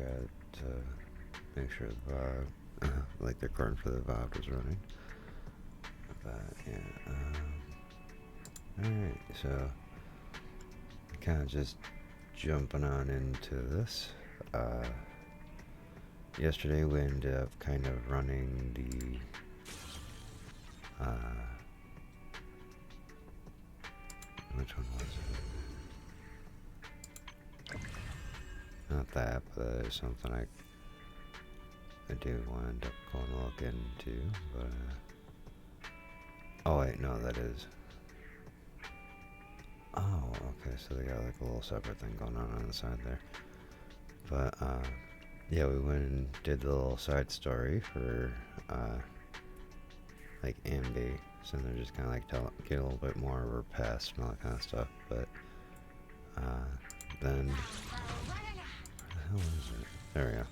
forgot to make sure the VOD, like the recording for the VOD was running. But yeah, alright, so kind of just jumping on into this. Yesterday we ended up kind of running the which one was it? Not that, but it's something I do wind up going to look into, but oh wait, no, that is. Oh, okay, so they got like a little separate thing going on the side there. But yeah, we went and did the little side story for like Ambi, so they're just kind of like get a little bit more of her past and all that kind of stuff. But then where the hell is it? There we go.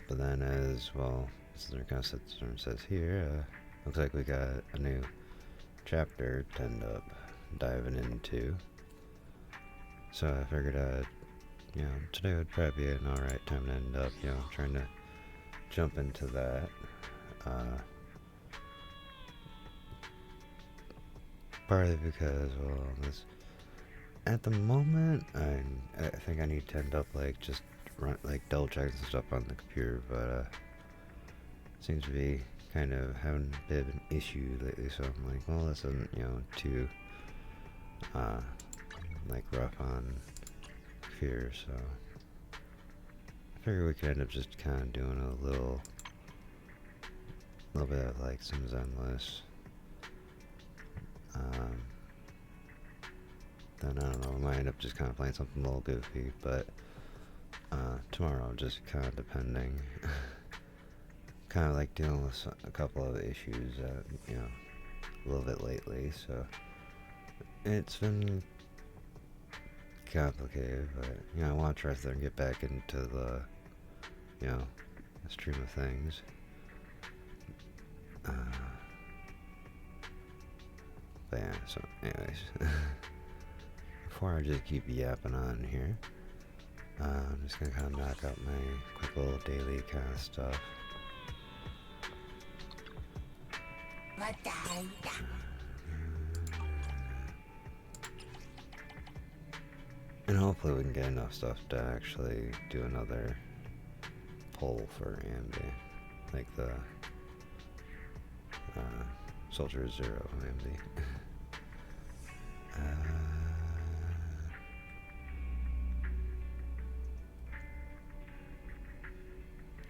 But then as well, so there kind of sits there and says here, looks like we got a new chapter to end up diving into. So I figured you know, today would probably be an alright time to end up, you know, trying to jump into that. Partly because, well, at the moment, I think I need to end up like just double checking some stuff on the computer, but seems to be kind of having a bit of an issue lately, so I'm like, well, this isn't, you know, too like rough on computer, so I figure we could end up just kind of doing a little bit of like some Zenless. Then I don't know, I might end up just kind of playing something a little goofy, but tomorrow just kind of depending. Kind of like dealing with a couple of issues, you know, a little bit lately, so it's been complicated, but you know, I want to try and get back into the, you know, the stream of things. But yeah, so anyways, before I just keep yapping on here, I'm just gonna kind of knock out my quick little daily kind of stuff. And hopefully we can get enough stuff to actually do another poll for Ambi, like the Soldier Zero Ambi.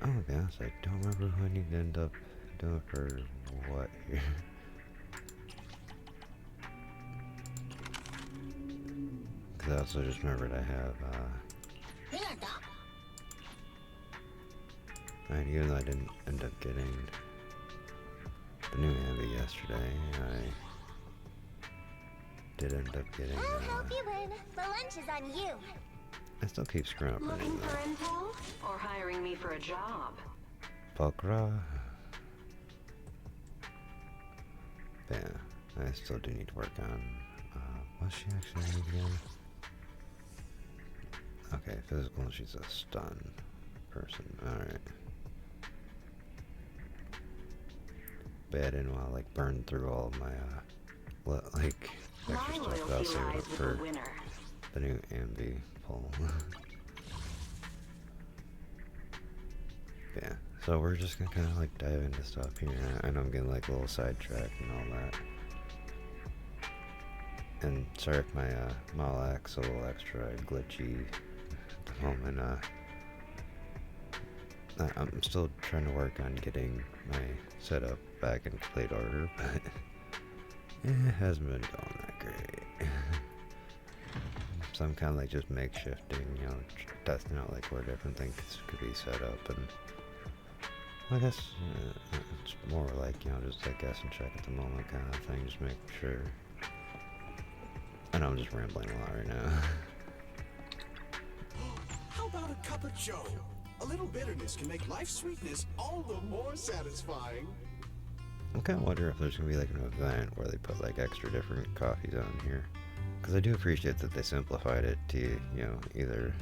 Oh, to be honest, I don't remember who I need to end up doing for what here. Because I also just remembered I have, and even though I didn't end up getting the new Ambi yesterday, I did end up getting, I'll help you win. The lunch is on you. I still keep screwing up. Looking for info or hiring me for a job? Pokra. Yeah, I still do need to work on, what's she actually need again? Okay, physical, she's a stun person, alright. But I didn't want to, like, burn through all of my, like, extra stuff that I'll save up for the new Ambi poll. Yeah, so we're just gonna kind of, like, dive into stuff here. I know I'm getting, like, a little sidetracked and all that. And sorry if my, model X a little extra glitchy at the moment. I'm still trying to work on getting my setup back in complete order, but it hasn't been going that great. So I'm kind of like just makeshifting, you know, testing out like where different things could be set up, and I guess it's more like, you know, just like guess and check at the moment kind of thing, just make sure. I know I'm just rambling a lot right now. How about a cup of joe? A little bitterness can make life's sweetness all the more satisfying. I'm kind of wondering if there's going to be like an event where they put like extra different coffees on here. Because I do appreciate that they simplified it to, you know, either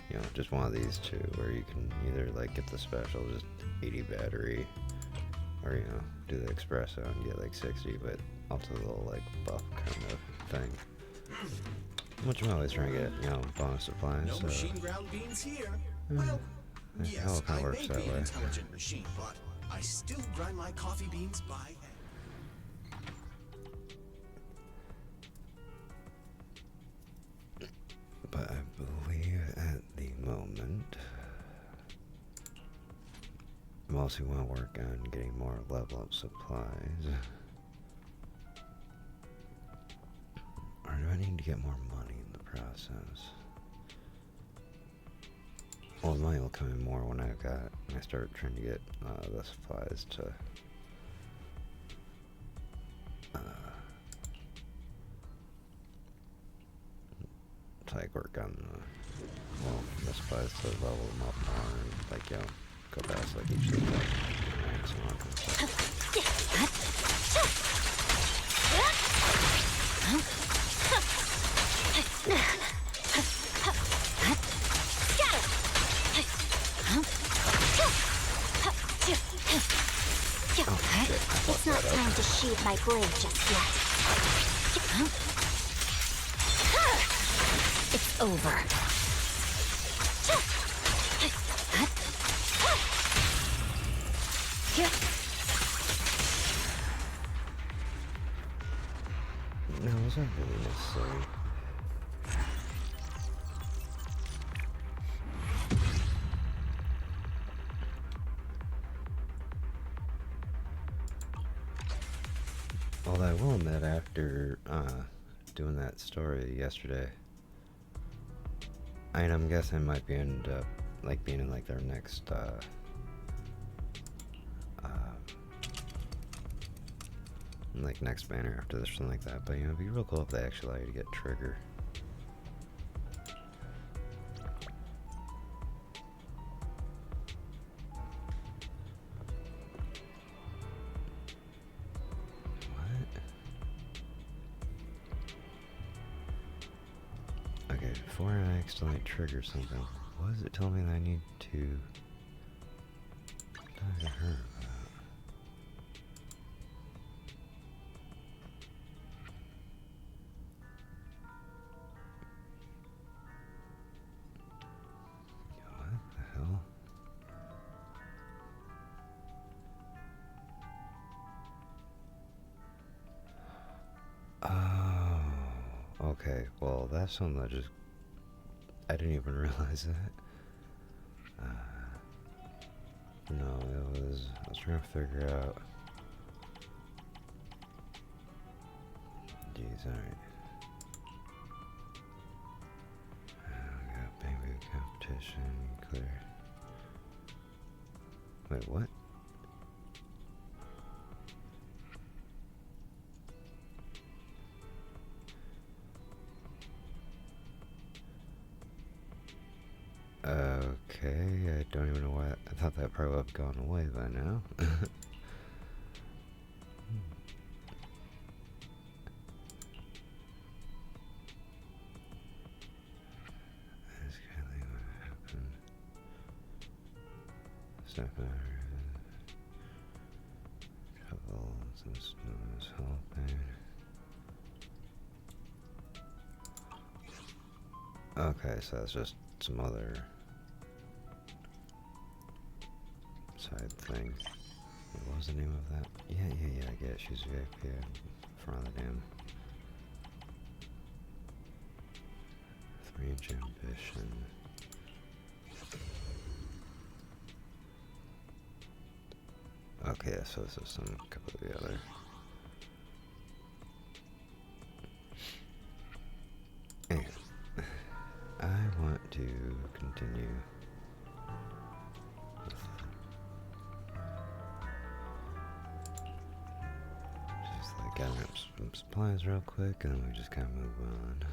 you know, just one of these two, where you can either like get the special, just 80 battery, or you know, do the espresso and get like 60, but also the little like buff kind of thing. Which I'm always trying to get, you know, bonus supplies. No So machine ground beans here. Well, it yes, all kind I of works may that be an way. intelligent machine, but I still grind my coffee beans by hand. But I believe at the moment, I mostly want to work on getting more level up supplies. Or do I need to get more money in the process? Well, the money will come in more when I start trying to get the supplies to like work on the supplies to level them up more and like, you know, go past like each of the ranks and all that kind of stuff. It's not time to sheathe my blade just yet. It's over. No, it's not really necessary. Although I will admit, after doing that story yesterday, I'm guessing I might be end up like being in like their next like next banner after this or something like that. But you know, it'd be real cool if they actually allow you to get trigger. Okay, before I accidentally trigger something, what is it telling me that I need to talk to her about? What the hell? Oh, okay. Well, that's something that I didn't even realize that. No, I was trying to figure out. Jeez, alright. We got bamboo competition, clear. Wait, what? Okay, I don't even know why. I thought that probably would have gone away by now. That's kind of what happened. Step out. Troubles and snow is helping. Okay, so that's just some other side thing. What was the name of that? Yeah, I get it. She's VIP in front of the dam. 3-inch ambition. Okay, so this is some couple of the other. And I want to continue with just like gathering up some supplies real quick, and then we just kind of move on.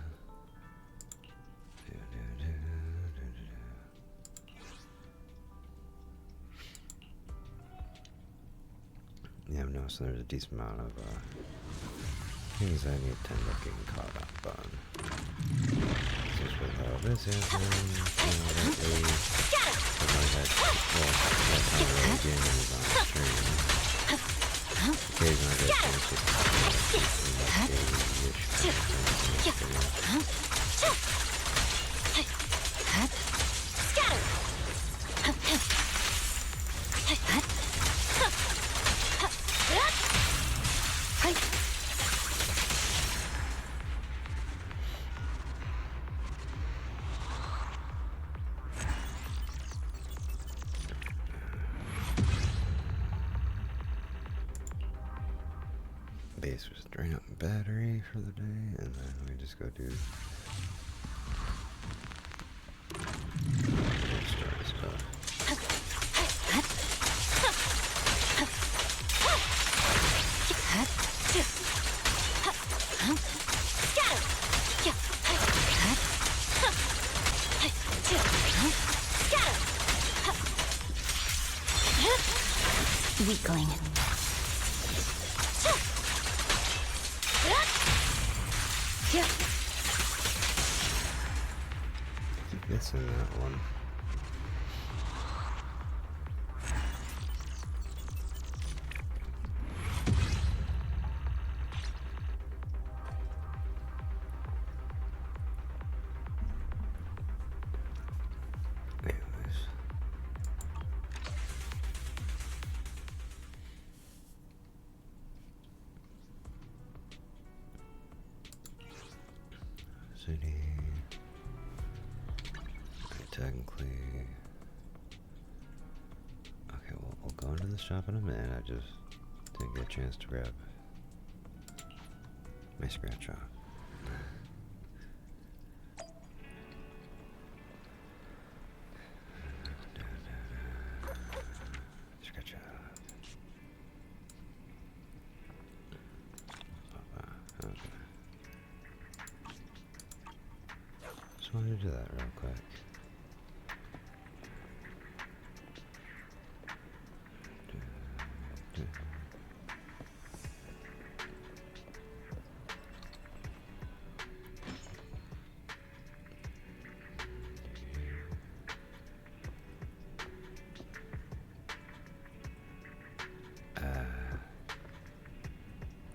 Yeah, I've noticed there's a decent amount of things I need to end up getting caught up on. So just with how this happened, lately, but my head, well, that's not really gaming is on stream. Occasionally I get a chance to daily-ish base was drain up battery for the day, and then we just go do story stuff. Weakling. Keep missing that one. Anyways. City. Technically. Okay, well, we'll go into the shop in a minute. I just didn't get a chance to grab my scratch off. Scratch off. Okay. Just wanted to do that real quick.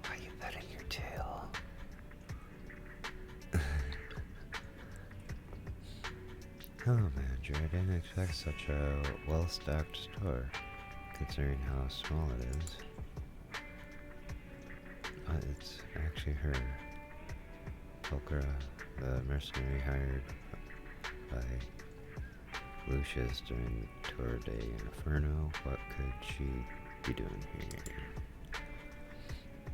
Why are you petting your tail? Hello, manager. I didn't expect such a well-stocked store, considering how small it is. It's actually her, Polkra, the mercenary hired by Lucius during the tour day in Inferno. What could she be doing here?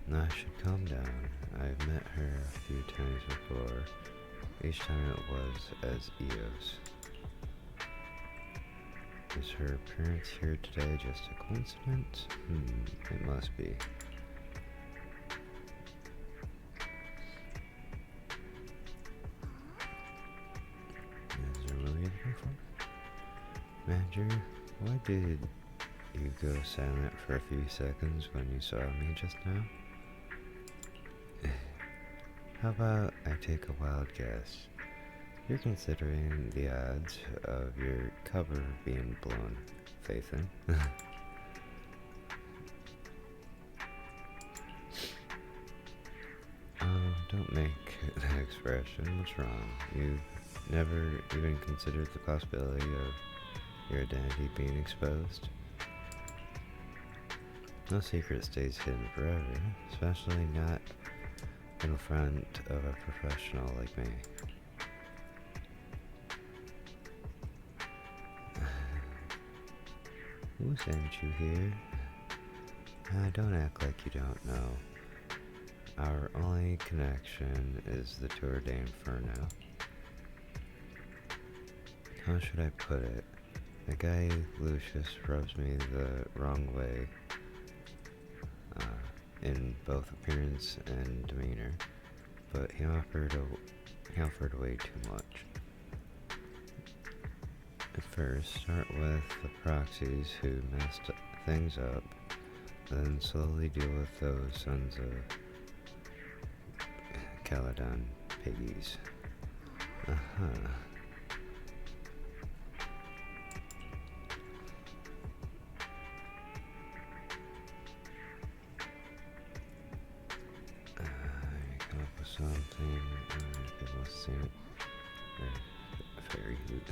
Now I should calm down. I've met her a few times before. Each time it was as Eos. Is her appearance here today just a coincidence? It must be. Is there really anything for? Manager, why did you go silent for a few seconds when you saw me just now? How about I take a wild guess? You're considering the odds of your cover being blown, Faithin. Don't make that expression. What's wrong? You've never even considered the possibility of your identity being exposed? No secret stays hidden forever, especially not in front of a professional like me. Who sent you here? Don't act like you don't know. Our only connection is the Tour de Inferno. How should I put it? The guy Lucius rubs me the wrong way in both appearance and demeanor, but he offered way too much. At first, start with the proxies who messed things up, then slowly deal with those sons of Caledon piggies. Uh-huh. Come up with something. People see it. Very good.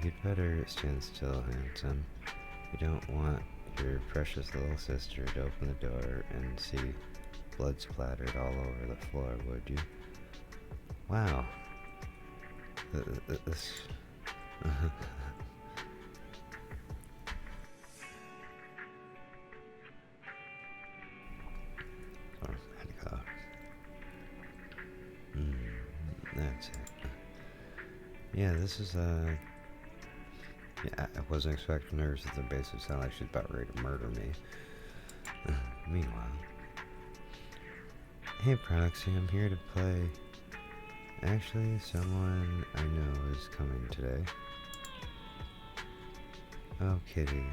You'd better stand still, handsome. You don't want your precious little sister to open the door and see blood splattered all over the floor, would you? Wow. This... Sorry, had to cough. That's it. Yeah, this is, yeah, I wasn't expecting her to the basic sound like she's about ready to murder me. Meanwhile... Hey, Proxy, I'm here to play. Actually, someone I know is coming today. Oh, Kitty.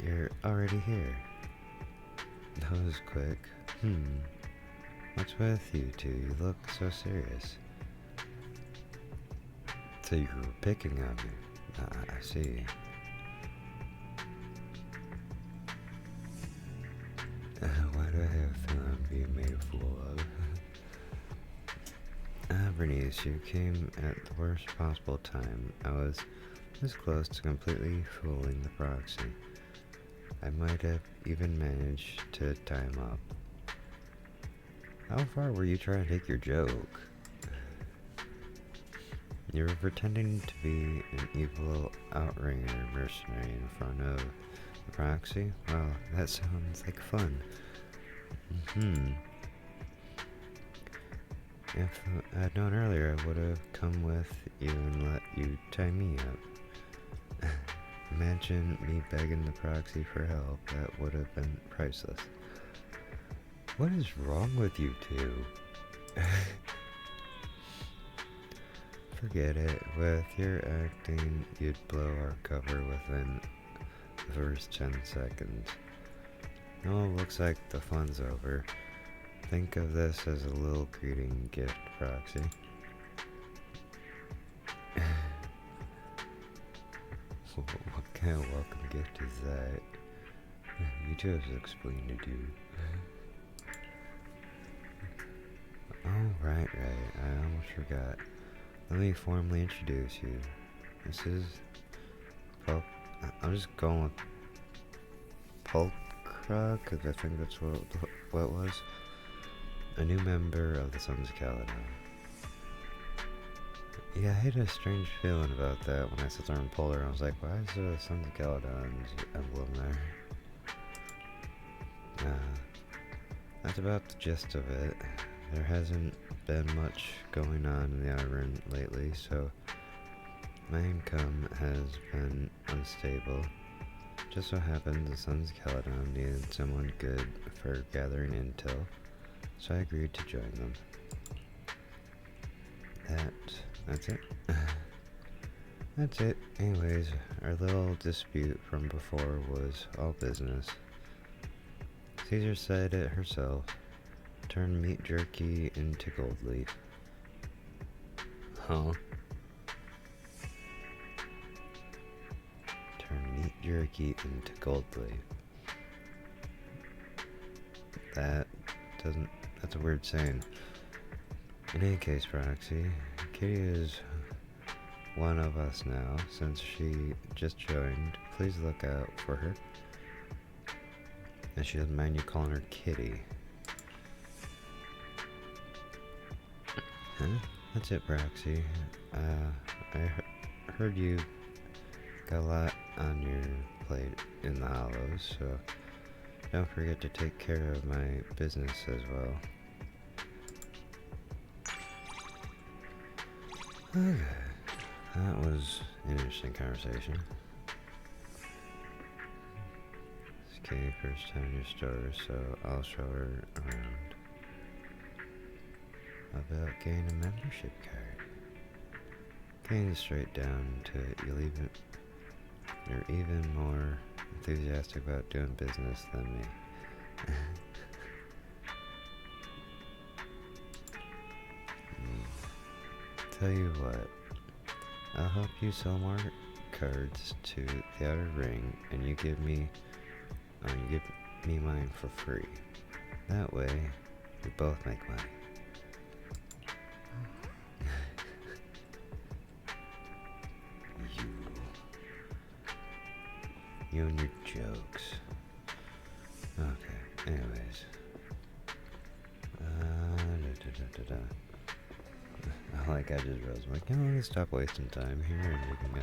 You're already here. That was quick. What's with you two? You look so serious. So you were picking on me. I see. Why do I have a feeling I'm being made a fool of? Bernice, you came at the worst possible time. I was this close to completely fooling the proxy. I might have even managed to tie him up. How far were you trying to take your joke? You were pretending to be an evil outringer mercenary in front of the proxy? Well, that sounds like fun. If I'd known earlier, I would have come with you and let you tie me up. Imagine me begging the proxy for help. That would have been priceless. What is wrong with you two? Forget it. With your acting, you'd blow our cover within the first 10 seconds. No, looks like the fun's over. Think of this as a little greeting gift, Proxy. What kind of welcome gift is that? You two have explained to do. Oh, right. I almost forgot. Let me formally introduce you. This is... I'm just going with... Pulchra, because I think that's what it was. A new member of the Sons of Caledon. Yeah, I had a strange feeling about that when I sat there and pulled her. I was like, why is the Sons of Caledon's emblem there? That's about the gist of it. There hasn't been much going on in the island lately, so my income has been unstable. Just so happens the Sons of Caledon needed someone good for gathering intel, so I agreed to join them. That's it. That's it. Anyways, our little dispute from before was all business. Caesar said it herself. Turn meat jerky into gold leaf. Huh? Turn meat jerky into gold leaf. That's a weird saying. In any case, Roxy, Kitty is one of us now. Since she just joined, please look out for her. And she doesn't mind you calling her Kitty. Huh? That's it, Roxy. I heard you got a lot on your plate in the Hollows, so don't forget to take care of my business as well. Okay, that was an interesting conversation. It's Katie first time in your store, so I'll show her around. About getting a membership card. Getting straight down to it, you're even more enthusiastic about doing business than me. tell you what. I'll help you sell more cards to the outer ring, and you give me mine for free. That way, we both make money. You and your jokes. Okay, anyways. Like I just realized, I'm like, you know, let's stop wasting time here and we can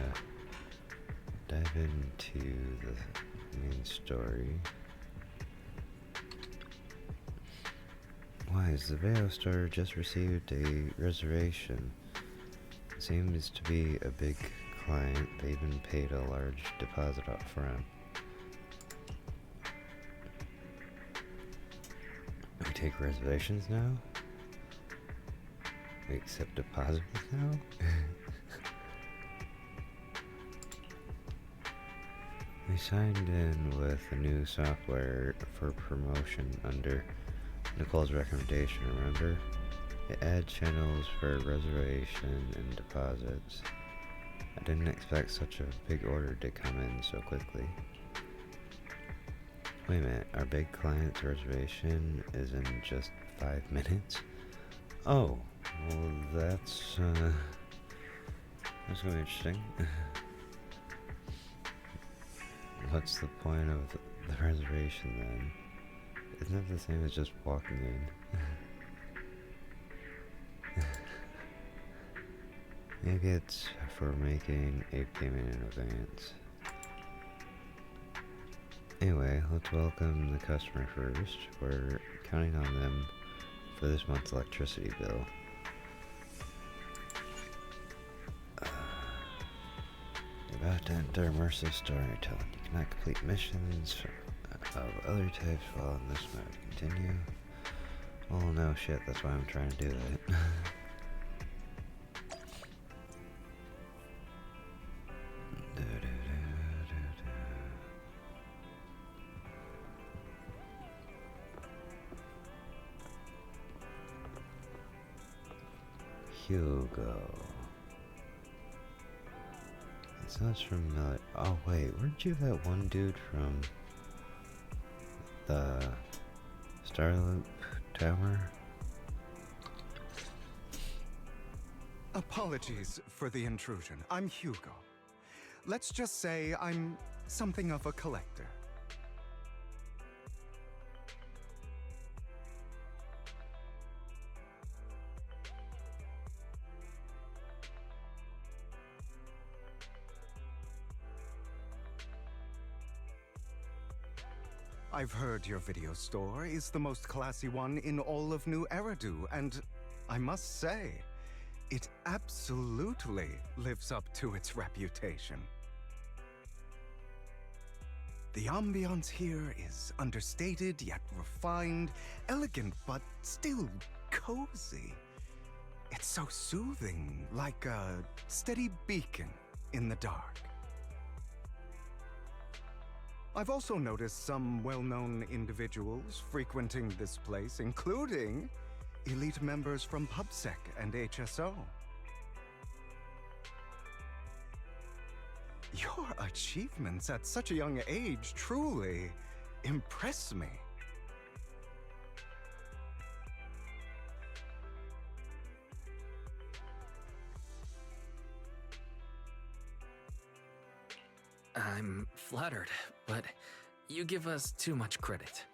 dive into the main story. Why is the Veo store just received a reservation? Seems to be a big client. They even paid a large deposit up front. We take reservations now? We accept deposits now? We signed in with a new software for promotion under Nicole's recommendation, remember? It adds channels for reservation and deposits. I didn't expect such a big order to come in so quickly. Wait a minute, our big client's reservation is in just 5 minutes? Oh, well that's gonna be interesting. What's the point of the reservation then? Isn't it the same as just walking in? Maybe it's for making a payment in advance. Anyway, let's welcome the customer first. We're counting on them for this month's electricity bill. You're about to enter immersive storytelling. You cannot complete missions of other types while in this mode. Continue. Oh no, shit, that's why I'm trying to do it. Hugo. It sounds familiar. Oh wait, weren't you that one dude from the Starloop Tower? Apologies for the intrusion. I'm Hugo. Let's just say I'm something of a collector. I've heard your video store is the most classy one in all of New Eridu, and I must say, it absolutely lives up to its reputation. The ambiance here is understated yet refined, elegant but still cozy. It's so soothing, like a steady beacon in the dark. I've also noticed some well-known individuals frequenting this place, including elite members from PubSec and HSO. Your achievements at such a young age truly impress me. I'm flattered, but you give us too much credit.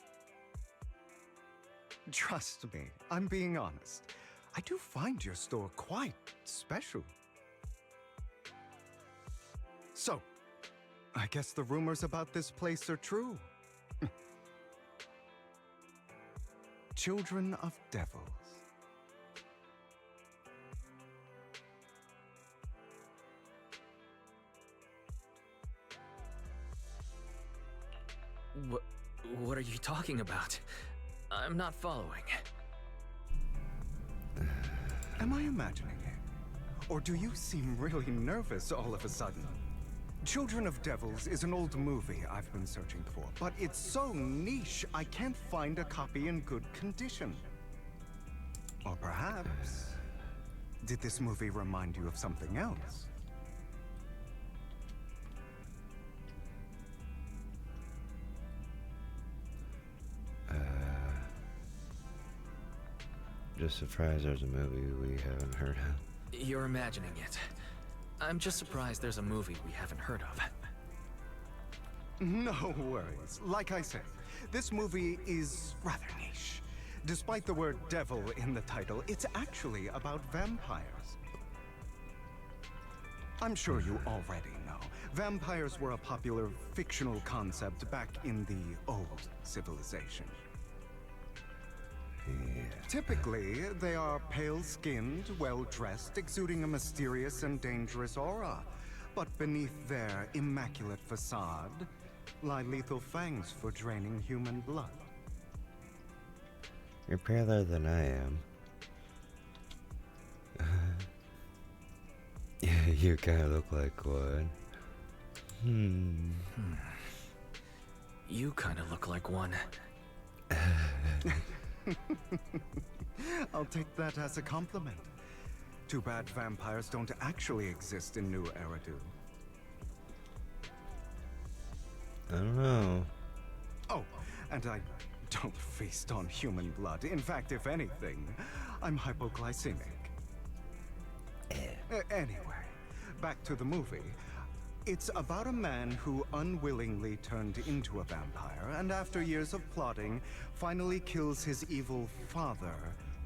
Trust me, I'm being honest. I do find your store quite special. So, I guess the rumors about this place are true. Children of Devils. What are you talking about? I'm not following. Am I imagining it? Or do you seem really nervous all of a sudden? Children of Devils is an old movie I've been searching for, but it's so niche I can't find a copy in good condition. Or perhaps Did this movie remind you of something else? Just surprised there's a movie we haven't heard of. You're imagining it. I'm just surprised there's a movie we haven't heard of. No worries. Like I said, this movie is rather niche. Despite the word devil in the title, it's actually about vampires. I'm sure you already know. Vampires were a popular fictional concept back in the old civilization. Yeah. Typically, they are pale-skinned, well-dressed, exuding a mysterious and dangerous aura. But beneath their immaculate facade lie lethal fangs for draining human blood. You're paler than I am. Yeah, you kind of look like one. You kind of look like one. I'll take that as a compliment. Too bad vampires don't actually exist in New Eridu. I don't know. Oh, and I don't feast on human blood. In fact, if anything, I'm hypoglycemic. Anyway, back to the movie. It's about a man who unwillingly turned into a vampire, and after years of plotting, finally kills his evil father,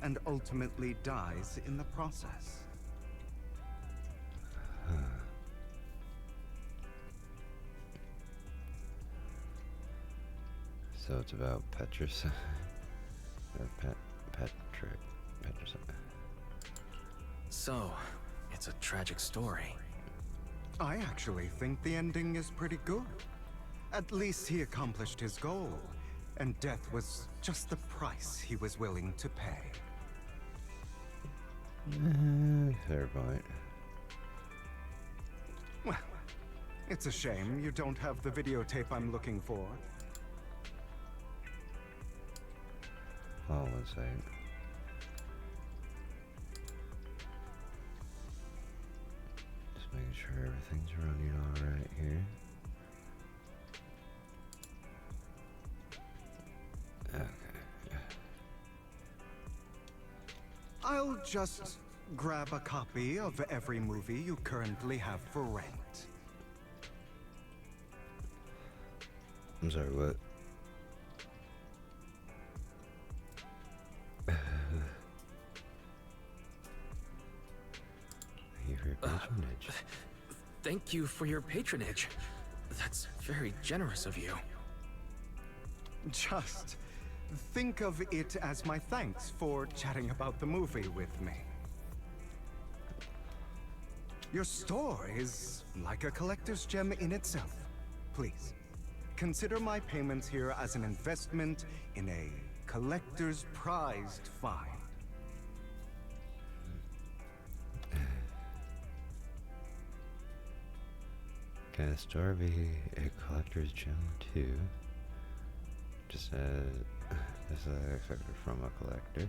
and ultimately dies in the process. So it's about Petricide. Petricide. So, it's a tragic story. I actually think the ending is pretty good. At least he accomplished his goal, and death was just the price he was willing to pay. Fair point. Well, it's a shame you don't have the videotape I'm looking for. Hold on a second. Just making sure everything's running alright here. Okay. I'll just grab a copy of every movie you currently have for rent. I'm sorry, what? Thank you for your patronage. Thank you for your patronage. That's very generous of you. Just think of it as my thanks for chatting about the movie with me. Your store is like a collector's gem in itself. Please, consider my payments here as an investment in a collector's prized find. Can a store be a collector's gem too? Just as I expected from a collector.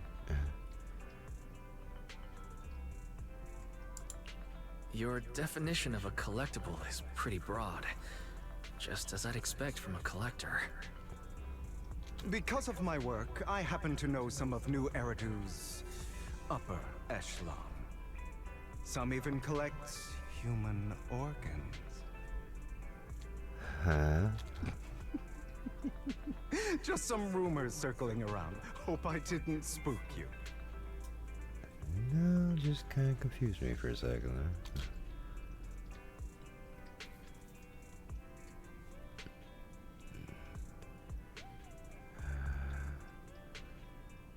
Your definition of a collectible is pretty broad. Just as I'd expect from a collector. Because of my work, I happen to know some of New Eridu's upper echelon. Some even collect human organs. Huh? Just some rumors circling around. Hope I didn't spook you. No, just kind of confused me for a second there.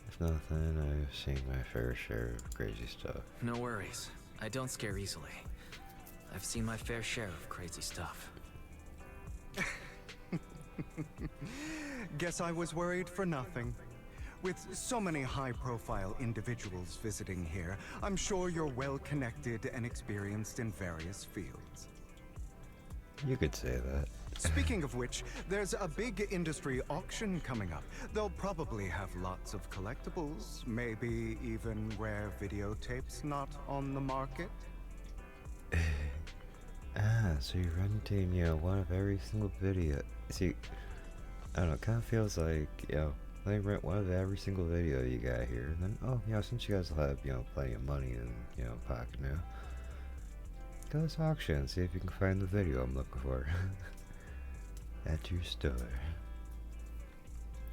If nothing, I've seen my fair share of crazy stuff. No worries. I don't scare easily. I've seen my fair share of crazy stuff. Guess I was worried for nothing. With so many high-profile individuals visiting here, I'm sure you're well-connected and experienced in various fields. You could say that. Speaking of which, there's a big industry auction coming up. They'll probably have lots of collectibles, maybe even rare videotapes not on the market. So you're renting, one of every single video. See, I don't know, it kind of feels like, they rent one of every single video you got here, and then, since you guys will have, plenty of money in, pocket now, go to this auction and see if you can find the video I'm looking for at your store.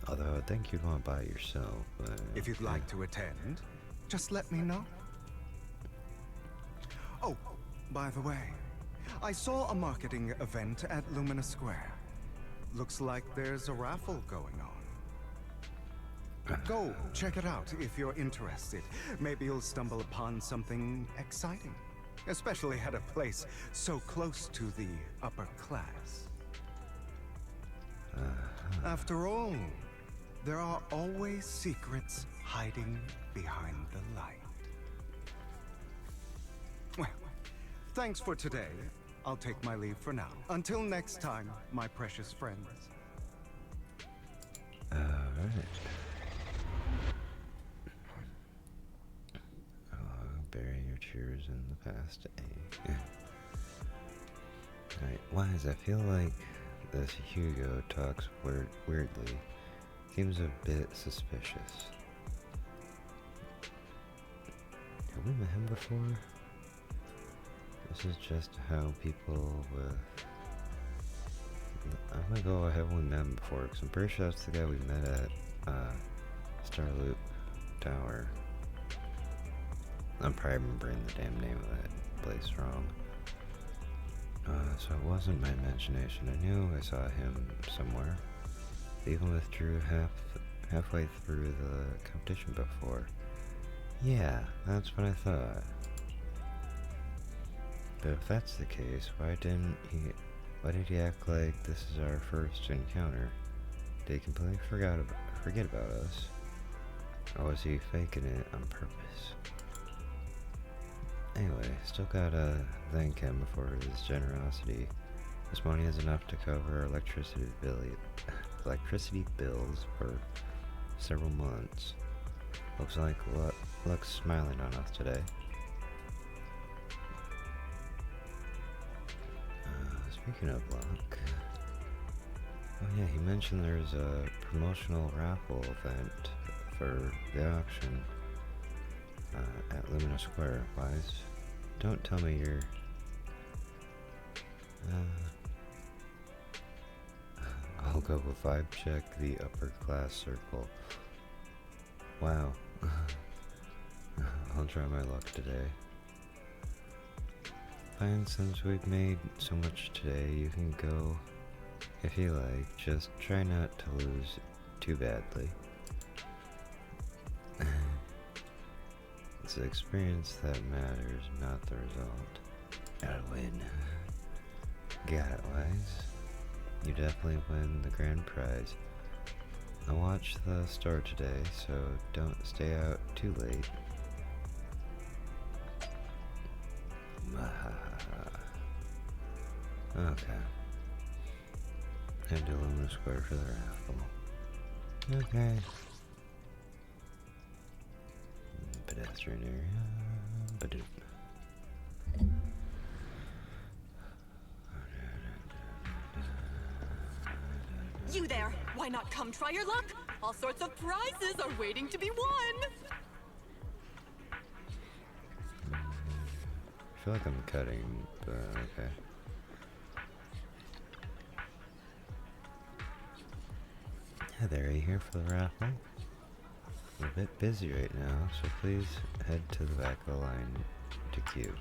Although I think you'd want to buy it yourself, but... If you'd like to attend, just let me know. Oh, by the way, I saw a marketing event at Lumina Square. Looks like there's a raffle going on. Go check it out if you're interested. Maybe you'll stumble upon something exciting, especially at a place so close to the upper class. After all, there are always secrets hiding behind the light. Well, thanks for today. I'll take my leave for now. Until next time, my precious friends. Alright. Bury your cheers in the past, eh? Alright, wise, I feel like this Hugo talks weirdly. Seems a bit suspicious. Have we met him before? This is just how people with... I'm gonna go ahead and we met him before, because I'm pretty sure that's the guy we met at Starloop Tower. I'm probably remembering the damn name of that place wrong. So it wasn't my imagination. I knew I saw him somewhere. They even withdrew halfway through the competition before. Yeah, that's what I thought. But if that's the case, why did he act like this is our first encounter? Did he completely forget about us? Or was he faking it on purpose? Anyway, still gotta thank him for his generosity. This money is enough to cover electricity bills for several months. Looks like luck's smiling on us today. Speaking of luck, oh yeah, he mentioned there's a promotional raffle event for the auction at Lumina Square. Wise, don't tell me you're... I'll go with vibe check the upper class circle. Wow. I'll try my luck today. Fine, since we've made so much today, you can go if you like. Just try not to lose too badly. It's the experience that matters, not the result. Gotta win. Got it, Wise. You definitely win the grand prize. I watched the store today, so don't stay out too late. Okay. Head to Lumina Square for the raffle. Okay. Pedestrian area. Badoop. You there! Why not come try your luck? All sorts of prizes are waiting to be won! I feel like I'm cutting, but okay. Hi there, are you here for the raffle? We're a bit busy right now, so please head to the back of the line to queue.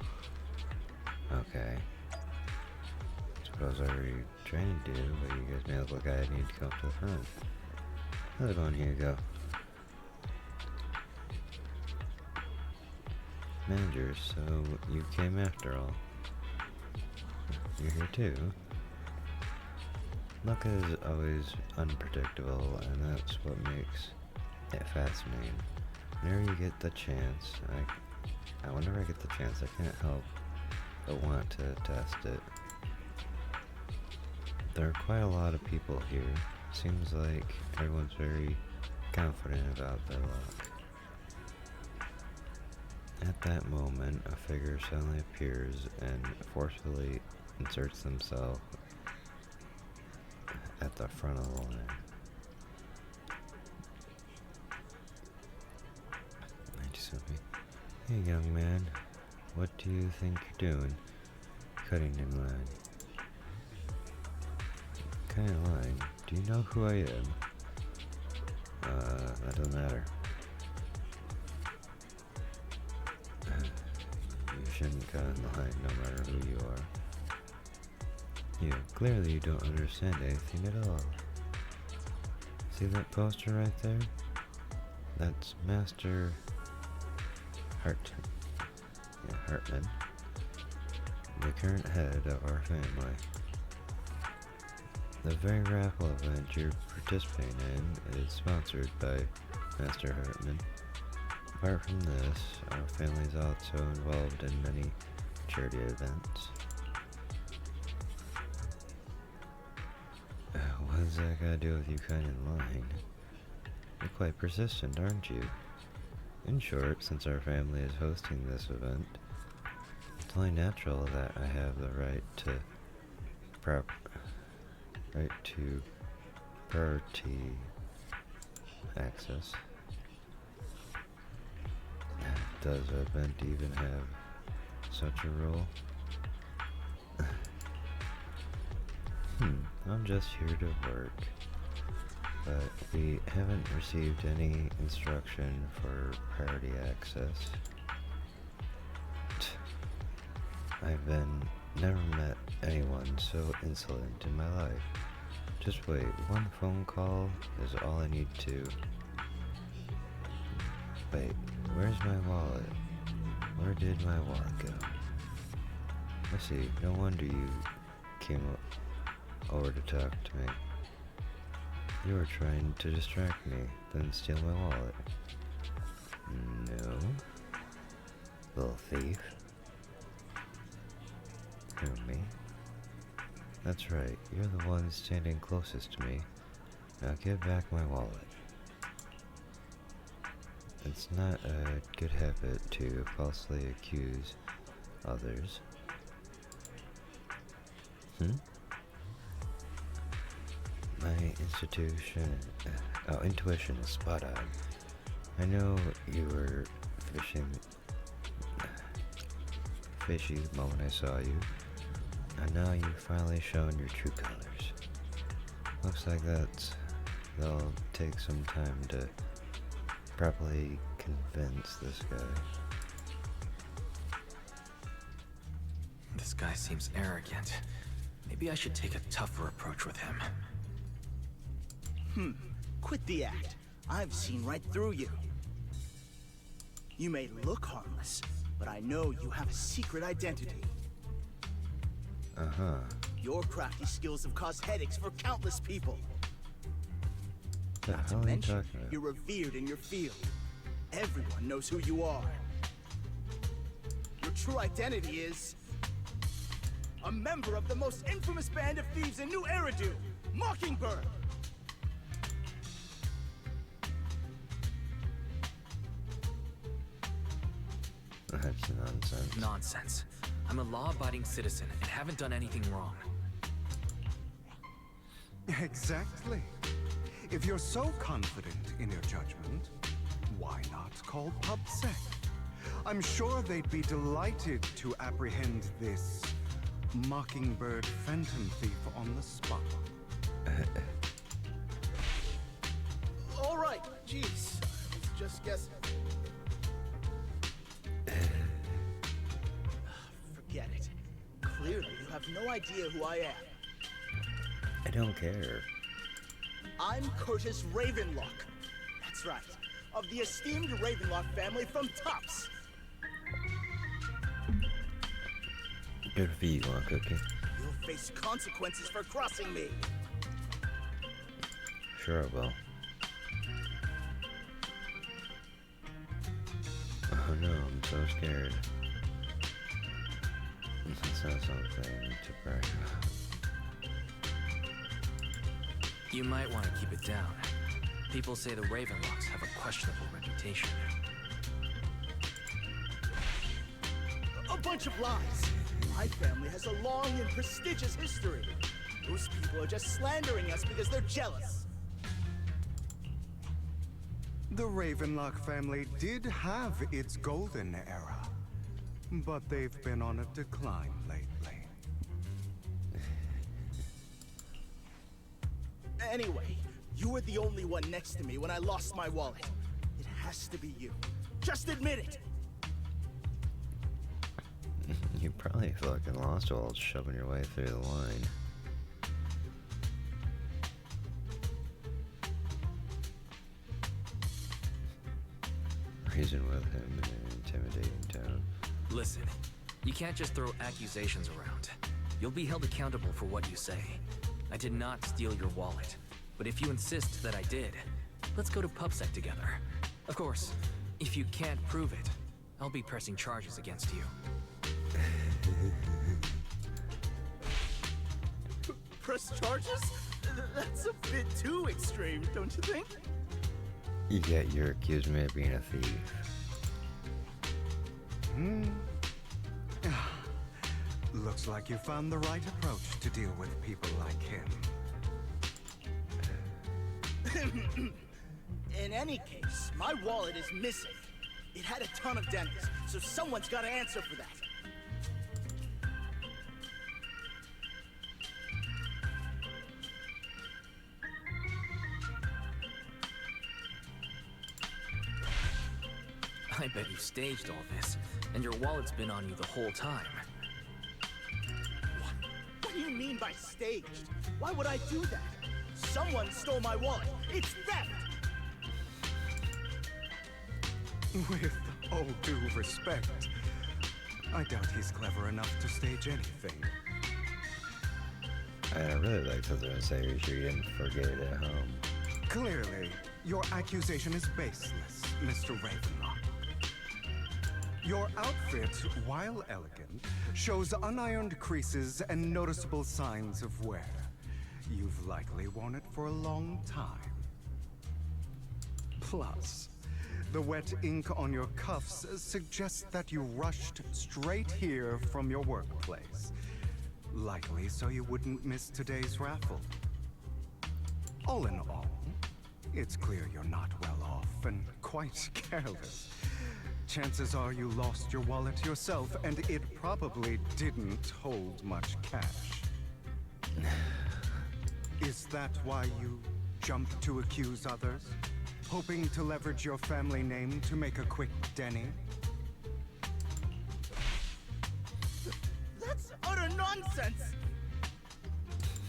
Okay. That's what I was already trying to do, but you guys may look like I need to come up to the front. How's it going, Hugo? Manager, so you came after all. You're here too. Luck is always unpredictable, and that's what makes it fascinating. Whenever you get the chance, whenever I get the chance, I can't help but want to test it. There are quite a lot of people here. Seems like everyone's very confident about their luck. At that moment, a figure suddenly appears and forcefully inserts themselves at the front of the line. Hey young man, what do you think you're doing? Cutting in line. Kind of line. Do you know who I am? That doesn't matter. You shouldn't cut in line no matter who you are. Clearly you don't understand anything at all. See that poster right there? That's Master Hartman, the current head of our family. The very raffle event you're participating in is sponsored by Master Hartman. Apart from this, our family is also involved in many charity events. What does that got to do with you cutting in line? You're quite persistent, aren't you? In short, since our family is hosting this event, it's only natural that I have the right to priority access. Does the event even have such a rule? I'm just here to work, but we haven't received any instruction for priority access. I've never met anyone so insolent in my life. Just wait, one phone call is all I need to... Wait, where's my wallet? Where did my wallet go? I see, no wonder you came over to talk to me. You were trying to distract me, then steal my wallet. No. Little thief. Who, me? That's right, you're the one standing closest to me. Now give back my wallet. It's not a good habit to falsely accuse others. My intuition is spot on. I know you were fishy the moment I saw you, and now you've finally shown your true colors. Looks like that'll take some time to properly convince this guy. This guy seems arrogant. Maybe I should take a tougher approach with him. Quit the act. I've seen right through you. You may look harmless, but I know you have a secret identity. Your crafty skills have caused headaches for countless people. Not to mention, you're revered in your field. Everyone knows who you are. Your true identity is... a member of the most infamous band of thieves in New Eridu, Mockingbird! That's nonsense. Nonsense. I'm a law-abiding citizen and haven't done anything wrong. Exactly. If you're so confident in your judgment, why not call PubSec? I'm sure they'd be delighted to apprehend this Mockingbird phantom thief on the spot. All right, jeez. Just guessing. Forget it. Clearly, you have no idea who I am. I don't care. I'm Curtis Ravenlock. That's right. Of the esteemed Ravenlock family from Tops. Good for you, want cookie? You'll face consequences for crossing me. Sure I will. Oh no, I'm so scared. It's not something to brag about. You might want to keep it down. People say the Ravenlocks have a questionable reputation. A bunch of lies. My family has a long and prestigious history. Those people are just slandering us because they're jealous. The Ravenlock family did have its golden era, but they've been on a decline lately. Anyway, you were the only one next to me when I lost my wallet. It has to be you. Just admit it. You probably fucking lost while shoving your way through the line. Reason with him in an intimidating tone. Listen, you can't just throw accusations around. You'll be held accountable for what you say. I did not steal your wallet, but if you insist that I did, let's go to PubSec together. Of course, if you can't prove it, I'll be pressing charges against you. Press charges? That's a bit too extreme, don't you think? Yeah, you're accusing me of being a thief. Looks like you found the right approach to deal with people like him. In any case, my wallet is missing. It had a ton of dents, so someone's got to answer for that. I bet you staged all this, and your wallet's been on you the whole time. What do you mean by staged? Why would I do that? Someone stole my wallet. It's theft! With all due respect, I doubt he's clever enough to stage anything. I really like something to say. Are you sure you didn't forget it at home? Clearly, your accusation is baseless, Mr. Ravenlock. Your outfit, while elegant, shows unironed creases and noticeable signs of wear. You've likely worn it for a long time. Plus, the wet ink on your cuffs suggests that you rushed straight here from your workplace. Likely so you wouldn't miss today's raffle. All in all, it's clear you're not well off and quite careless. Chances are you lost your wallet yourself, and it probably didn't hold much cash. Is that why you jumped to accuse others? Hoping to leverage your family name to make a quick Denny? That's utter nonsense!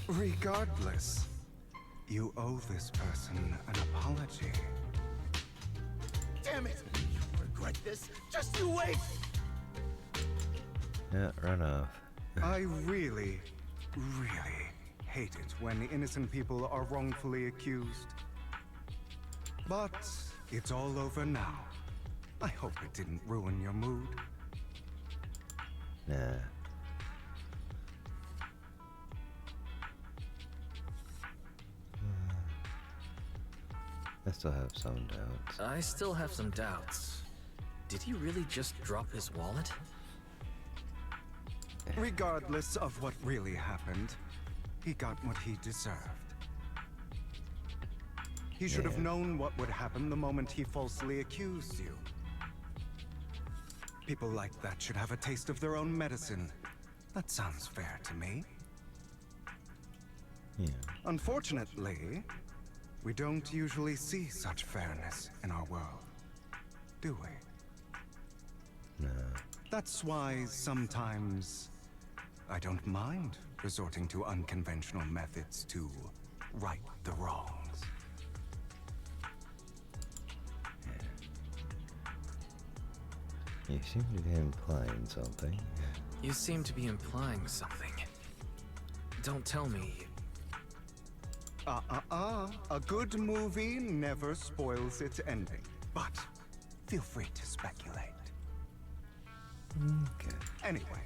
Regardless, you owe this person an apology. Damn it! You regret this. Just you wait! Yeah, run off. I really, really hate it when innocent people are wrongfully accused. But it's all over now. I hope it didn't ruin your mood. Nah. I still have some doubts. I still have some doubts. Did he really just drop his wallet? Regardless of what really happened, he got what he deserved. He should have known what would happen the moment he falsely accused you. People like that should have a taste of their own medicine. That sounds fair to me. Yeah. Unfortunately, we don't usually see such fairness in our world, do we? No. That's why sometimes I don't mind resorting to unconventional methods to right the wrongs. You seem to be implying something. You seem to be implying something. Don't tell me. A good movie never spoils its ending. But feel free to speculate. Okay. Anyway,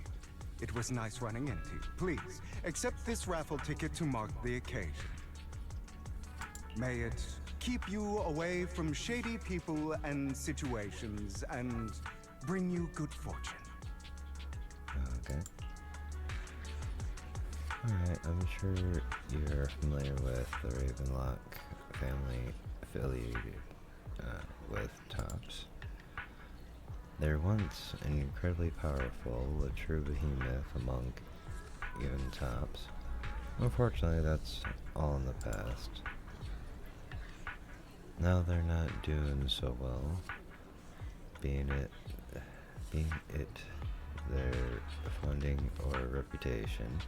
it was nice running into you. Please, accept this raffle ticket to mark the occasion. May it keep you away from shady people and situations and bring you good fortune. Okay. Alright, I'm sure you're familiar with the Ravenlock family affiliated with Tops. They're once incredibly powerful, a true behemoth among even Tops. Unfortunately, that's all in the past. Now they're not doing so well, being it their funding or reputation.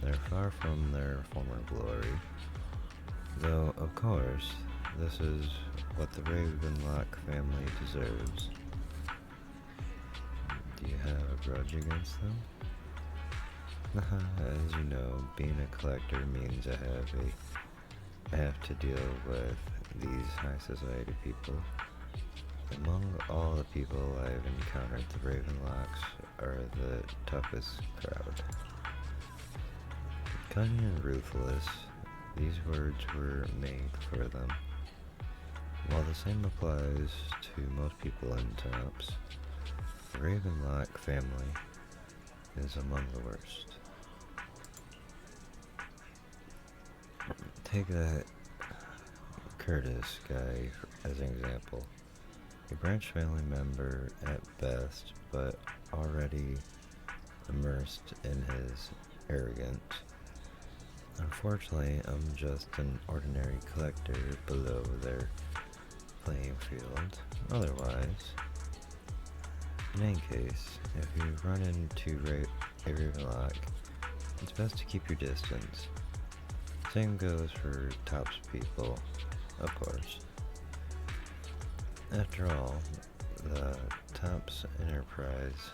They're far from their former glory, though of course this is what the Ravenlock family deserves. Do you have a grudge against them? As you know, being a collector means I have to deal with these high society people. Among all the people I've encountered, the Ravenlocks are the toughest crowd. Cunning and ruthless, these words were made for them. While the same applies to most people in Tops, the Ravenlock family is among the worst. Take that Curtis guy as an example. A branch family member at best, but already immersed in his arrogance. Unfortunately, I'm just an ordinary collector below their playing field. Otherwise, in any case, if you run into a Ravenlock, it's best to keep your distance. Same goes for Tops people, of course. After all, the Tops Enterprise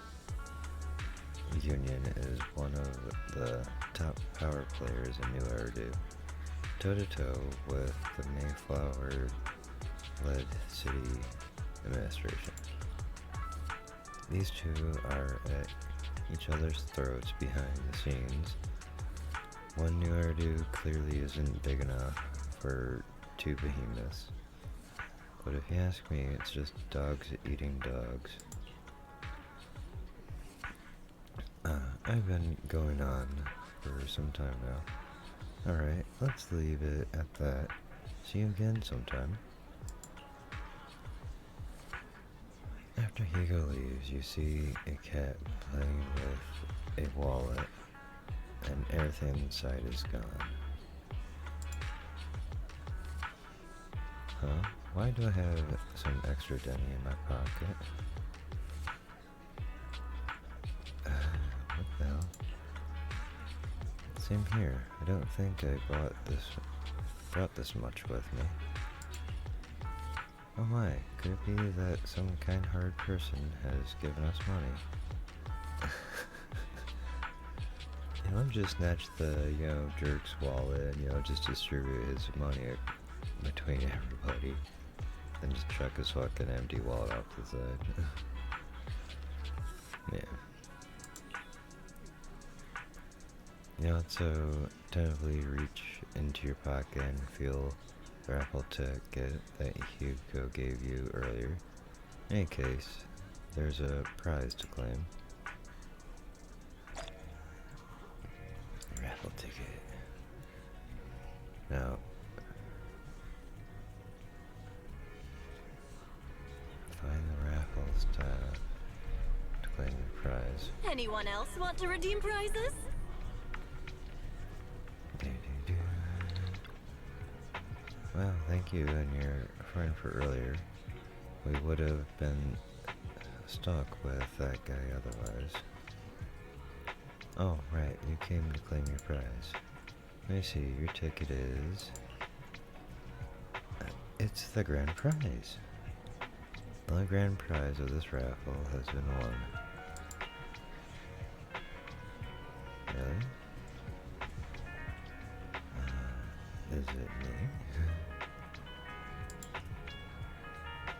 Union is one of the top power players in New Eridu, toe-to-toe with the Mayflower-led city administration. These two are at each other's throats behind the scenes. One New Eridu clearly isn't big enough for two behemoths. But if you ask me, it's just dogs eating dogs. I've been going on for some time now. Alright, let's leave it at that. See you again sometime. After Hugo leaves, you see a cat playing with a wallet, and everything inside is gone. Huh? Why do I have some extra Denny in my pocket? What the hell? Same here. I don't think I brought this much with me. Oh my, could it be that some kind-hearted person has given us money? He'll just snatch the, jerk's wallet and, just distribute his money between everybody. Then just chuck his fucking empty wallet off the side. Yeah. So tentatively reach into your pocket and feel the raffle ticket that Hugo gave you earlier. In any case, there's a prize to claim. Raffle ticket. Now, find the raffles tab to claim your prize. Anyone else want to redeem prizes? Well, thank you and your friend for earlier. We would have been stuck with that guy otherwise. Oh, right, you came to claim your prize. Let me see, your ticket is... It's the grand prize. The grand prize of this raffle has been won. Really? Is it me?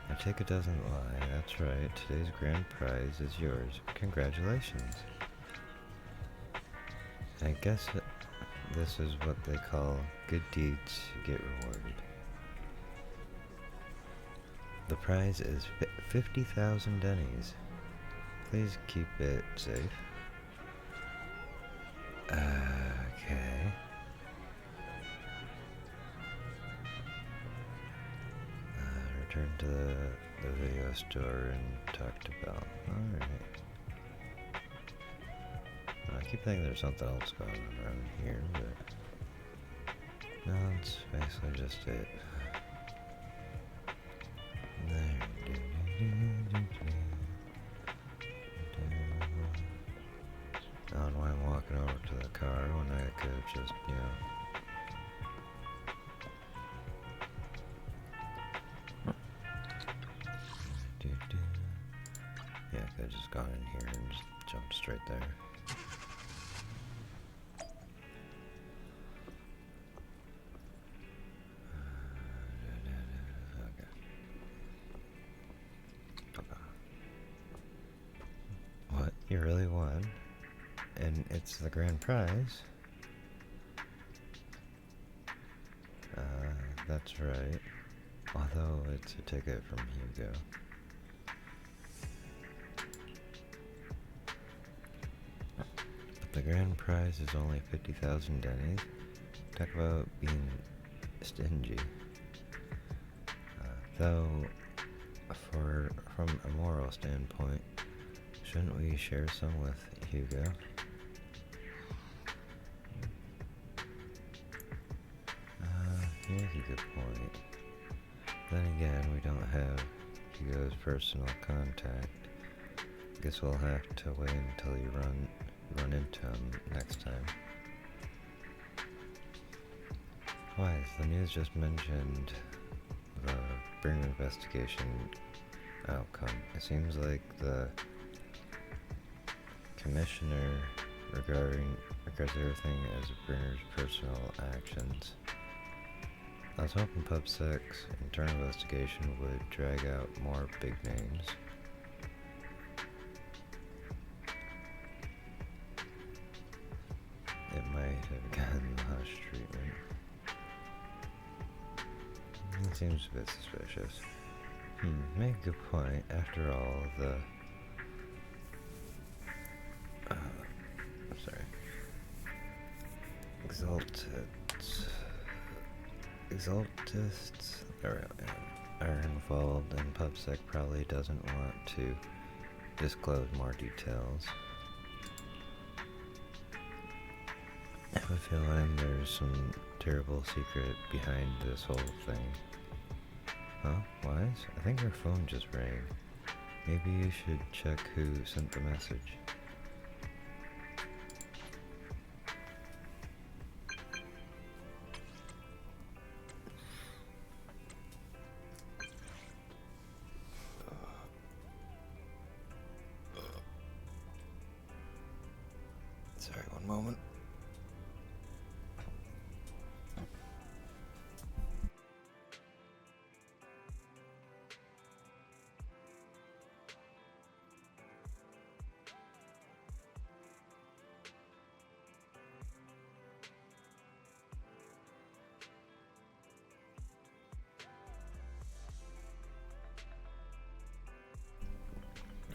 Your ticket doesn't lie, that's right. Today's grand prize is yours. Congratulations. I guess this is what they call good deeds get rewarded. The prize is 50,000 dennies. Please keep it safe. Okay. Return to the video store and talk to Belle. Alright. I keep thinking there's something else going on around here, but no, it's basically just it. I don't know why I'm walking over to the car when I could have just, you know. Yeah, I could have just gone in here and just jumped straight there. What? You really won? And it's the grand prize? That's right. Although it's a ticket from Hugo. But the grand prize is only 50,000 dennies. Talk about being stingy. Though, from a moral standpoint, shouldn't we share some with Hugo? Here's a good point. Then again, we don't have Hugo's personal contact. Guess we'll have to wait until you run into him next time. Why, the news just mentioned the Bringer investigation outcome. It seems like the commissioner regards everything as Bringer's personal actions. I was hoping PubSec's internal investigation would drag out more big names. It might have gotten the hush treatment. It seems a bit suspicious. Make a good point. After all, the Exaltists are involved, and PubSec probably doesn't want to disclose more details. I have a feeling there's some terrible secret behind this whole thing. Huh? Wise? I think her phone just rang. Maybe you should check who sent the message. Sorry, one moment.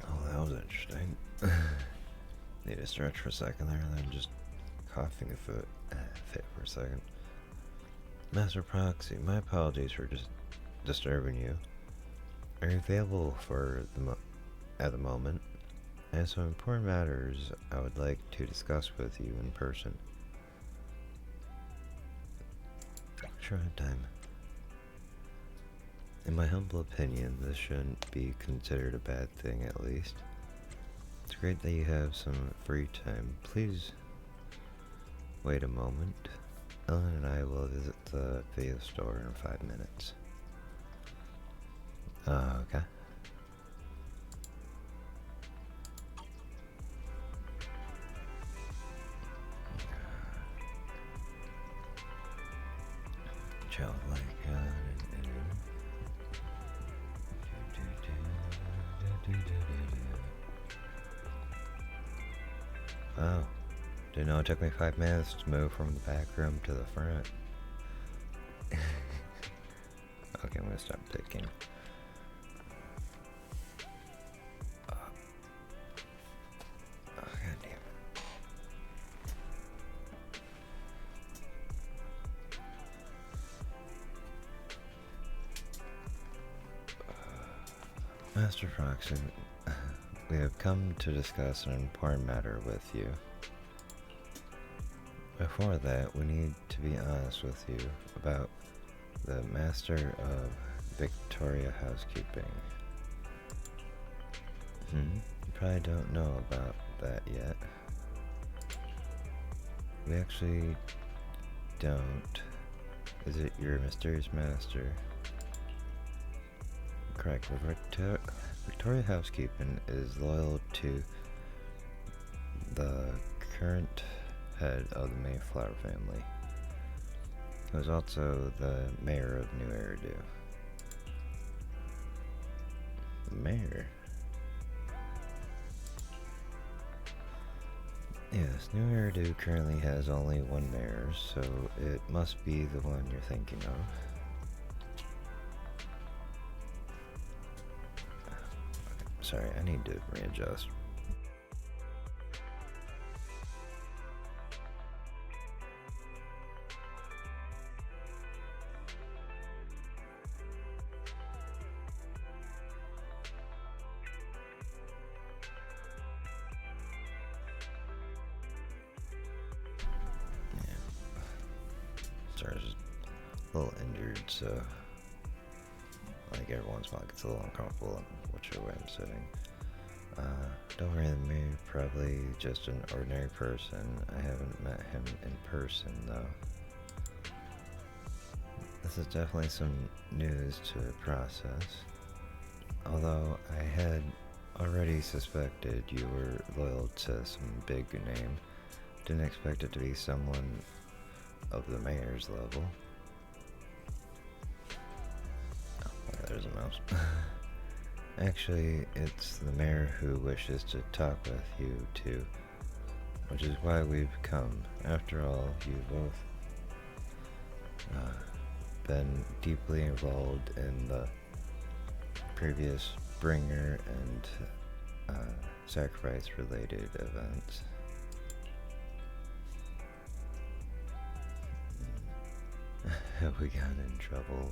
Oh, that was interesting. Need to stretch for a second there, and then just coughing a fit for a second. Master Proxy, my apologies for just disturbing you. Are you available for at the moment? I have some important matters I would like to discuss with you in person. Sure, I have time. In my humble opinion, this shouldn't be considered a bad thing, at least. It's great that you have some free time. Please wait a moment. Ellen and I will visit the video store in 5 minutes. Okay. Childlike. Oh, Didn't know it took me 5 minutes to move from the back room to the front. Okay, I'm gonna stop picking. Oh, goddamn. Master Proxy, we have come to discuss an important matter with you. Before that, we need to be honest with you about the Master of Victoria Housekeeping. You probably don't know about that yet. We actually don't. Is it your mysterious master? Correct. Victoria Housekeeping is loyal to the current head of the Mayflower family, who is also the mayor of New Eridu. Mayor? Yes, New Eridu currently has only one mayor, so it must be the one you're thinking of. Sorry, I need to readjust. Sorry, I was just a little injured, so like every once in a while it gets a little uncomfortable in whichever way I'm sitting. Don't worry, the mayor probably just an ordinary person. I haven't met him in person though. This is definitely some news to process. Although I had already suspected you were loyal to some big name, didn't expect it to be someone of the mayor's level. Oh, there's a mouse. Actually, it's the mayor who wishes to talk with you too, which is why we've come. After all, you both been deeply involved in the previous bringer and sacrifice-related events. Have we gotten in trouble?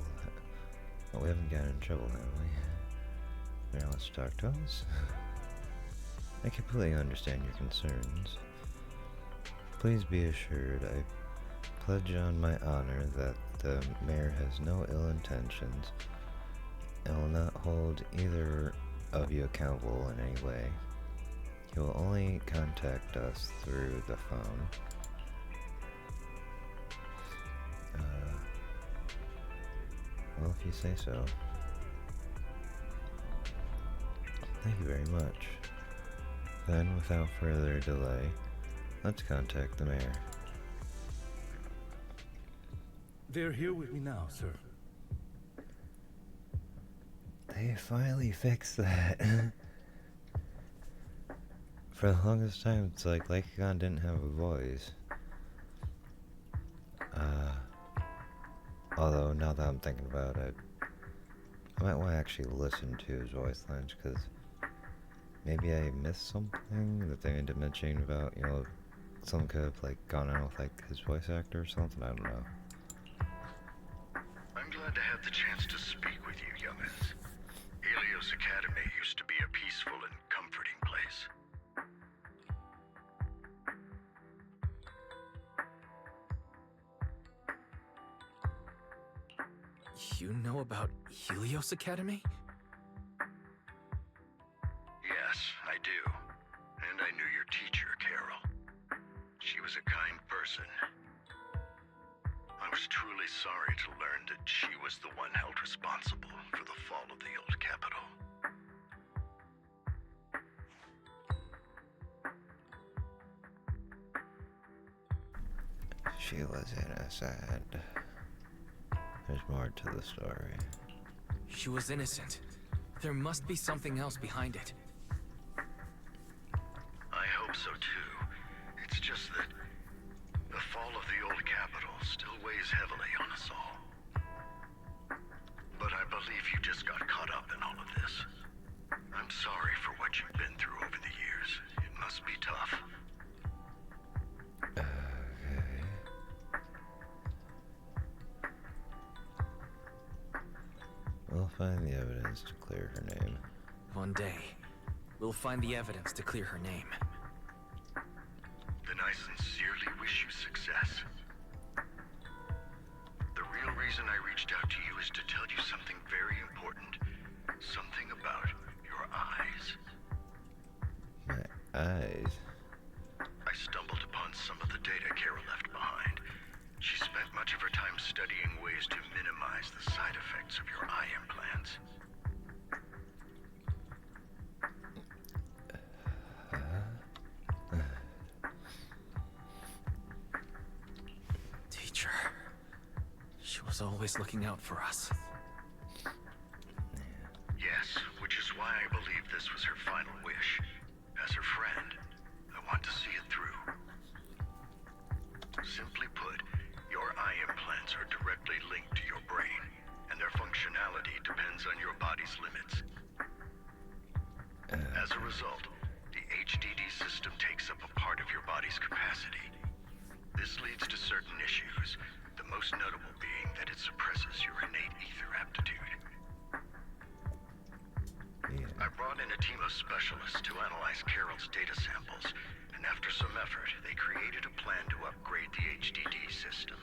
Well, we haven't gotten in trouble, have we? Now let's talk to us. I completely understand your concerns. Please be assured I pledge on my honor that the mayor has no ill intentions and will not hold either of you accountable in any way. He will only contact us through the phone. Well, if you say so. Thank you very much. Then, without further delay, let's contact the mayor. They're here with me now, sir. They finally fixed that. For the longest time, it's like Lycaon didn't have a voice. Although, now that I'm thinking about it, I might want to actually listen to his voice lines, because maybe I missed something that they ended up mentioning about, you know, someone could have, like, gone on with, like, his voice actor or something, I don't know. I'm glad to have the chance to speak with you, young'uns. Helios Academy used to be a peaceful and comforting place. You know about Helios Academy? Yes, I do. And I knew your teacher, Carol. She was a kind person. I was truly sorry to learn that she was the one held responsible for the fall of the old capital. She was innocent. There's more to the story. She was innocent. There must be something else behind it. I hope so too. It's just that the fall of the old capital still weighs heavily on us all. But I believe you just got caught up in all of this. I'm sorry for what you've been through over the years. It must be tough. Okay. We'll find the evidence to clear her name. One day, we'll find the evidence to clear her name. Then I sincerely wish you success. The real reason I reached out to you is to tell you something very important. Something about your eyes. My eyes? I stumbled upon some of the data Kara left behind. She spent much of her time studying ways to minimize the side effects of your eye implants. Teacher. She was always looking out for us. Yes, which is why I believe this was her final wish. As her friend, I want to see it through. Simply put, your eye implants are directly linked to your brain, and their functionality depends on your body's limits. As a result, the HDD system takes up a part of your body's capacity. This leads to certain issues, the most notable being that it suppresses your innate ether aptitude. I brought in a team of specialists to analyze Carol's data samples, and after some effort, they created a plan to upgrade the HDD system.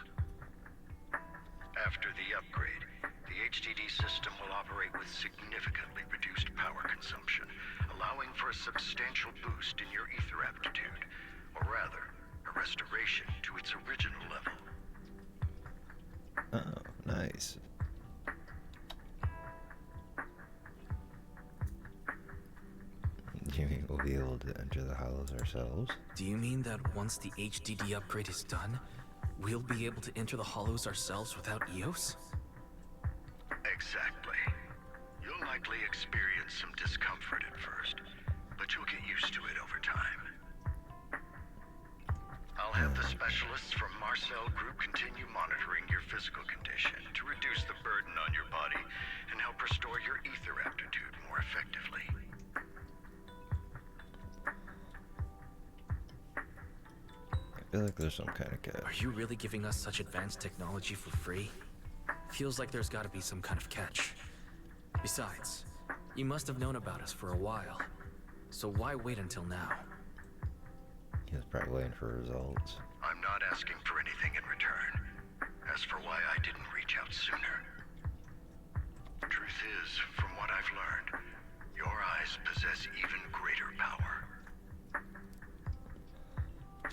After the upgrade, the HDD system will operate with significantly reduced power consumption, allowing for a substantial boost in your ether aptitude, or rather, a restoration to its original level. Oh, nice. Do you mean we'll be able to enter the hollows ourselves? Do you mean that once the HDD upgrade is done, we'll be able to enter the hollows ourselves without EOS? Exactly. You'll likely experience some discomfort at first, but you'll get used to it over time. I'll have the specialists from Marcel Group continue monitoring your physical condition to reduce the burden on your body and help restore your ether aptitude more effectively. I feel like there's some kind of catch. Are you really giving us such advanced technology for free? Feels like there's gotta be some kind of catch. Besides, you must have known about us for a while. So why wait until now? He was probably waiting for results. I'm not asking for anything in return. As for why I didn't reach out sooner, truth is, from what I've learned, your eyes possess even greater power.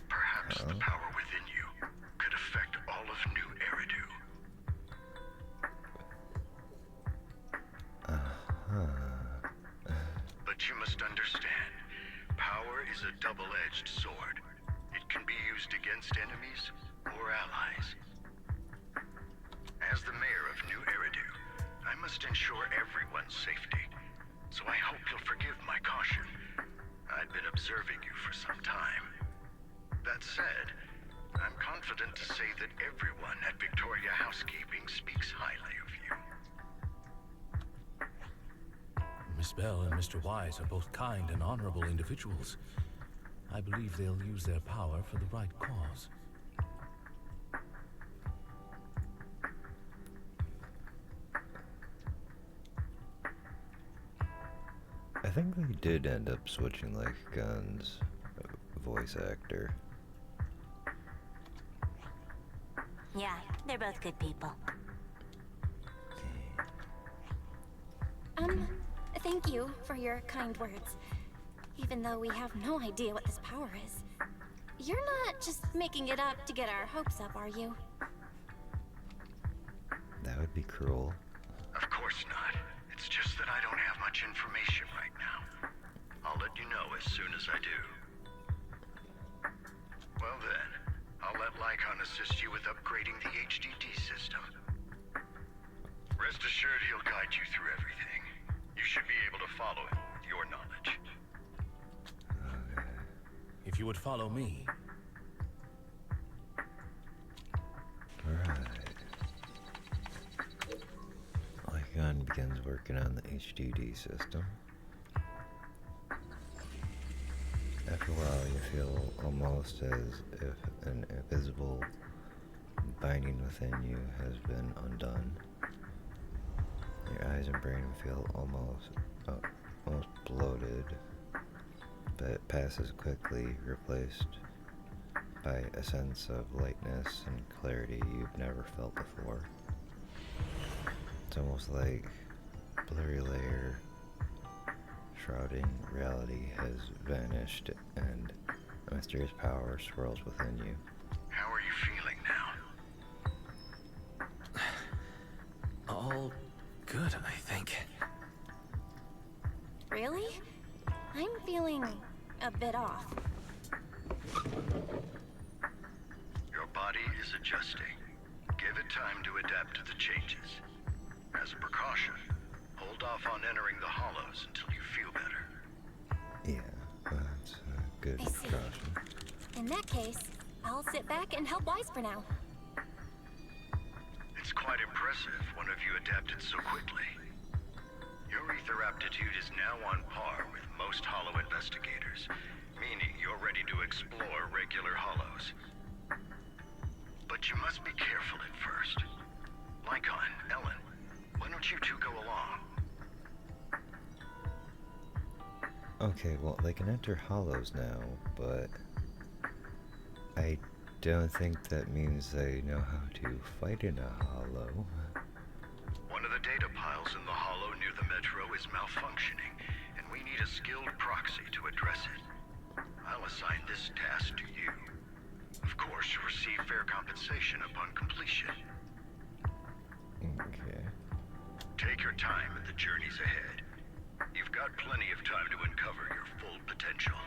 Perhaps the power within you could affect all of New Eridu. But you must understand, power is a double-edged sword. It can be used against enemies or allies. As the mayor of New Eridu, I must ensure everyone's safety. So I hope you'll forgive my caution. I've been observing you for some time. That said, I'm confident to say that everyone at Victoria Housekeeping speaks highly of you. Miss Bell and Mr. Wise are both kind and honorable individuals. I believe they'll use their power for the right cause. I think they did end up switching like Gunn's voice actor. Yeah, they're both good people. Thank you for your kind words. Even though we have no idea what this power is. You're not just making it up to get our hopes up, are you? That would be cruel. Of course not. It's just that I don't have much information right now. I'll let you know as soon as I do. Well then, I'll let Lycon assist you with upgrading the HDD system. Rest assured he'll guide you through everything. You should be able to follow him with your knowledge. If you would follow me, He begins working on the HDD system. After a while, you feel almost as if an invisible binding within you has been undone. Your eyes and brain feel almost bloated, but it passes quickly, replaced by a sense of lightness and clarity you've never felt before. It's almost like a blurry layer shrouding reality has vanished and a mysterious power swirls within you. How are you feeling now? All good, I think. Really? I'm feeling a bit off. Your body is adjusting. Give it time to adapt to the changes. As a precaution, hold off on entering the hollows until you feel better. Yeah, that's a good I see. precaution. In that case, I'll sit back and help Wise for now. It's quite impressive one of you adapted so quickly. Your ether aptitude is now on par with most hollow investigators, meaning you're ready to explore regular hollows. But you must be careful at first. Lycon, Ellen, why don't you two go along? Okay, well, they can enter hollows now, but I don't think that means they know how to fight in a hollow. One of the data piles in the hollow near the metro is malfunctioning, and we need a skilled proxy to address it. I'll assign this task to you. Of course, you'll receive fair compensation upon completion. Okay. Take your time and the journey's ahead. You've got plenty of time to uncover your full potential.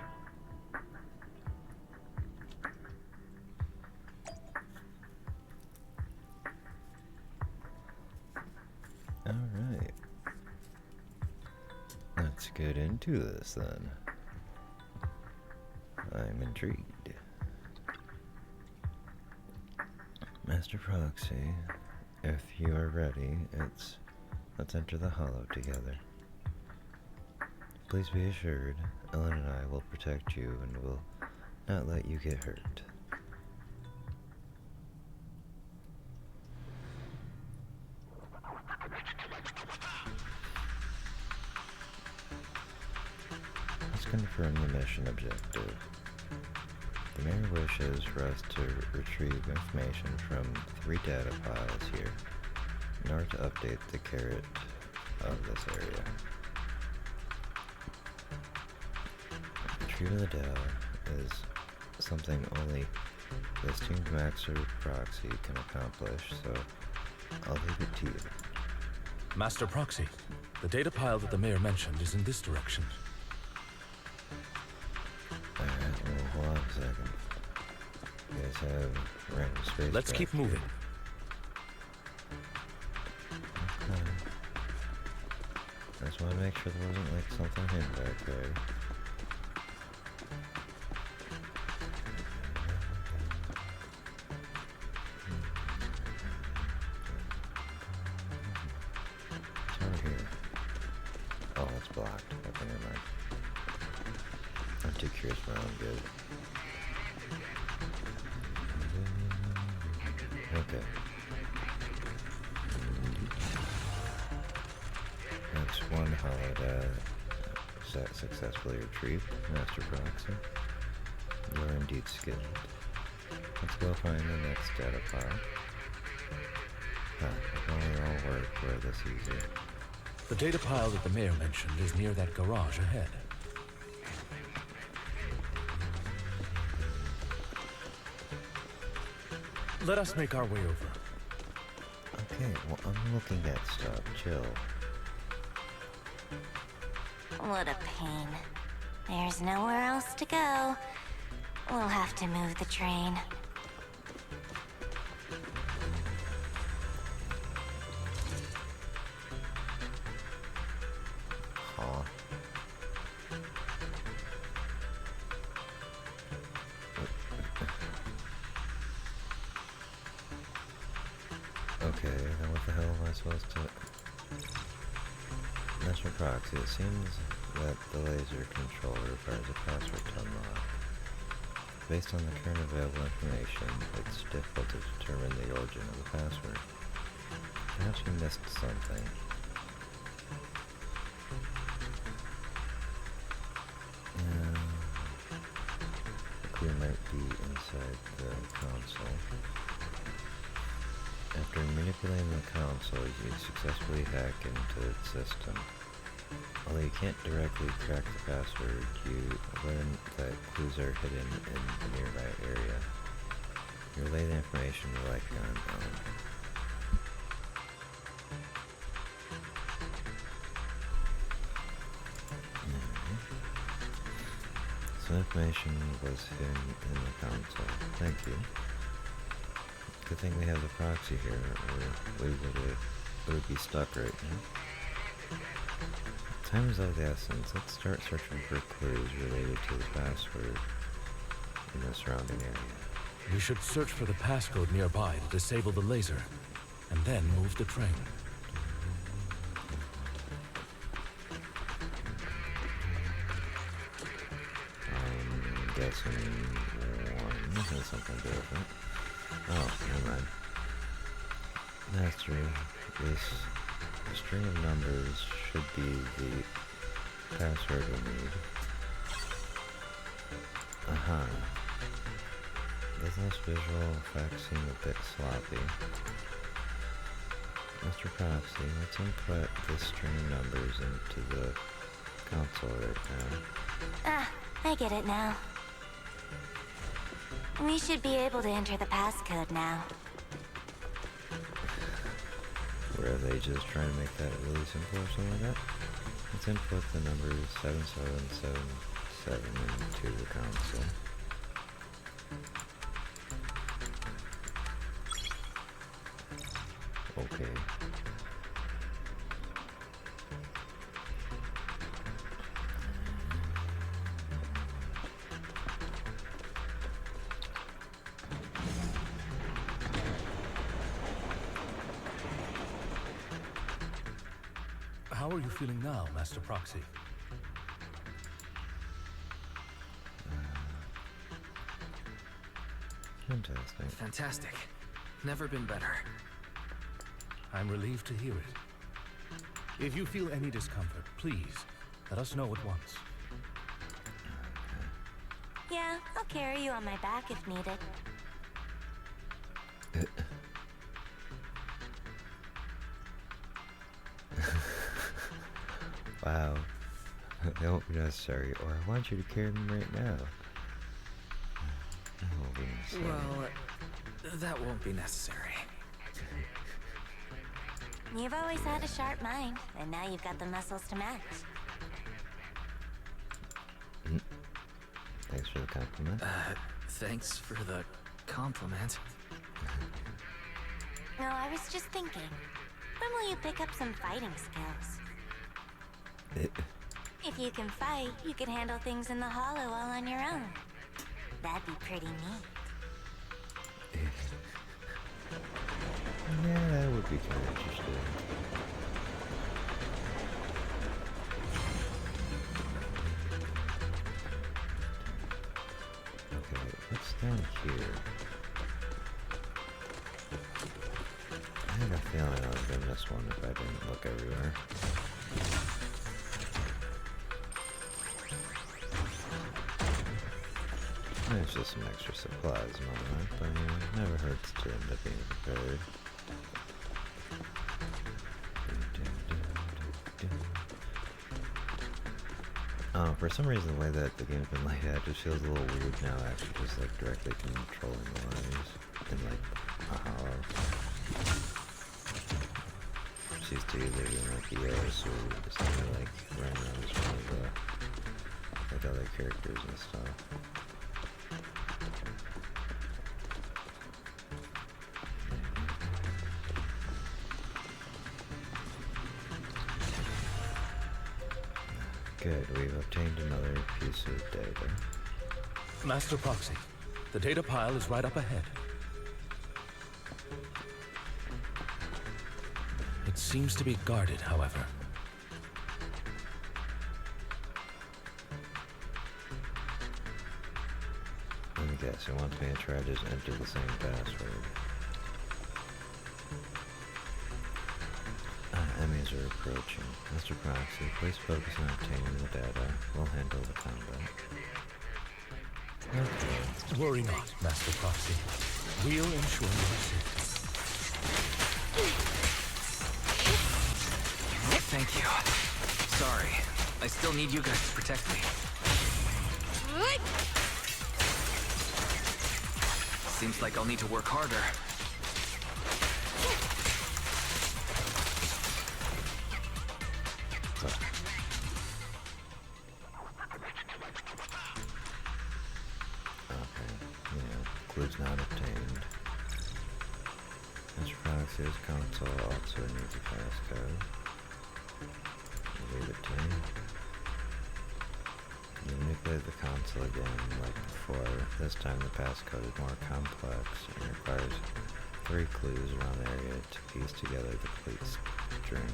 Alright. Let's get into this then. I'm intrigued. Master Proxy, if you are ready, let's enter the hollow together. Please be assured, Ellen and I will protect you and will not let you get hurt. Let's confirm the mission objective. The mayor wishes for us to retrieve information from 3 data files here in order to update the carrot of this area. Retrieving the data is something only the esteemed Master Proxy can accomplish, so I'll leave it to you. Master Proxy, the data pile that the mayor mentioned is in this direction. Alright, well, hold on a second. You guys have random space. Let's keep moving. Okay. I just want to make sure there wasn't like something hidden back there. It's over here. Oh, it's blocked. Okay, never mind. I'm too curious for my own good. Okay. That's one hollow set successfully retrieved, Master Proxy. You are indeed skilled. Let's go find the next data file. Huh, if only all work were this easy. The data pile that the mayor mentioned is near that garage ahead. Let us make our way over. Okay, well, I'm looking at stuff. Chill. What a pain. There's nowhere else to go. We'll have to move the train. Huh. Okay, then what the hell am I supposed to... Mr. Proxy, it seems that the laser control requires a password to unlock. Based on the current available information, it's difficult to determine the origin of the password. Perhaps you missed something. The clue might be inside the console. After manipulating the console, you successfully hack into its system. Although you can't directly crack the password, you learn that clues are hidden in the nearby area. You relay the information to Lycan. Some information was hidden in the console. Thank you. Good thing we have the proxy here, or we would be stuck right now. Time is of the essence. Let's start searching for clues related to the password in the surrounding area. We should search for the passcode nearby to disable the laser, and then move the train. I'm guessing one has something different. Oh, never mind. That's true. This string of numbers should be the password we need. Aha. Does this visual effect seem a bit sloppy? Mr. Proxy, let's input this string of numbers into the console right now. Ah, I get it now. We should be able to enter the passcode now. Or are they just trying to make that really simple or something like that? Let's input the number 7777 into the console. Okay. How are you feeling now, Master Proxy? Fantastic. Fantastic. Never been better. I'm relieved to hear it. If you feel any discomfort, please, let us know at once. Yeah, I'll carry you on my back if needed. Wow. That won't be necessary, or I want you to carry them right now. That won't be necessary. Well, that won't be necessary. You've always had a sharp mind, and now you've got the muscles to match. Thanks for the compliment. Thanks for the compliment. No, I was just thinking. When will you pick up some fighting skills? If you can fight, you can handle things in the hollow all on your own. That'd be pretty neat. Yeah, that would be kind of interesting. Okay, what's down here? I have a feeling I was gonna miss one if I didn't look everywhere. There's just some extra supplies and all that, but you know, it never hurts to end up being prepared. For some reason the way that the game's been laid out just feels a little weird now, actually, just like directly controlling the wires in like a hollow. Just used to either doing like the EOS or just kind of like running around as one of the like other characters and stuff. Good, we've obtained another piece of data. Master Proxy, the data pile is right up ahead. It seems to be guarded, however. Yes, it wants me to try to just enter the same password. Enemies are approaching. Mr. Proxy, please focus on obtaining the data. We'll handle the combat. Okay. Worry not, Master Proxy. We'll ensure your safety. Thank you. Sorry. I still need you guys to protect me. Seems like I'll need to work harder. Clues not obtained. Mr. Proxy's console also needs a passcode. Leave it to me. Manipulate the console again like before. This time the passcode is more complex and requires 3 clues around the area to piece together the complete string.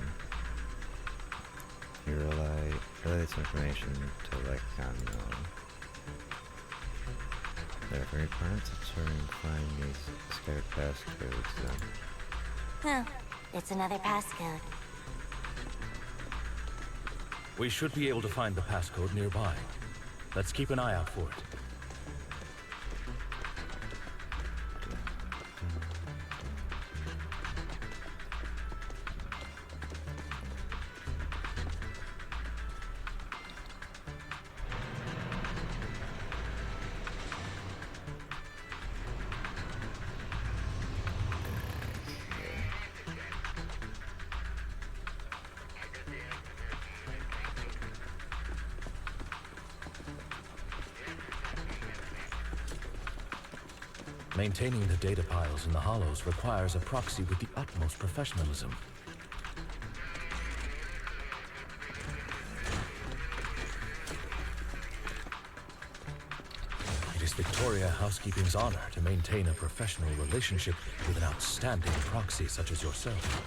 You relay this information to Lexicon Known. There are 3 parts of trying to find these scared passcodes then. Oh, it's another passcode. We should be able to find the passcode nearby. Let's keep an eye out for it. Maintaining the data piles in the hollows requires a proxy with the utmost professionalism. It is Victoria Housekeeping's honor to maintain a professional relationship with an outstanding proxy such as yourself.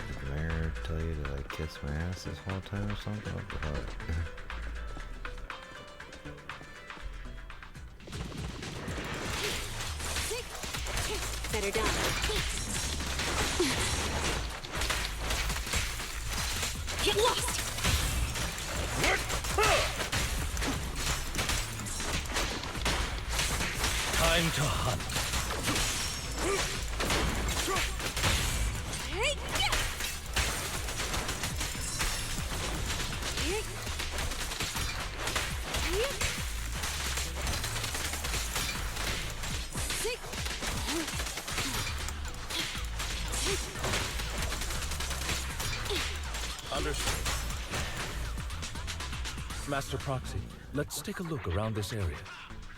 Did the mayor tell you to like kiss my ass this whole time or something? What the fuck? Better done. Get lost! Time to hunt. Understood. Master Proxy, let's take a look around this area.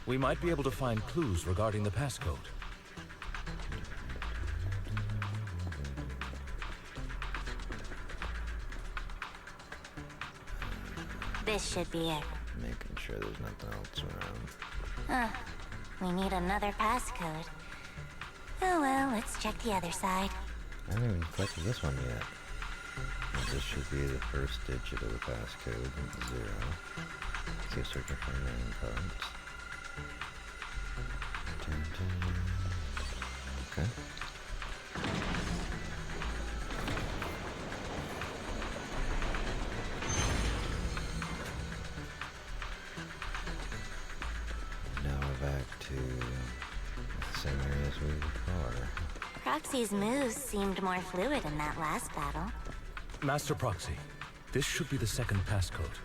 We might be able to find clues regarding the passcode. This should be it. Making sure there's nothing else around. Huh. We need another passcode. Oh well, let's check the other side. I haven't even collected this one yet. This should be the first digit of the passcode, 0. Keep searching for remaining parts. Okay. Now we're back to the same area as we were before. Proxy's moves seemed more fluid in that last battle. Master Proxy, this should be the second passcode.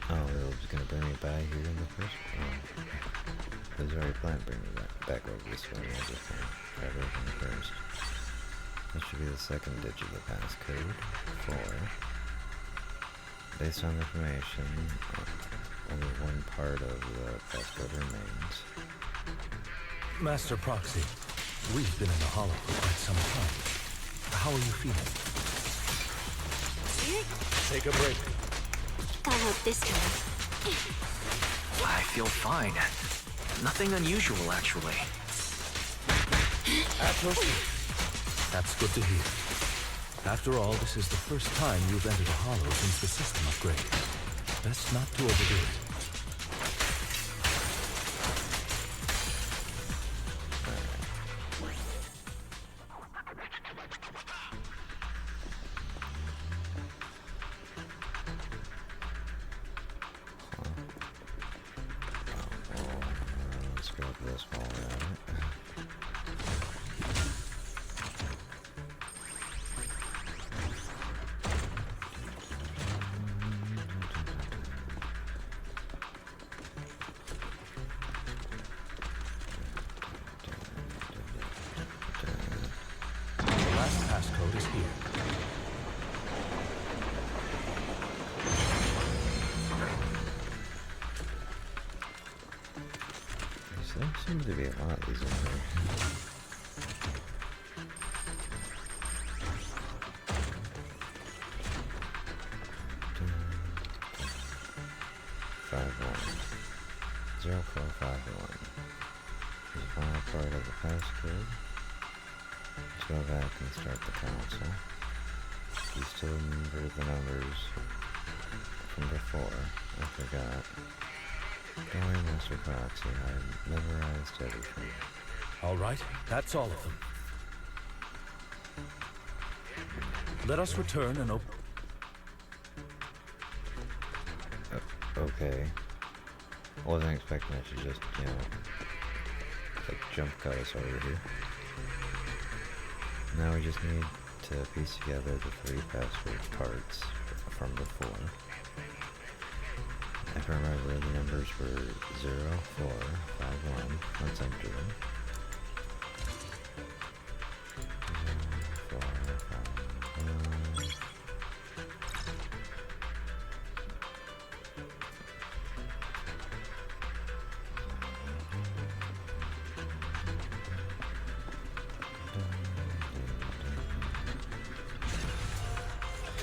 Oh, it was gonna bring me back here in the first one. It was already planned to bring me back over this way. I just want to grab everything first. This should be the second digit of the passcode, 4. Based on information, only one part of the passcode remains. Master Proxy, we've been in the hollow for quite some time. How are you feeling? Take a break. I'll help this time. I feel fine. Nothing unusual, actually. At your service. That's good to hear. After all, this is the first time you've entered a hollow since the system upgrade. Best not to overdo it. Let's grab this while we're at it. The last passcode is here. There seems to be a lot of these in here. Five one 0451 is the final part of the passcode. Let's go back and start the console. You still remember the numbers from before? I forgot. Don't worry, Master Proxy. I memorized everything. All right, that's all of them. Let us return and open. Okay. Wasn't expecting it to just, you know, like jump cut us over here. Now we just need to piece together the 3 password parts from before. If I remember, the numbers were 0, 4, 5, 1. Let's enter them. 0, 4, 5, 1.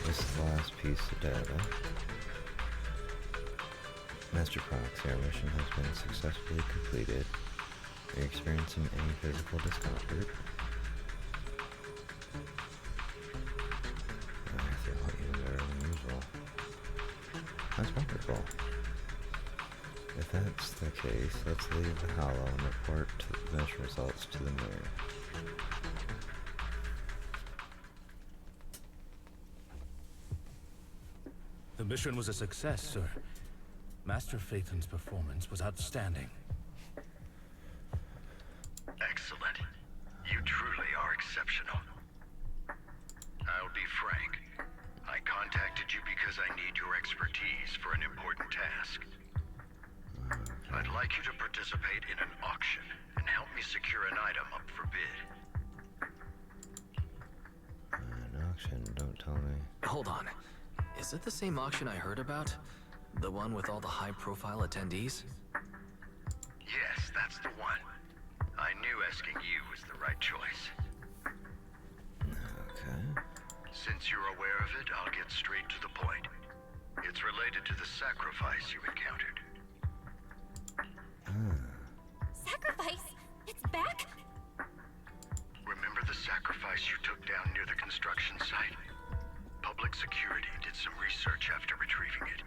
This is the last piece of data. Master Proxy, our mission has been successfully completed. Are you experiencing any physical discomfort? I feel even better than usual. That's wonderful. If that's the case, let's leave the hollow and report the mesh results to the mirror. The mission was a success, sir. Master Phaeton's performance was outstanding. Excellent. You truly are exceptional. I'll be frank. I contacted you because I need your expertise for an important task. I'd like you to participate in an auction and help me secure an item up for bid. An auction, don't tell me. Hold on. Is it the same auction I heard about? The one with all the high-profile attendees? Yes, that's the one. I knew asking you was the right choice. Okay. Since you're aware of it, I'll get straight to the point. It's related to the sacrifice you encountered. Sacrifice? It's back? Remember the sacrifice you took down near the construction site? Public security did some research after retrieving it.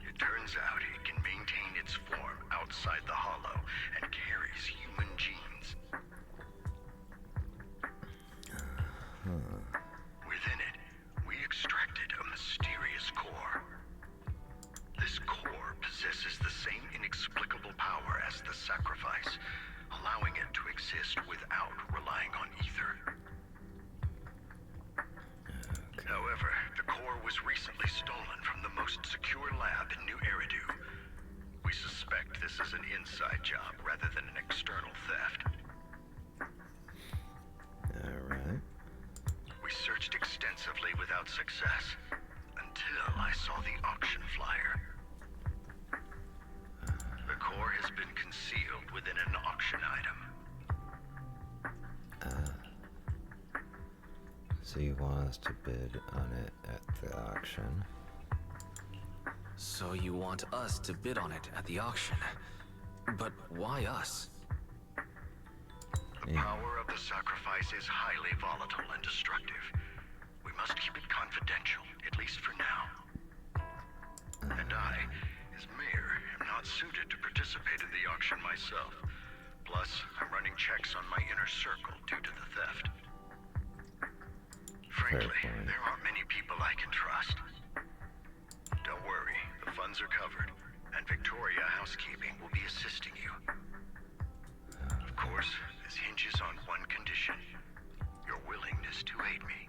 It turns out it can maintain its form outside the hollow and carries human genes. Within it, we extracted a mysterious core. This core possesses the same inexplicable power as the sacrifice, allowing it to exist without relying on ether. However, the core was recently stolen from the most secure lab in New Eridu. We suspect this is an inside job rather than an external theft. Alright. We searched extensively without success, until I saw the auction flyer. The core has been concealed within an auction item. So you want us to bid on it at the auction? So you want us to bid on it at the auction. But why us? The The power of the sacrifice is highly volatile and destructive. We must keep it confidential, at least for now. And I, as mayor, am not suited to participate in the auction myself. Plus, I'm running checks on my inner circle due to the theft. Frankly, there aren't many people I can trust. Don't worry, the funds are covered, and Victoria Housekeeping will be assisting you. Of course, this hinges on one condition: your willingness to aid me.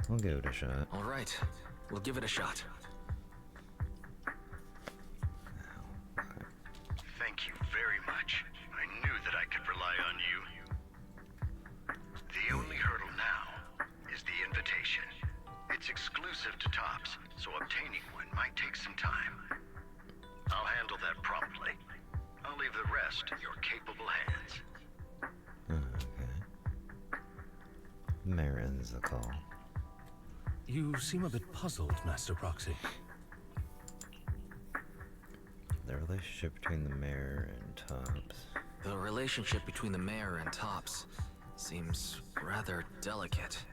We'll give it a shot. All right, we'll give it a shot. Thank you very much. I knew that I could rely on you. The only hurdle now is the invitation. It's exclusive to Tops, so obtaining one might take some time. I'll handle that promptly. I'll leave the rest in your capable hands. Okay. Marin's the call. You seem a bit puzzled, Master Proxy. The relationship between the mayor and Tops. The relationship between the mayor and Tops seems rather delicate.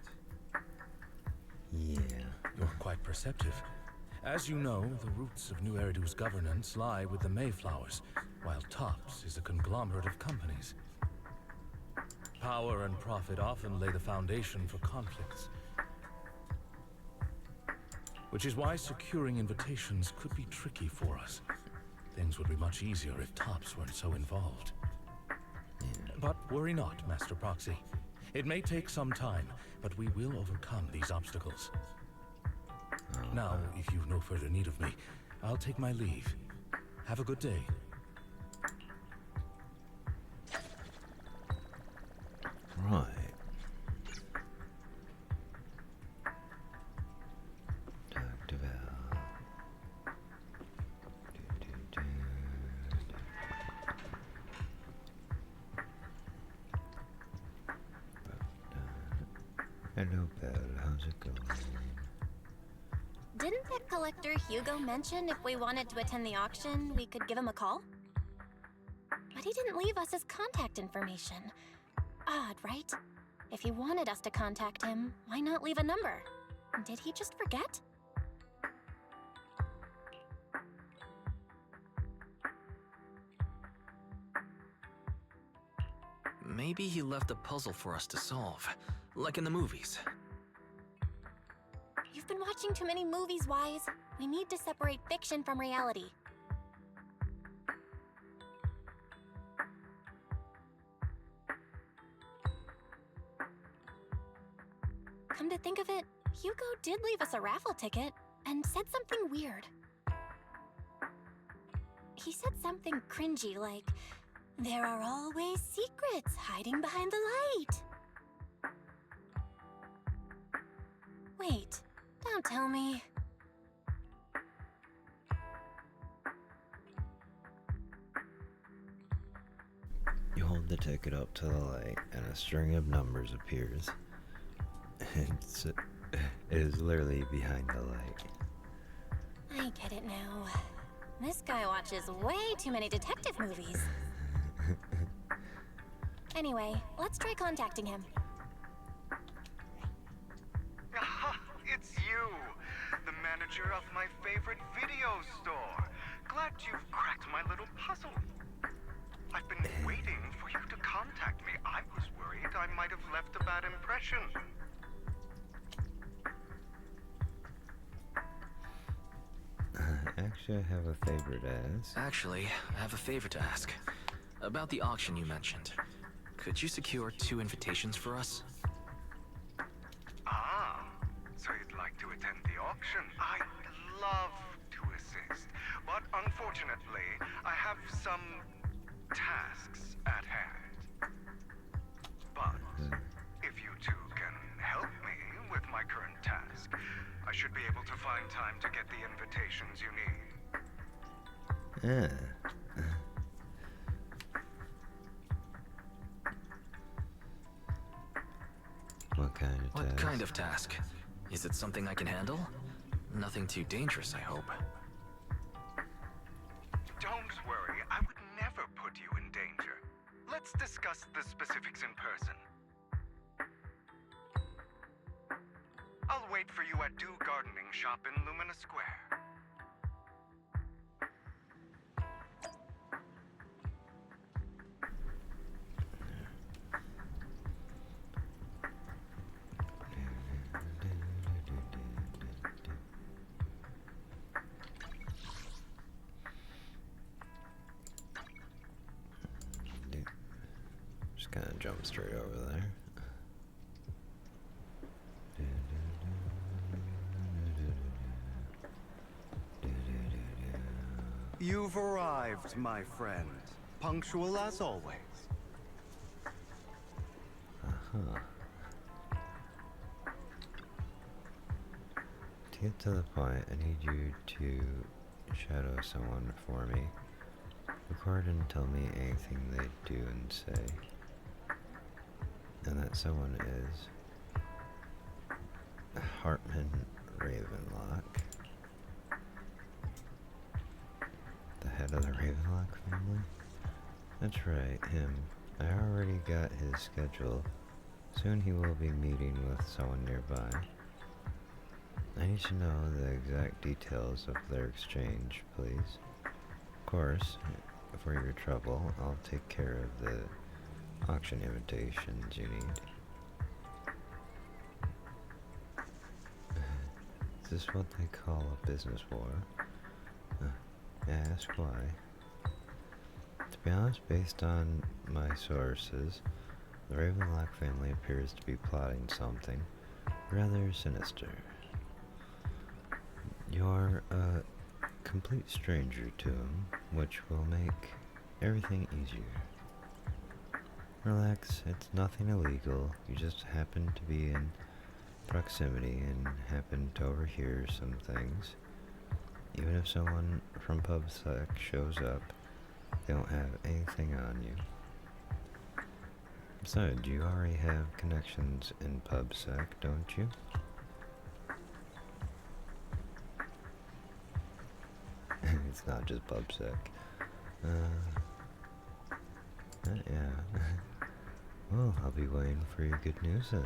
Yeah. You're quite perceptive. As you know, the roots of New Eridu's governance lie with the Mayflowers, while Tops is a conglomerate of companies. Power and profit often lay the foundation for conflicts. Which is why securing invitations could be tricky for us. Things would be much easier if Tops weren't so involved. But worry not, Master Proxy. It may take some time, but we will overcome these obstacles. Now, if you've no further need of me, I'll take my leave. Have a good day. Right. Dr. Val. Hello, Belle. How's it going? Didn't that collector Hugo mention if we wanted to attend the auction, we could give him a call? But he didn't leave us his contact information. Odd, right? If he wanted us to contact him, why not leave a number? Did he just forget? Maybe he left a puzzle for us to solve, like in the movies. You've been watching too many movies, Wise. We need to separate fiction from reality. Come to think of it, Hugo did leave us a raffle ticket and said something weird. He said something cringy like, "There are always secrets hiding behind the light." Wait, don't tell me. You hold the ticket up to the light, and a string of numbers appears. It is literally behind the light. I get it now. This guy watches way too many detective movies. Anyway, let's try contacting him. Aha, it's you, the manager of my favorite video store. Glad you've cracked my little puzzle. I've been waiting for you to contact me. I was worried I might have left a bad impression. Actually, I have a favor to ask. Actually, I have a favor to ask. About the auction you mentioned. Could you secure 2 invitations for us? Ah, so you'd like to attend the auction? I'd love to assist, but unfortunately, I have some tasks at hand. But if you two can help me with my current task, I should be able to find time to get the invitations you need. What kind of task? What kind of task? Is it something I can handle? Nothing too dangerous, I hope. Don't worry, I would never put you in danger. let's discuss the specifics in person. I'll wait for you at Dew Gardening Shop in Lumina Square. Just gonna jump straight over there. You've arrived, my friend. Punctual as always. Uh-huh. To get to the point, I need you to shadow someone for me. Record and tell me anything they do and say. And that someone is Hartman Ravenlock, the head of the Ravenlock family? That's right, him. I already got his schedule. Soon he will be meeting with someone nearby. I need to know the exact details of their exchange, please. Of course, for your trouble, I'll take care of the auction invitations you need. Is this what they call a business war? Ask why. To be honest, based on my sources, the Ravenlock family appears to be plotting something rather sinister. You're a complete stranger to them, which will make everything easier. Relax, it's nothing illegal. You just happen to be in proximity and happen to overhear some things. Even if someone from PubSec shows up, they don't have anything on you. Besides, you already have connections in PubSec, don't you? It's not just PubSec. Yeah. Well, I'll be waiting for your good news then.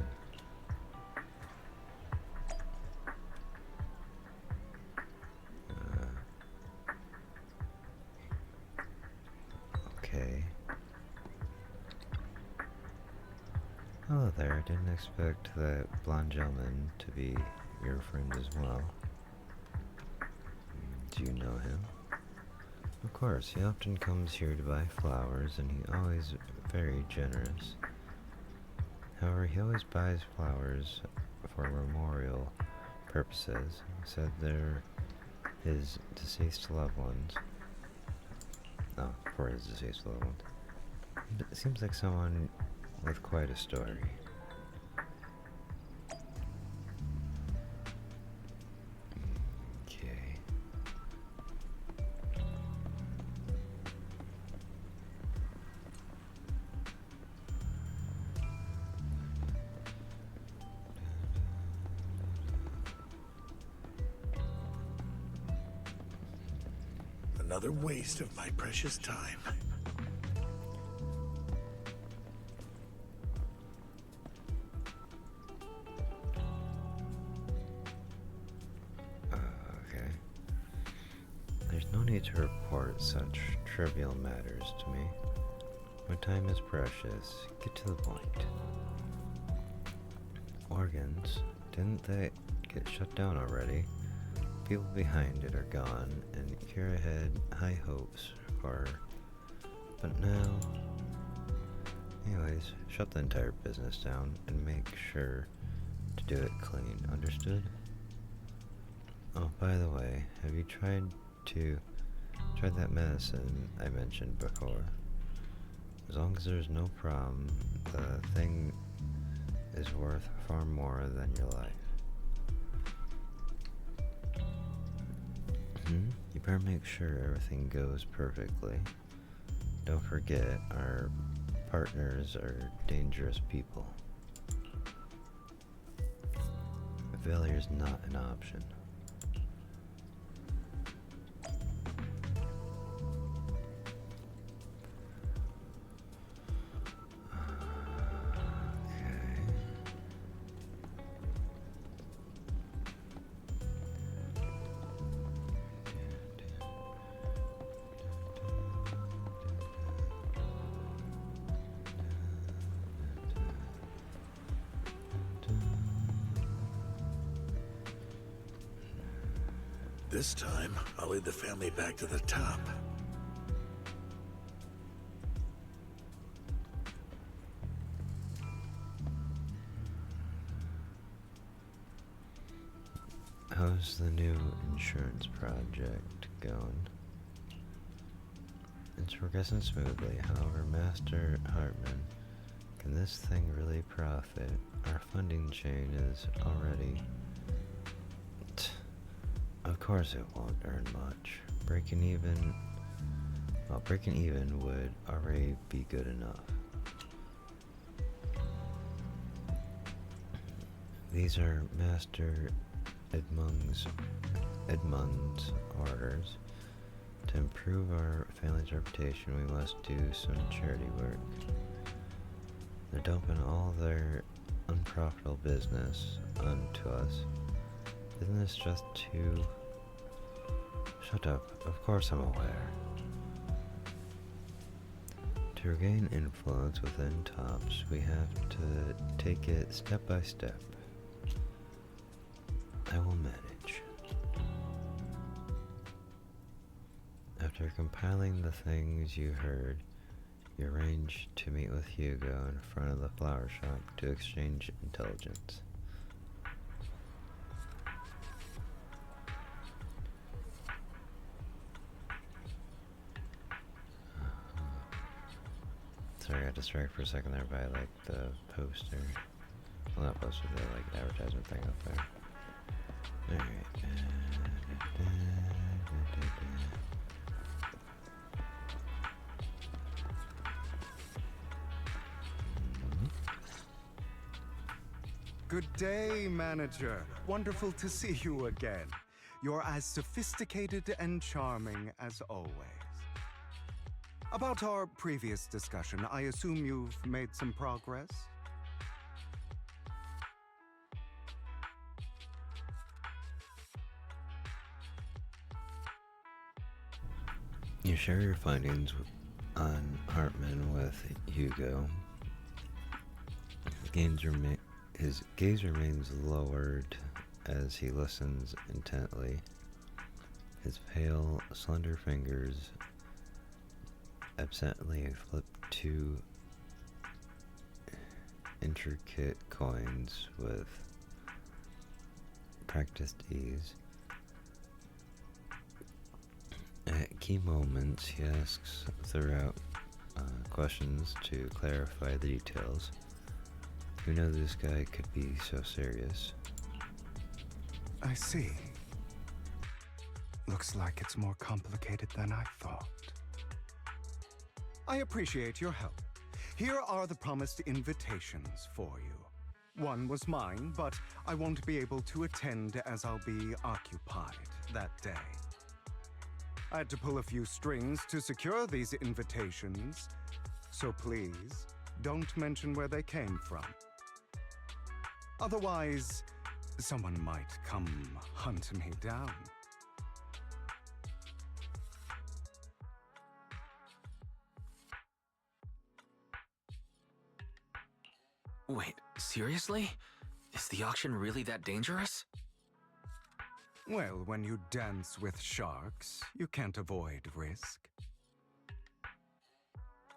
Okay. Hello there, I didn't expect that blonde gentleman to be your friend as well. Do you know him? Of course, he often comes here to buy flowers, and he's always very generous. However, he always buys flowers for memorial purposes. He said they're his deceased loved ones. Oh, for his deceased loved ones. It seems like someone with quite a story. Okay. Another waste of my precious time. Okay. There's no need to report such trivial matters to me. My time is precious. Get to the point. Organs, didn't they get shut down already? People behind it are gone, and here I had high hopes for her. But now... Anyways, shut the entire business down and make sure to do it clean, understood? Oh, by the way, have you tried that medicine I mentioned before? As long as there's no problem, the thing is worth far more than your life. You better make sure everything goes perfectly. Don't forget, our partners are dangerous people. Failure is not an option. This time, I'll lead the family back to the top. How's the new insurance project going? It's progressing smoothly. However, Master Hartman, can this thing really profit? Our funding chain is already... Of course it won't earn much. Breaking even would already be good enough. These are Master Edmund's orders. To improve our family's reputation, we must do some charity work. They're dumping all their unprofitable business onto us. Isn't this just too... Shut up. Of course I'm aware. To regain influence within TOPS, we have to take it step by step. I will manage. After compiling the things you heard, you arranged to meet with Hugo in front of the flower shop to exchange intelligence. Sorry, I got distracted for a second there by like the poster. Well, not poster, the like advertisement thing up there. Alright. Good day, manager. Wonderful to see you again. You're as sophisticated and charming as always. About our previous discussion, I assume you've made some progress? You share your findings on Hartman with Hugo. His gaze remains lowered as he listens intently. His pale, slender fingers absently flip two intricate coins with practiced ease. At key moments, he asks throughout questions to clarify the details. Who knew this guy could be so serious? I see. Looks like it's more complicated than I thought. I appreciate your help. Here are the promised invitations for you. One was mine, but I won't be able to attend as I'll be occupied that day. I had to pull a few strings to secure these invitations, so please don't mention where they came from. Otherwise, someone might come hunt me down. Wait, seriously? Is the auction really that dangerous? Well, when you dance with sharks, you can't avoid risk.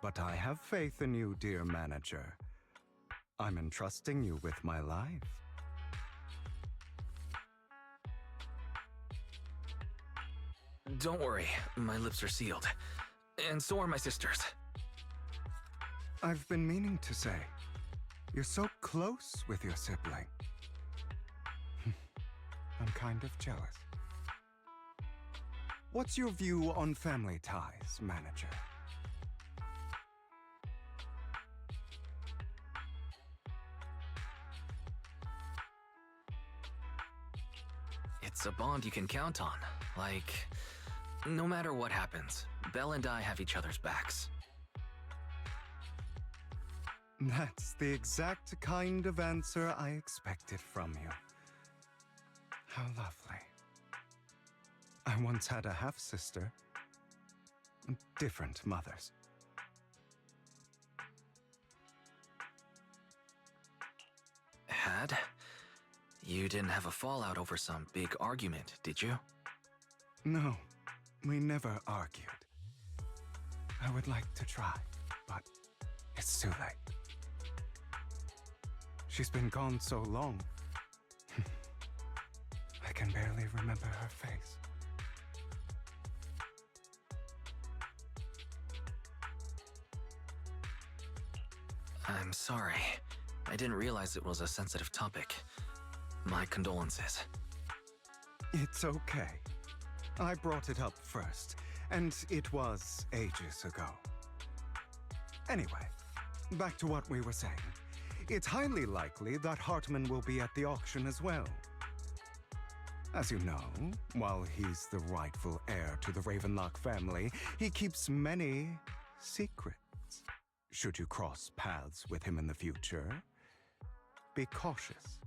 But I have faith in you, dear manager. I'm entrusting you with my life. Don't worry, my lips are sealed. And so are my sisters. I've been meaning to say, you're so close with your sibling. I'm kind of jealous. What's your view on family ties, manager? It's a bond you can count on. Like, no matter what happens, Belle and I have each other's backs. That's the exact kind of answer I expected from you. How lovely. I once had a half-sister. Different mothers. Had? You didn't have a fallout over some big argument, did you? No, we never argued. I would like to try, but it's too late. She's been gone so long. I can barely remember her face. I'm sorry. I didn't realize it was a sensitive topic. My condolences. It's okay. I brought it up first, and it was ages ago. Anyway, back to what we were saying. It's highly likely that Hartman will be at the auction as well. As you know, while he's the rightful heir to the Ravenlock family, he keeps many secrets. Should you cross paths with him in the future, be cautious.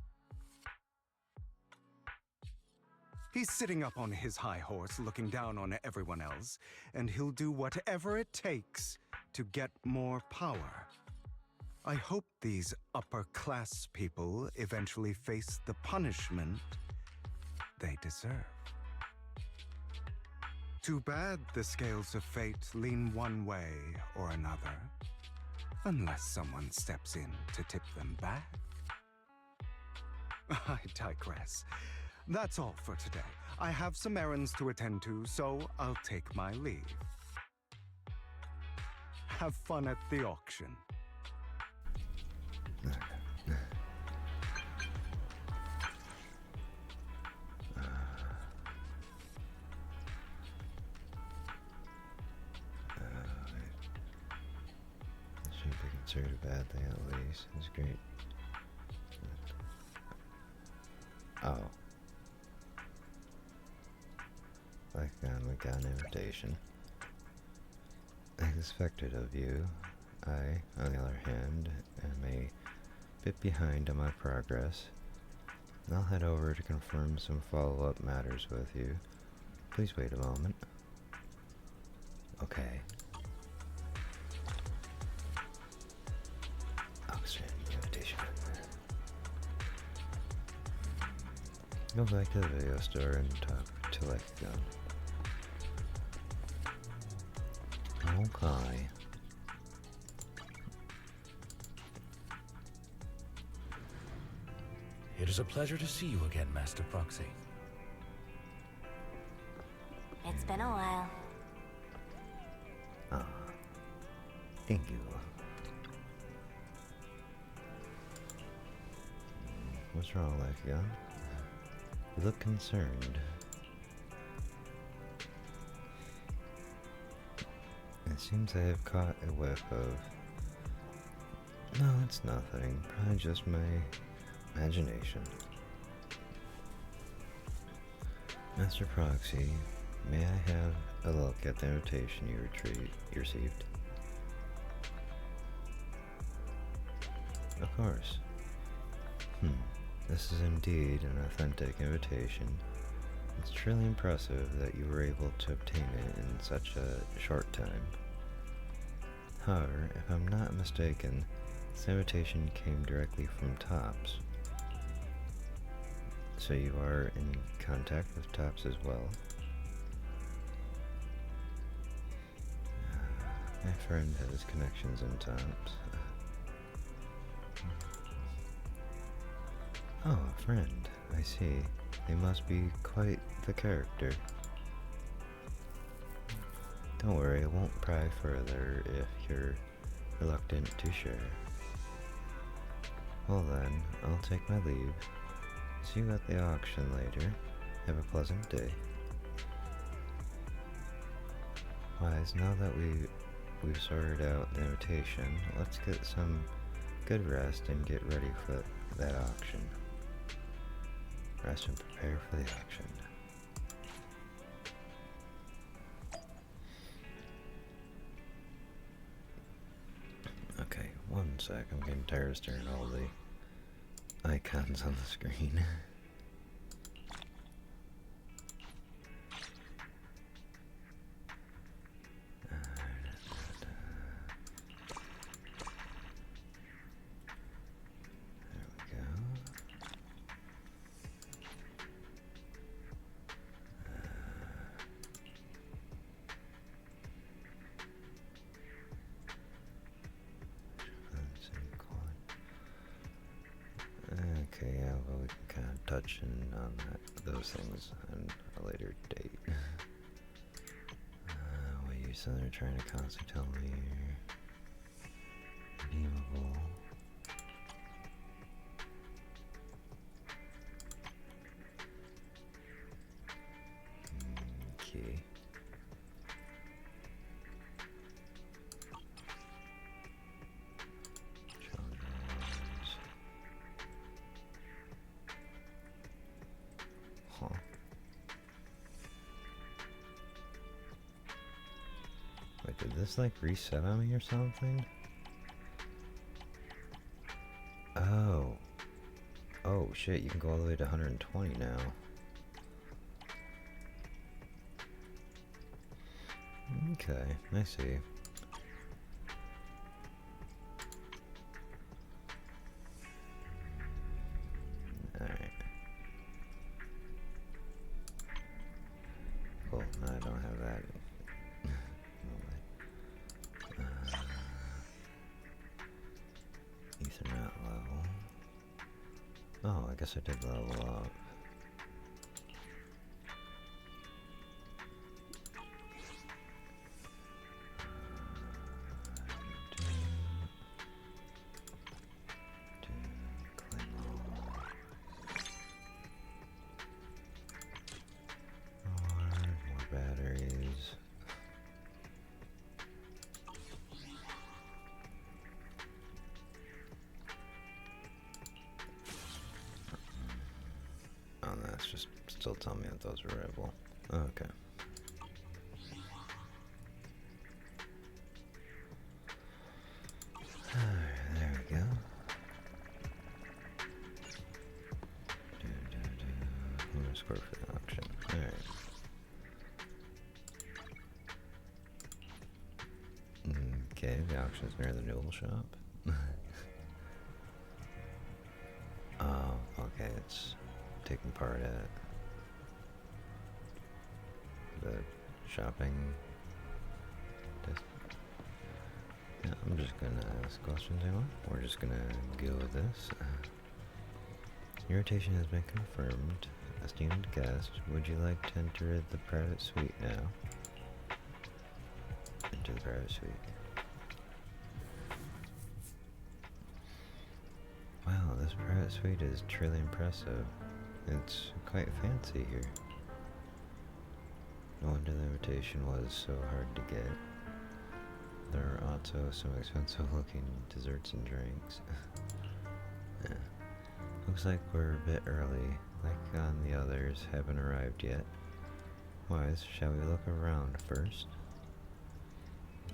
He's sitting up on his high horse looking down on everyone else, and he'll do whatever it takes to get more power. I hope these upper-class people eventually face the punishment they deserve. Too bad the scales of fate lean one way or another, unless someone steps in to tip them back. I digress. That's all for today. I have some errands to attend to, so I'll take my leave. Have fun at the auction. Should be considered a bad thing at least. It's great. Oh. Like we got an invitation. As expected of you, I, on the other hand, am a bit behind on my progress. I'll head over to confirm some follow-up matters with you. Please wait a moment. Okay. Auction invitation. Go back to the video store and talk to Lexion. Okay. It is a pleasure to see you again, Master Proxy. It's been a while. Ah. Thank you. What's wrong, Lexion? You look concerned. It seems I have caught a whiff of... No, it's nothing. Probably just my imagination. Master Proxy, may I have a look at the invitation you received? Of course. This is indeed an authentic invitation. It's truly impressive that you were able to obtain it in such a short time. However, if I'm not mistaken, this invitation came directly from Tops. So you are in contact with Tops as well? My friend has connections in Tops. Oh, a friend. I see. They must be quite the character. Don't worry, I won't pry further if you're reluctant to share. Well then, I'll take my leave. See you at the auction later. Have a pleasant day. Wise, now that we've sorted out the invitation, let's get some good rest and get ready for that auction. Rest and prepare for the auction. Okay, one sec. I'm getting tired of staring at all the icons on the screen. touching on those things on a later date. What you said they're trying to constantly tell me you're redeemable. Okay. Huh. Wait, did this like reset on me or something? Oh. Oh shit, you can go all the way to 120 now. Okay, I see. Alright. Cool, I don't have that. Ethernet level. Oh, I guess I did level up. More batteries. Oh, that's just still telling me that those are variable. Okay. There we go. Score for the auction. Alright. Okay, the auction is near the noodle shop. Oh, okay, it's taking part at the shopping. Yeah, I'm just gonna ask questions anyway. We're just gonna go with this. Your rotation has been confirmed. Esteemed guest, would you like to enter the private suite now? Enter the private suite. Wow, this private suite is truly impressive. It's quite fancy here. No wonder the invitation was so hard to get. There are also some expensive looking desserts and drinks. Yeah. Looks like we're a bit early, like on the others haven't arrived yet. Wise, shall we look around first?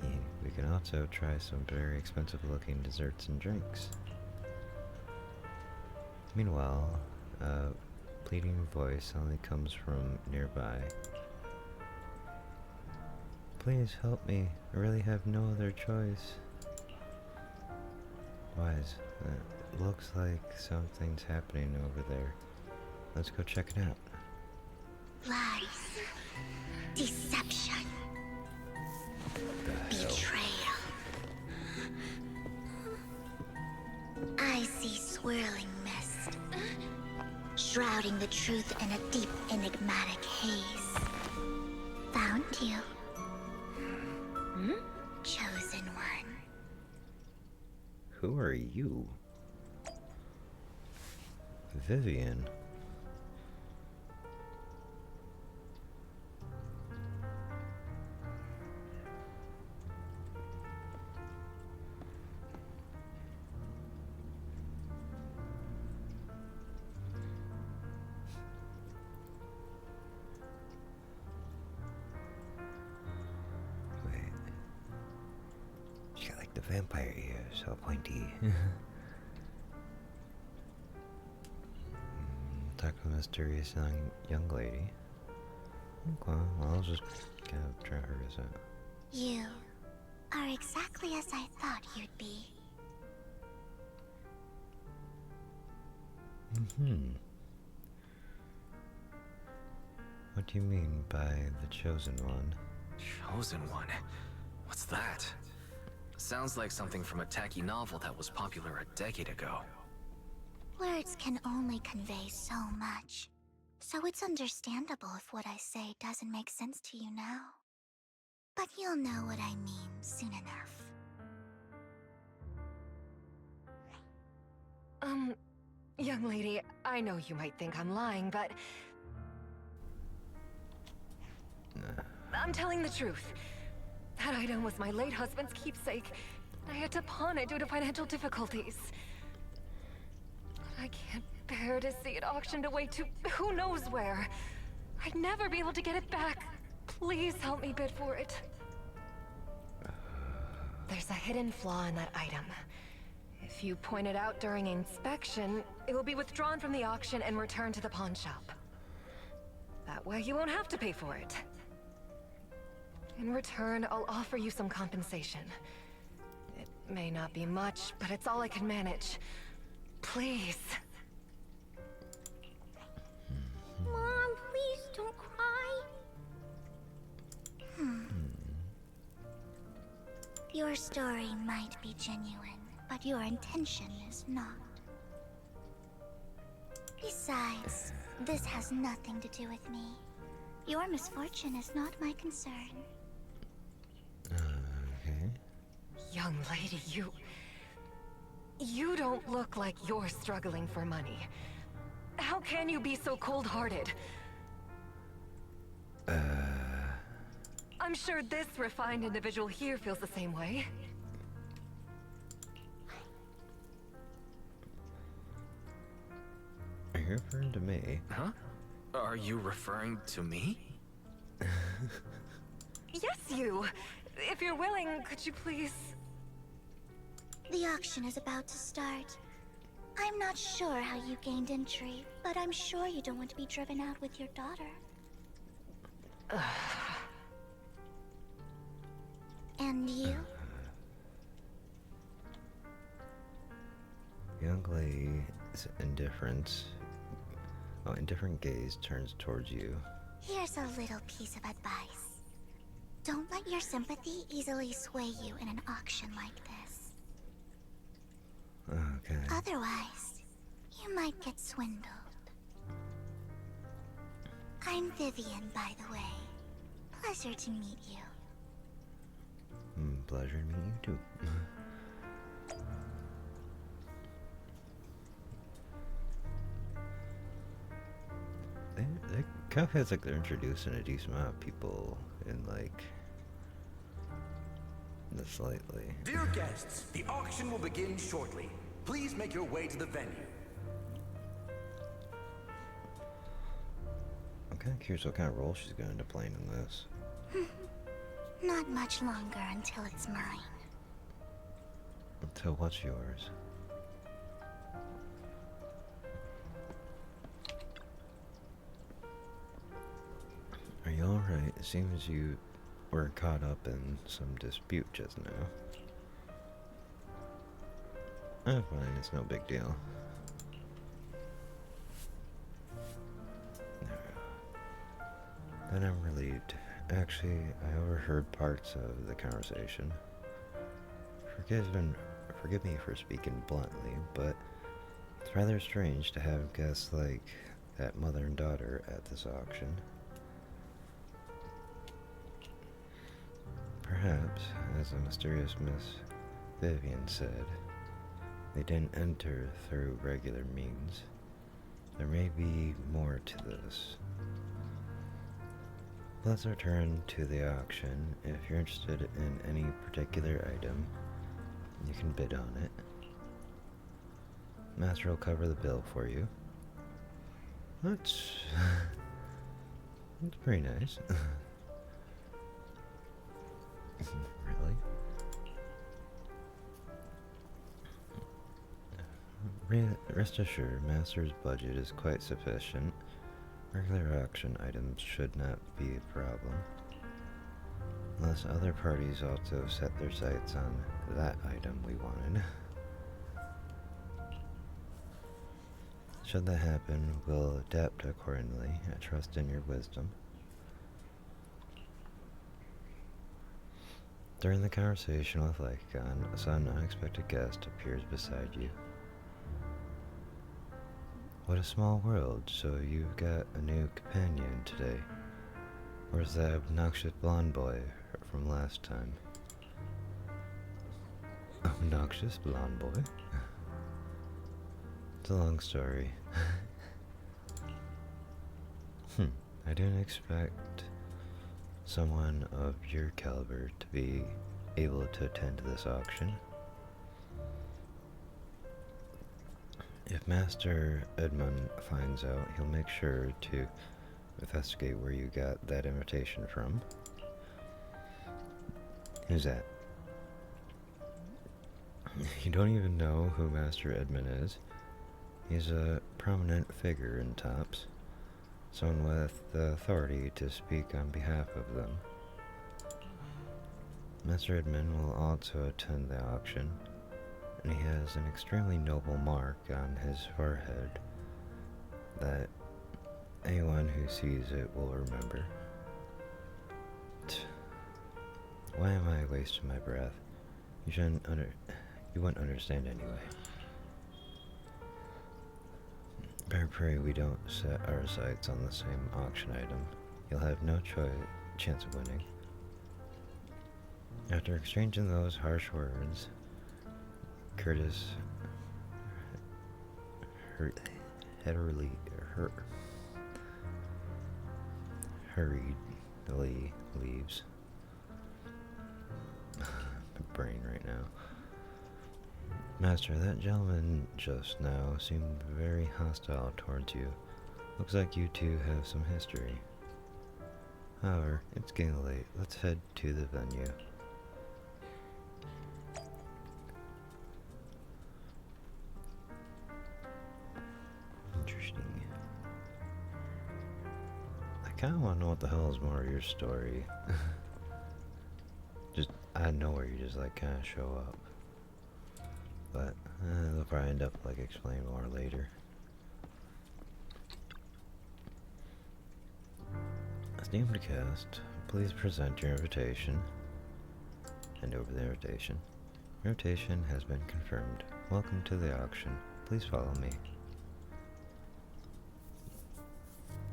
Yeah, we can also try some very expensive looking desserts and drinks. Meanwhile, a pleading voice suddenly comes from nearby. Please help me, I really have no other choice. Wise, it looks like something's happening over there. Let's go check it out. Lies. Deception. Betrayal. I see swirling mist, shrouding the truth in a deep, enigmatic haze. Found you. Chosen one. Who are you? Vivian. She got like the vampire ears, all pointy. Talk to a mysterious young lady. Okay, well, I'll just kind of try her this out. You are exactly as I thought you'd be. What do you mean by the chosen one? Chosen one? What's that? Sounds like something from a tacky novel that was popular a decade ago. Words can only convey so much, so it's understandable if what I say doesn't make sense to you now. But you'll know what I mean soon enough. Young lady, I know you might think I'm lying, but... I'm telling the truth. That item was my late husband's keepsake. I had to pawn it due to financial difficulties. But I can't bear to see it auctioned away to who knows where. I'd never be able to get it back. Please help me bid for it. There's a hidden flaw in that item. If you point it out during inspection, it will be withdrawn from the auction and returned to the pawn shop. That way you won't have to pay for it. In return, I'll offer you some compensation. It may not be much, but it's all I can manage. Please. Mom, please don't cry. Your story might be genuine, but your intention is not. Besides, this has nothing to do with me. Your misfortune is not my concern. Okay. Young lady, you don't look like you're struggling for money. How can you be so cold-hearted? I'm sure this refined individual here feels the same way. Are you referring to me? Huh? Are you referring to me? Yes, you! If you're willing, could you please... The auction is about to start. I'm not sure how you gained entry, but I'm sure you don't want to be driven out with your daughter. And you? Young lady's indifference, indifferent gaze turns towards you. Here's a little piece of advice. Don't let your sympathy easily sway you in an auction like this. Okay. Otherwise, you might get swindled. I'm Vivian, by the way. Pleasure to meet you. Pleasure to meet you too. It kind of feels like they're introducing a decent amount of people in like this lately. Dear guests, the auction will begin shortly. Please make your way to the venue. I'm kind of curious what kind of role she's going to end up playing in this. Not much longer until it's mine. Until what's yours? Are you alright? It seems you were caught up in some dispute just now. Oh, fine, it's no big deal. Then I'm relieved. Actually, I overheard parts of the conversation. Forgive me for speaking bluntly, but it's rather strange to have guests like that mother and daughter at this auction. Perhaps, as the mysterious Miss Vivian said, they didn't enter through regular means. There may be more to this. Let's return to the auction. If you're interested in any particular item, you can bid on it. Master will cover the bill for you. That's pretty nice. Really? Rest assured, Master's budget is quite sufficient. Regular auction items should not be a problem. Unless other parties also set their sights on that item we wanted. Should that happen, we'll adapt accordingly. I trust in your wisdom. During the conversation with Lycon, a sudden unexpected guest appears beside you. What a small world. So you've got a new companion today. Where's that obnoxious blonde boy from last time? Obnoxious blonde boy? It's a long story. I didn't expect someone of your caliber to be able to attend this auction. If Master Edmund finds out, he'll make sure to investigate where you got that invitation from. Who's that? You don't even know who Master Edmund is. He's a prominent figure in Tops, someone with the authority to speak on behalf of them. Master Edmund will also attend the auction, and he has an extremely noble mark on his forehead that anyone who sees it will remember. Why am I wasting my breath? You wouldn't understand anyway. Better pray we don't set our sights on the same auction item. You'll have no chance of winning. After exchanging those harsh words, Curtis hurriedly leaves. My brain right now. Master, that gentleman just now seemed very hostile towards you. Looks like you two have some history. However, it's getting late. Let's head to the venue. Interesting. I kind of want to know what the hell is more of your story. Just out of nowhere, you just like kind of show up. But they'll probably end up like explaining more later. Esteemed guest, please present your invitation. Hand over the invitation. Your invitation has been confirmed. Welcome to the auction. Please follow me.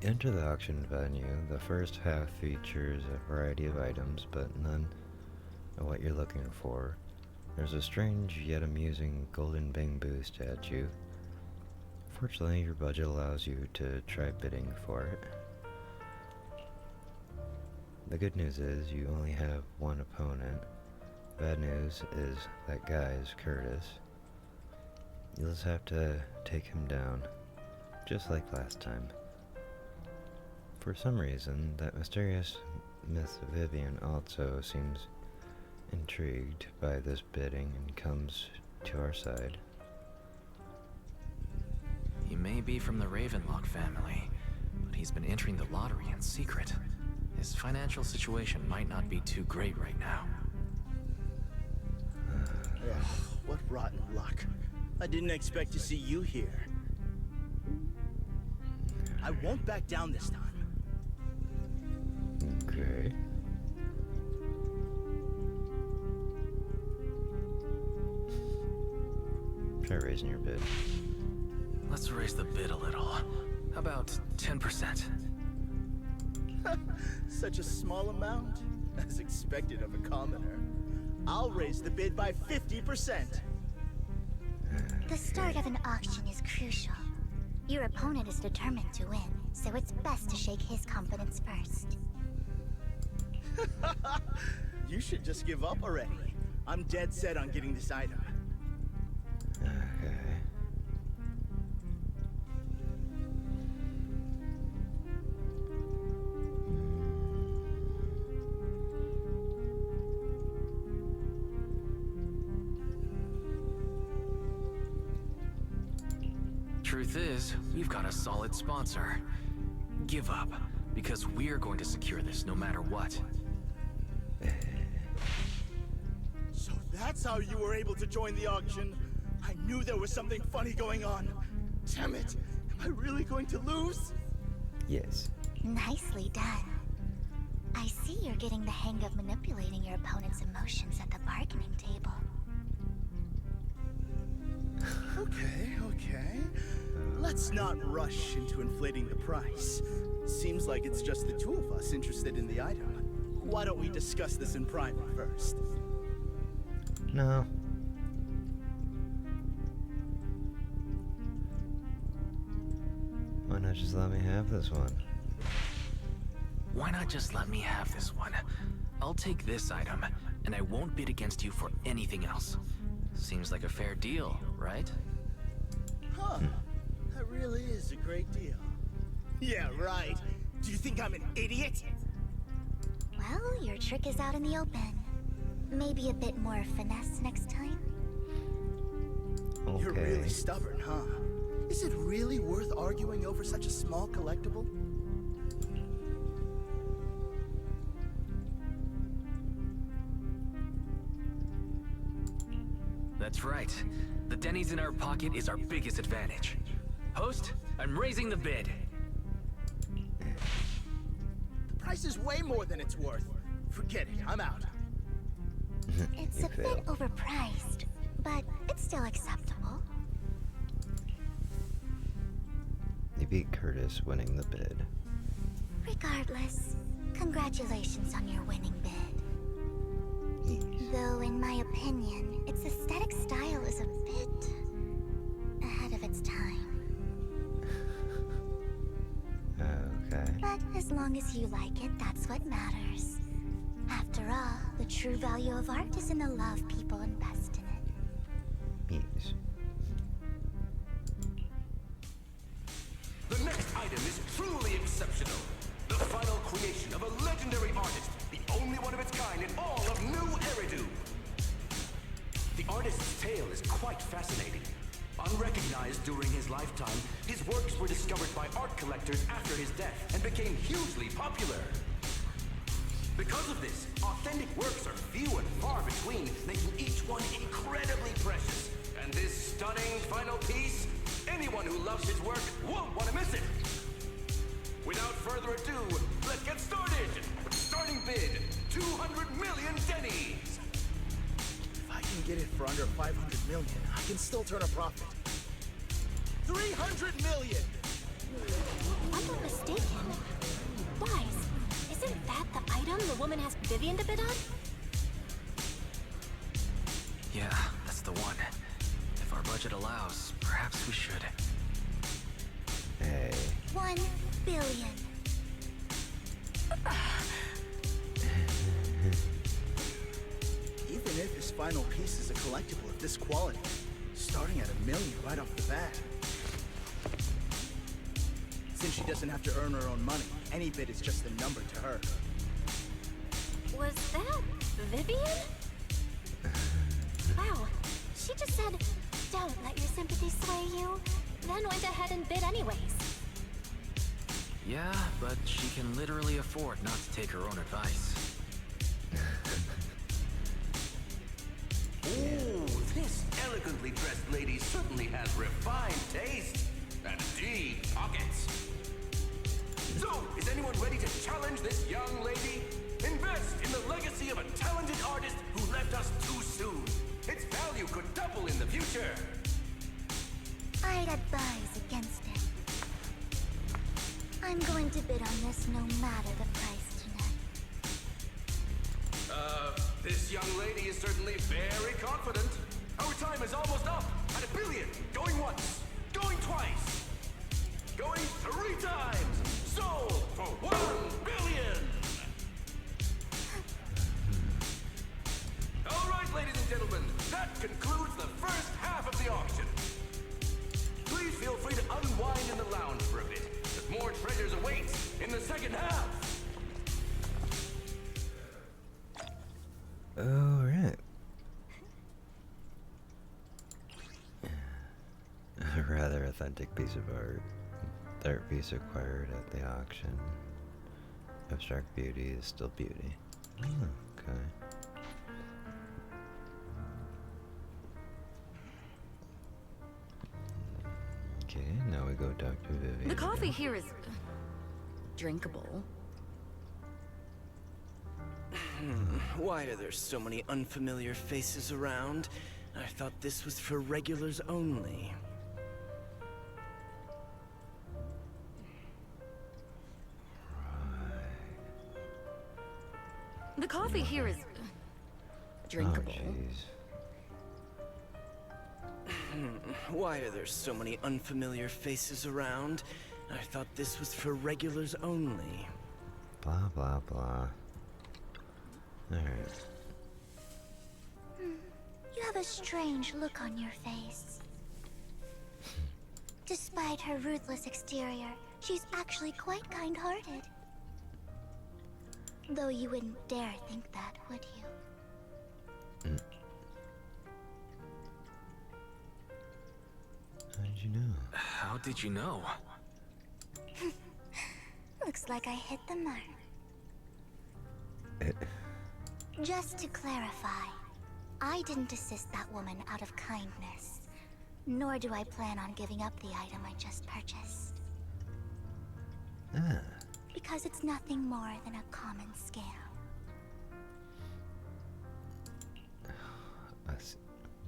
Enter the auction venue. The first half features a variety of items, but none of what you're looking for. There's a strange yet amusing golden bamboo statue. Fortunately, your budget allows you to try bidding for it. The good news is you only have one opponent. Bad news is that guy is Curtis. You'll just have to take him down, just like last time. For some reason, that mysterious Miss Vivian also seems intrigued by this bidding and comes to our side. He may be from the Ravenlock family, but he's been entering the lottery in secret. His financial situation might not be too great right now. Ugh, what rotten luck. I didn't expect to see you here. I won't back down this time. Okay. Try raising your bid. Let's raise the bid a little. How about 10%? Such a small amount, as expected of a commoner. I'll raise the bid by 50%. The start of an auction is crucial. Your opponent is determined to win, so it's best to shake his confidence first. You should just give up already. I'm dead set on getting this item. Okay. Truth is, we've got a solid sponsor. Give up, because we're going to secure this no matter what. So that's how you were able to join the auction? I knew there was something funny going on. Damn it! Am I really going to lose? Yes. Nicely done. I see you're getting the hang of manipulating your opponent's emotions at the bargaining table. Okay. Let's not rush into inflating the price. Seems like it's just the two of us interested in the item. Why don't we discuss this in private first? No. Why not just let me have this one? Why not just let me have this one? I'll take this item, and I won't bid against you for anything else. Seems like a fair deal, right? Huh. That really is a great deal. Yeah, right. Do you think I'm an idiot? Well, your trick is out in the open. Maybe a bit more finesse next time. Okay. You're really stubborn, huh? Is it really worth arguing over such a small collectible? That's right. The Denny's in our pocket is our biggest advantage. Host, I'm raising the bid. The price is way more than it's worth. Forget it, I'm out. It's a bit overpriced, but it's still acceptable. You beat Curtis, winning the bid. Regardless, congratulations on your winning bid. Though, in my opinion, its aesthetic style is a bit ahead of its time. Okay. But as long as you like it, that's what matters. After all, the true value of art is in the love people invest in it. Yes. The next item is truly exceptional. The final creation of a legendary artist, the only one of its kind in all of New Eridu. The artist's tale is quite fascinating. Unrecognized during his lifetime, his works were discovered by art collectors after his death and became hugely popular. Because of this, authentic works are few and far between, making each one incredibly precious. And this stunning final piece, anyone who loves his work won't want to miss it. Without further ado, let's get started! Starting bid, 200 million Denny's! If I can get it for under 500 million, I can still turn a profit. 300 million! If I'm not mistaken, guys, isn't that the item the woman asked Vivian to bid on? Yeah, that's the one. If our budget allows, perhaps we should. Hey. 1 billion. Even if his final piece is a collectible of this quality, starting at $1 million right off the bat. Since she doesn't have to earn her own money, any bid is just a number to her. Was that Vivian? Wow, she just said, "Don't let your sympathy sway you," then went ahead and bid anyways. Yeah, but she can literally afford not to take her own advice. Ooh, this elegantly dressed lady certainly has refined taste and deep pockets. So, is anyone ready to challenge this young lady? Invest in the legacy of a talented artist who left us too soon. Its value could double in the future. I'd advise against it. I'm going to bid on this no matter the price tonight. This young lady is certainly very confident. Our time is almost up at $1 billion. Going once, going twice, going 3 times. Sold for $1 billion. All right, ladies and gentlemen, that concludes the first half of the auction. Please feel free to unwind in the lounge for a bit, as more treasures await in the second half. Alright. A rather authentic piece of art. Third piece acquired at the auction. Abstract beauty is still beauty. Oh, okay. Okay, now we go talk to Vivian. The coffee here is drinkable. Why are there so many unfamiliar faces around? I thought this was for regulars only. coffee here is drinkable. Oh, jeez. Why are there so many unfamiliar faces around? I thought this was for regulars only. Blah, blah, blah. Alright. You have a strange look on your face. Despite her ruthless exterior, she's actually quite kind-hearted. Though you wouldn't dare think that, would you? How did you know? How did you know? Looks like I hit the mark. Just to clarify, I didn't assist that woman out of kindness, nor do I plan on giving up the item I just purchased. Ah. Because it's nothing more than a common scam. A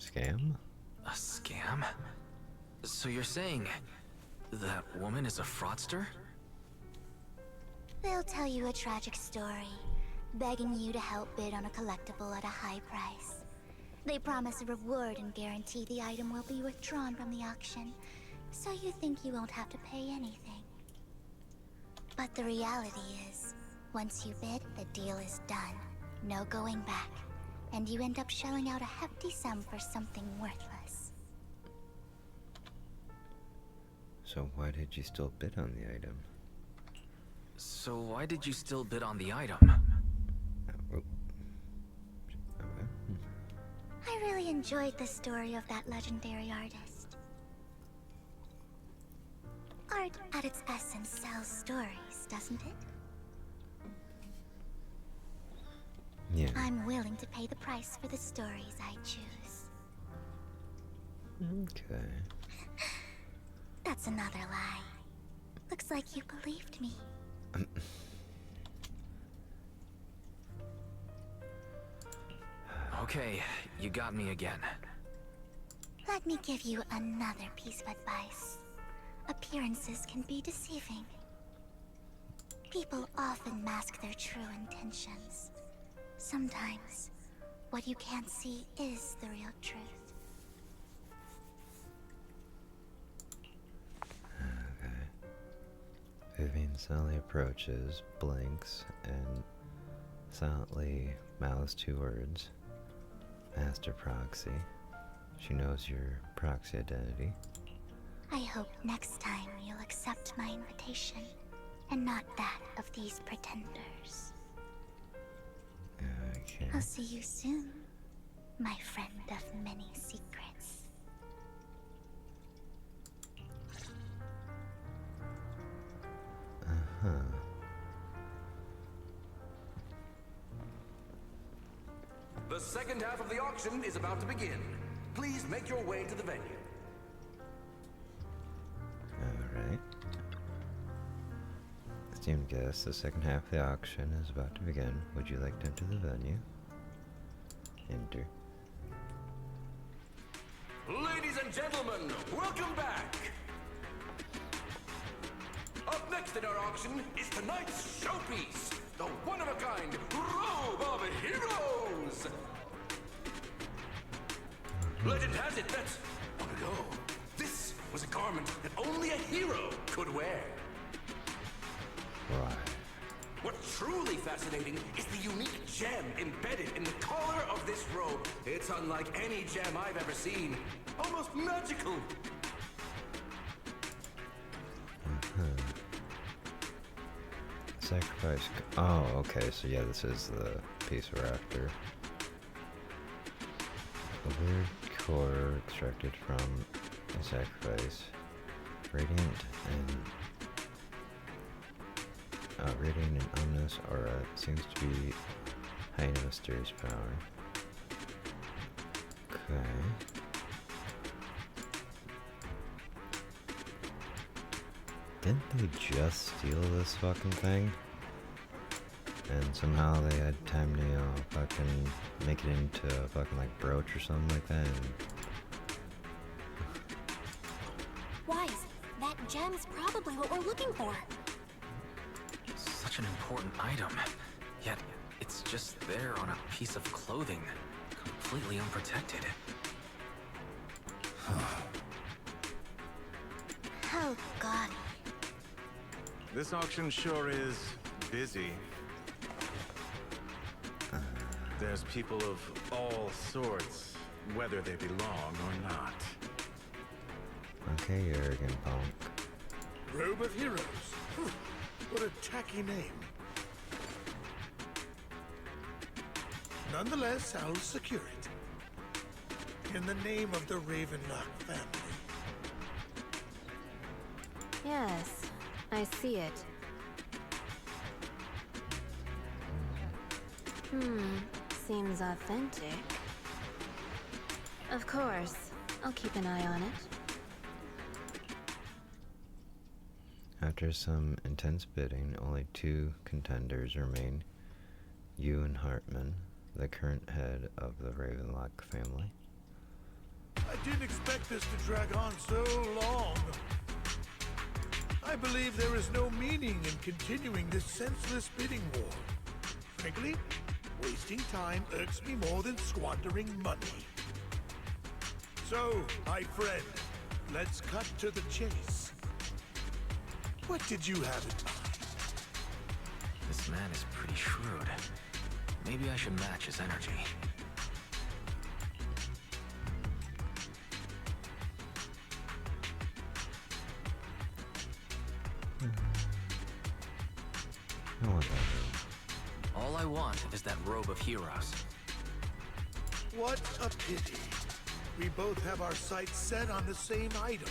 scam? A scam? So you're saying that woman is a fraudster? They'll tell you a tragic story, begging you to help bid on a collectible at a high price. They promise a reward and guarantee the item will be withdrawn from the auction, so you think you won't have to pay anything. But the reality is, once you bid, the deal is done. No going back. And you end up shelling out a hefty sum for something worthless. So why did you still bid on the item? So why did you still bid on the item? I really enjoyed the story of that legendary artist. Art, at its essence, sells stories, doesn't it? Yeah. I'm willing to pay the price for the stories I choose. Okay. That's another lie. Looks like you believed me. Okay, you got me again. Let me give you another piece of advice. Appearances can be deceiving. People often mask their true intentions. Sometimes, what you can't see is the real truth. Vivian silently approaches, blinks, and silently mouths two words. Master Proxy. She knows your proxy identity. I hope next time you'll accept my invitation, and not that of these pretenders. Okay. I'll see you soon, my friend of many secrets. Uh-huh. The second half of the auction is about to begin. Please make your way to the venue. Alright. Esteemed guests, the second half of the auction is about to begin. Would you like to enter the venue? Enter. Ladies and gentlemen, welcome back! Up next in our auction is tonight's showpiece, the one-of-a-kind Robe of Heroes! Legend has it that, long ago, this was a garment that only a hero could wear. Right. What's truly fascinating is the unique gem embedded in the collar of this robe. It's unlike any gem I've ever seen. Almost magical. Sacrifice. Oh, okay. So yeah, this is the piece we're after. A weird core extracted from a sacrifice. Radiant and ominous aura. It seems to be high in mysterious power. Okay. Didn't they just steal this fucking thing? And somehow they had time to, fucking make it into a fucking, like, brooch or something like that. And Wise, that gem's probably what we're looking for. Such an important item, yet It's just there on a piece of clothing, completely unprotected. Oh, God. This auction sure is busy. There's people of all sorts, whether they belong or not. Okay, you arrogant punk. Robe of Heroes. What a tacky name. Nonetheless, I'll secure it. In the name of the Ravenlock family. Yes, I see it. Seems authentic. Of course, I'll keep an eye on it. After some intense bidding, only 2 contenders remain. You and Hartman, the current head of the Ravenlock family. I didn't expect this to drag on so long. I believe there is no meaning in continuing this senseless bidding war. Frankly, wasting time irks me more than squandering money. So, my friend, let's cut to the chase. What did you have in mind? This man is pretty shrewd. Maybe I should match his energy. I want that robe. All I want is that robe of heroes. What a pity. We both have our sights set on the same item.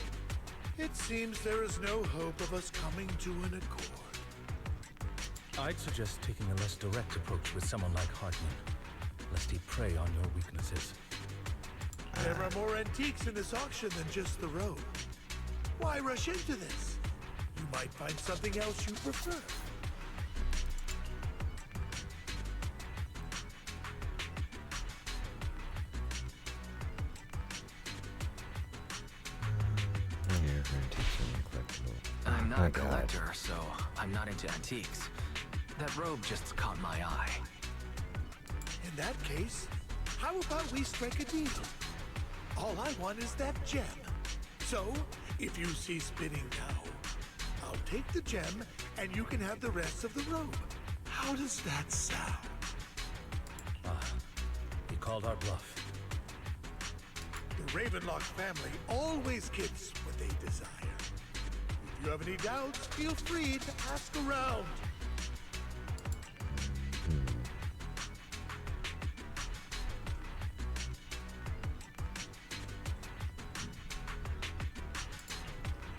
It seems there is no hope of us coming to an accord. I'd suggest taking a less direct approach with someone like Hartman, lest he prey on your weaknesses. There are more antiques in this auction than just the robe. Why rush into this? You might find something else you prefer. I'm here for antiques and collectibles. I'm not Oh, a God. collector, so I'm not into antiques. That robe just caught my eye. In that case, how about we strike a deal? All I want is that gem. So, if you cease bidding now, I'll take the gem and you can have the rest of the robe. How does that sound? You called our bluff. The Ravenlock family always gets what they desire. If you have any doubts, feel free to ask around.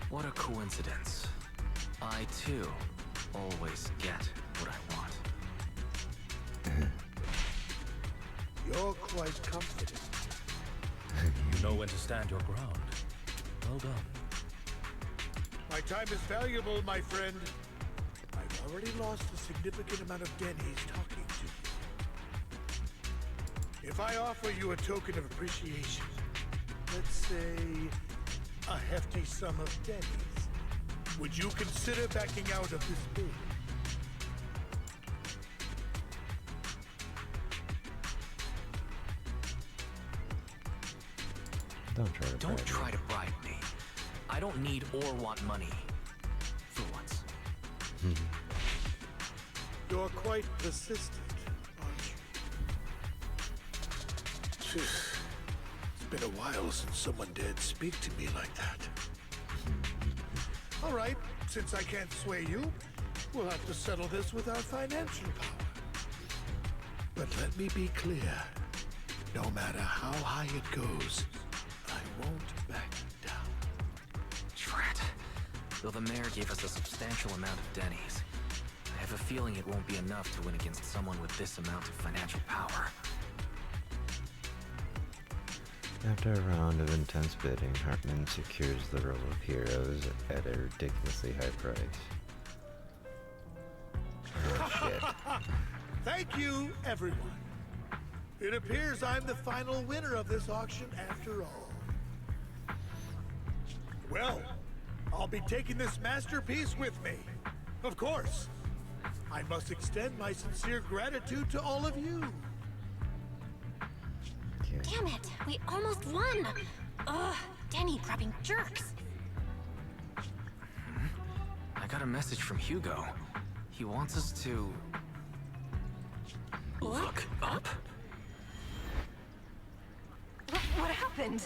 What a coincidence. I, too, always get what I want. You're quite confident. You know when to stand your ground. Well done. My time is valuable, my friend. I've already lost a significant amount of Denny's talking to you. If I offer you a token of appreciation, let's say a hefty sum of Denny's, would you consider backing out of this bid? Don't try to bribe me. I don't need or want money. For once. You're quite persistent, aren't you? It's been a while since someone dared speak to me like that. All right, since I can't sway you, we'll have to settle this with our financial power. But let me be clear. No matter how high it goes, I won't back down. Drat. Though the mayor gave us a substantial amount of Denny's, I have a feeling it won't be enough to win against someone with this amount of financial power. After a round of intense bidding, Hartman secures the robe of heroes at a ridiculously high price. Oh shit. Thank you, everyone. It appears I'm the final winner of this auction after all. Well, I'll be taking this masterpiece with me. Of course. I must extend my sincere gratitude to all of you. Damn it, we almost won! Ugh, Denny grabbing jerks. I got a message from Hugo. He wants us to... look up? What happened?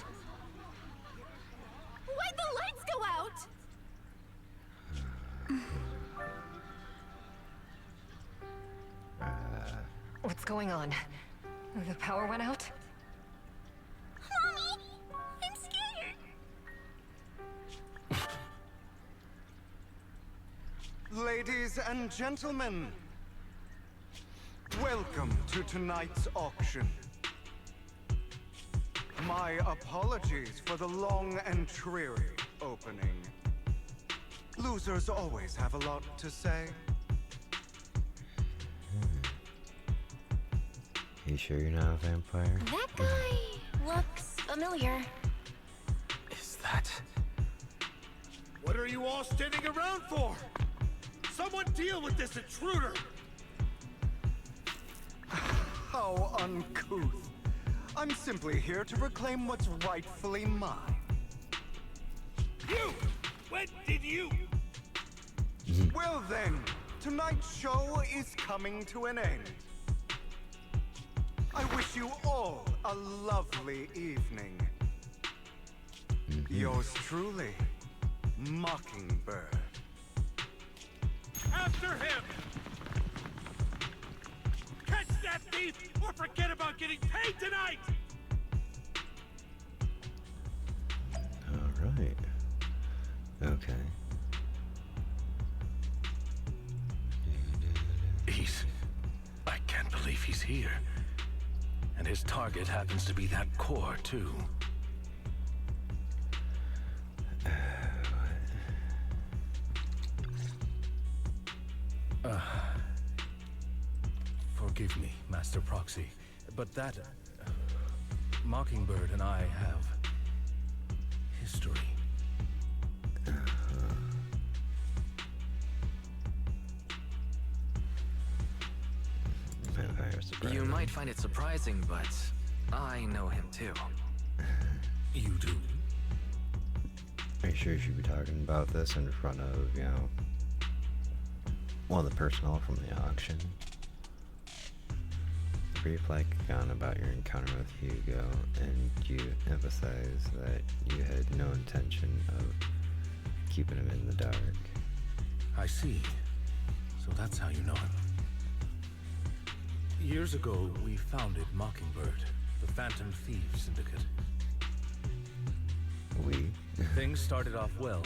Why'd the lights go out? What's going on? The power went out? Mommy, I'm scared. Ladies and gentlemen, welcome to tonight's auction. My apologies for the long and dreary opening. Losers always have a lot to say. You sure you're not a vampire? That guy looks familiar. Is that... What are you all standing around for? Someone deal with this intruder! How uncouth. I'm simply here to reclaim what's rightfully mine. You! When did you? Well then, tonight's show is coming to an end. I wish you all a lovely evening. Yours truly, Mockingbird. After him! Catch that thief, or forget about getting paid tonight! Alright. Okay. I can't believe he's here. And his target happens to be that core, too. Forgive me, Master Proxy, but that... Mockingbird and I have... history. You might find it surprising, but I know him too. You do? Are you sure you should be talking about this in front of, you know, well, the personnel from the auction? Brief account about your encounter with Hugo, and you emphasize that you had no intention of keeping him in the dark. I see. So that's how you know him. Years ago, we founded Mockingbird, the Phantom Thieves Syndicate. We? Things started off well.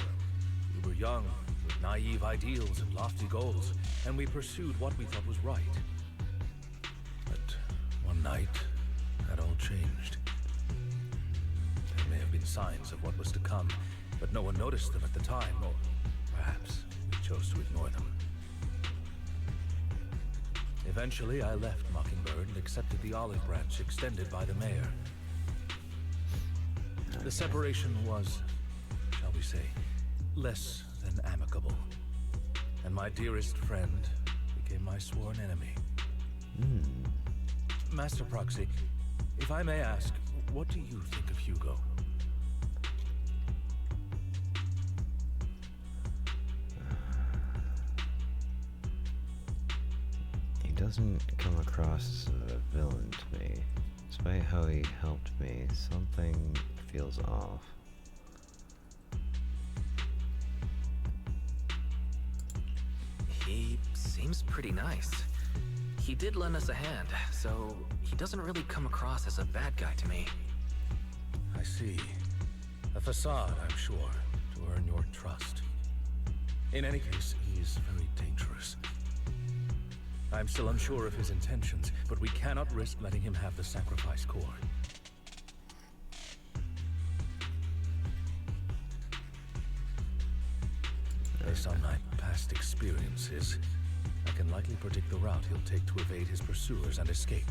We were young, with naive ideals and lofty goals, and we pursued what we thought was right. But one night, that all changed. There may have been signs of what was to come, but no one noticed them at the time, or perhaps we chose to ignore them. Eventually, I left Mockingbird and accepted the olive branch extended by the mayor. The separation was, shall we say, less than amicable. And my dearest friend became my sworn enemy. Master Proxy, if I may ask, what do you think of Hugo? He doesn't come across as a villain to me. Despite how he helped me, something feels off. He seems pretty nice. He did lend us a hand, so he doesn't really come across as a bad guy to me. I see. A facade, I'm sure, to earn your trust. In any case, he is very dangerous. I'm still unsure of his intentions, but we cannot risk letting him have the sacrifice core. Based on my past experiences, I can likely predict the route he'll take to evade his pursuers and escape.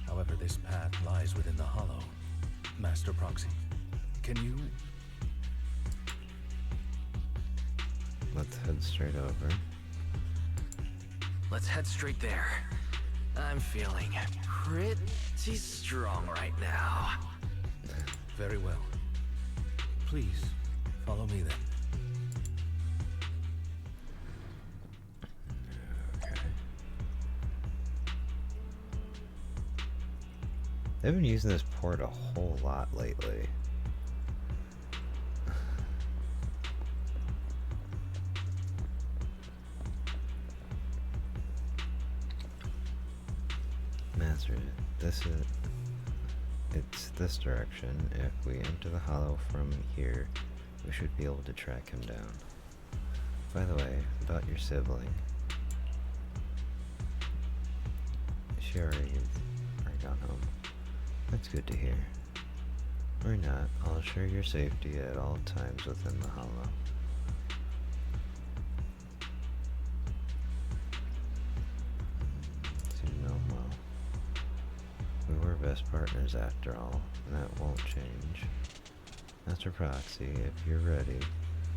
However, this path lies within the Hollow. Master Proxy, can you... Let's head straight over. Let's head straight there. I'm feeling pretty strong right now. Very well. Please, follow me then. They've been using this port a whole lot lately. Master, it's this direction. If we enter the hollow from here, we should be able to track him down. By the way, about your sibling. She already gone home. That's good to hear. Or not, I'll assure your safety at all times within the hollow. We were best partners after all, and that won't change. Master Proxy, if you're ready,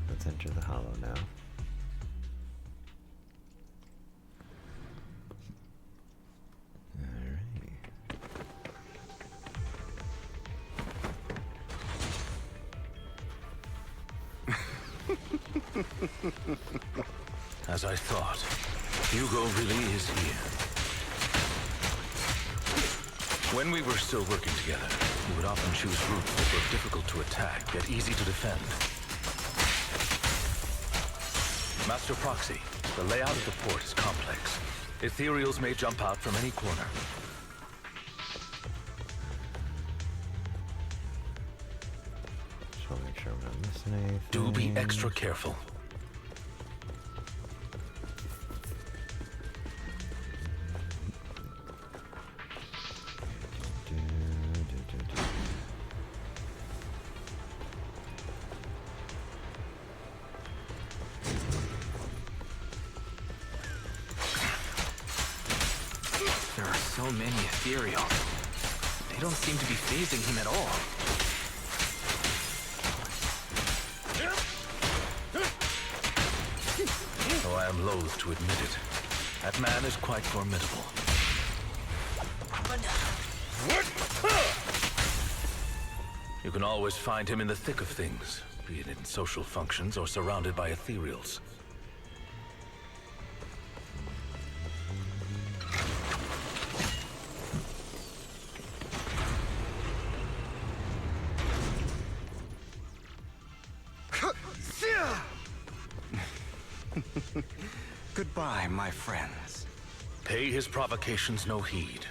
let's enter the hollow now. As I thought, Hugo really is here. When we were still working together, we would often choose routes that were difficult to attack, yet easy to defend. Master Proxy, the layout of the port is complex. Ethereals may jump out from any corner. Just want to make sure I'm not missing anything. Do be extra careful. There are so many Ethereals. They don't seem to be phasing him at all. Though I am loath to admit it, that man is quite formidable. You can always find him in the thick of things, be it in social functions or surrounded by Ethereals. Goodbye, my friends. Pay his provocations no heed.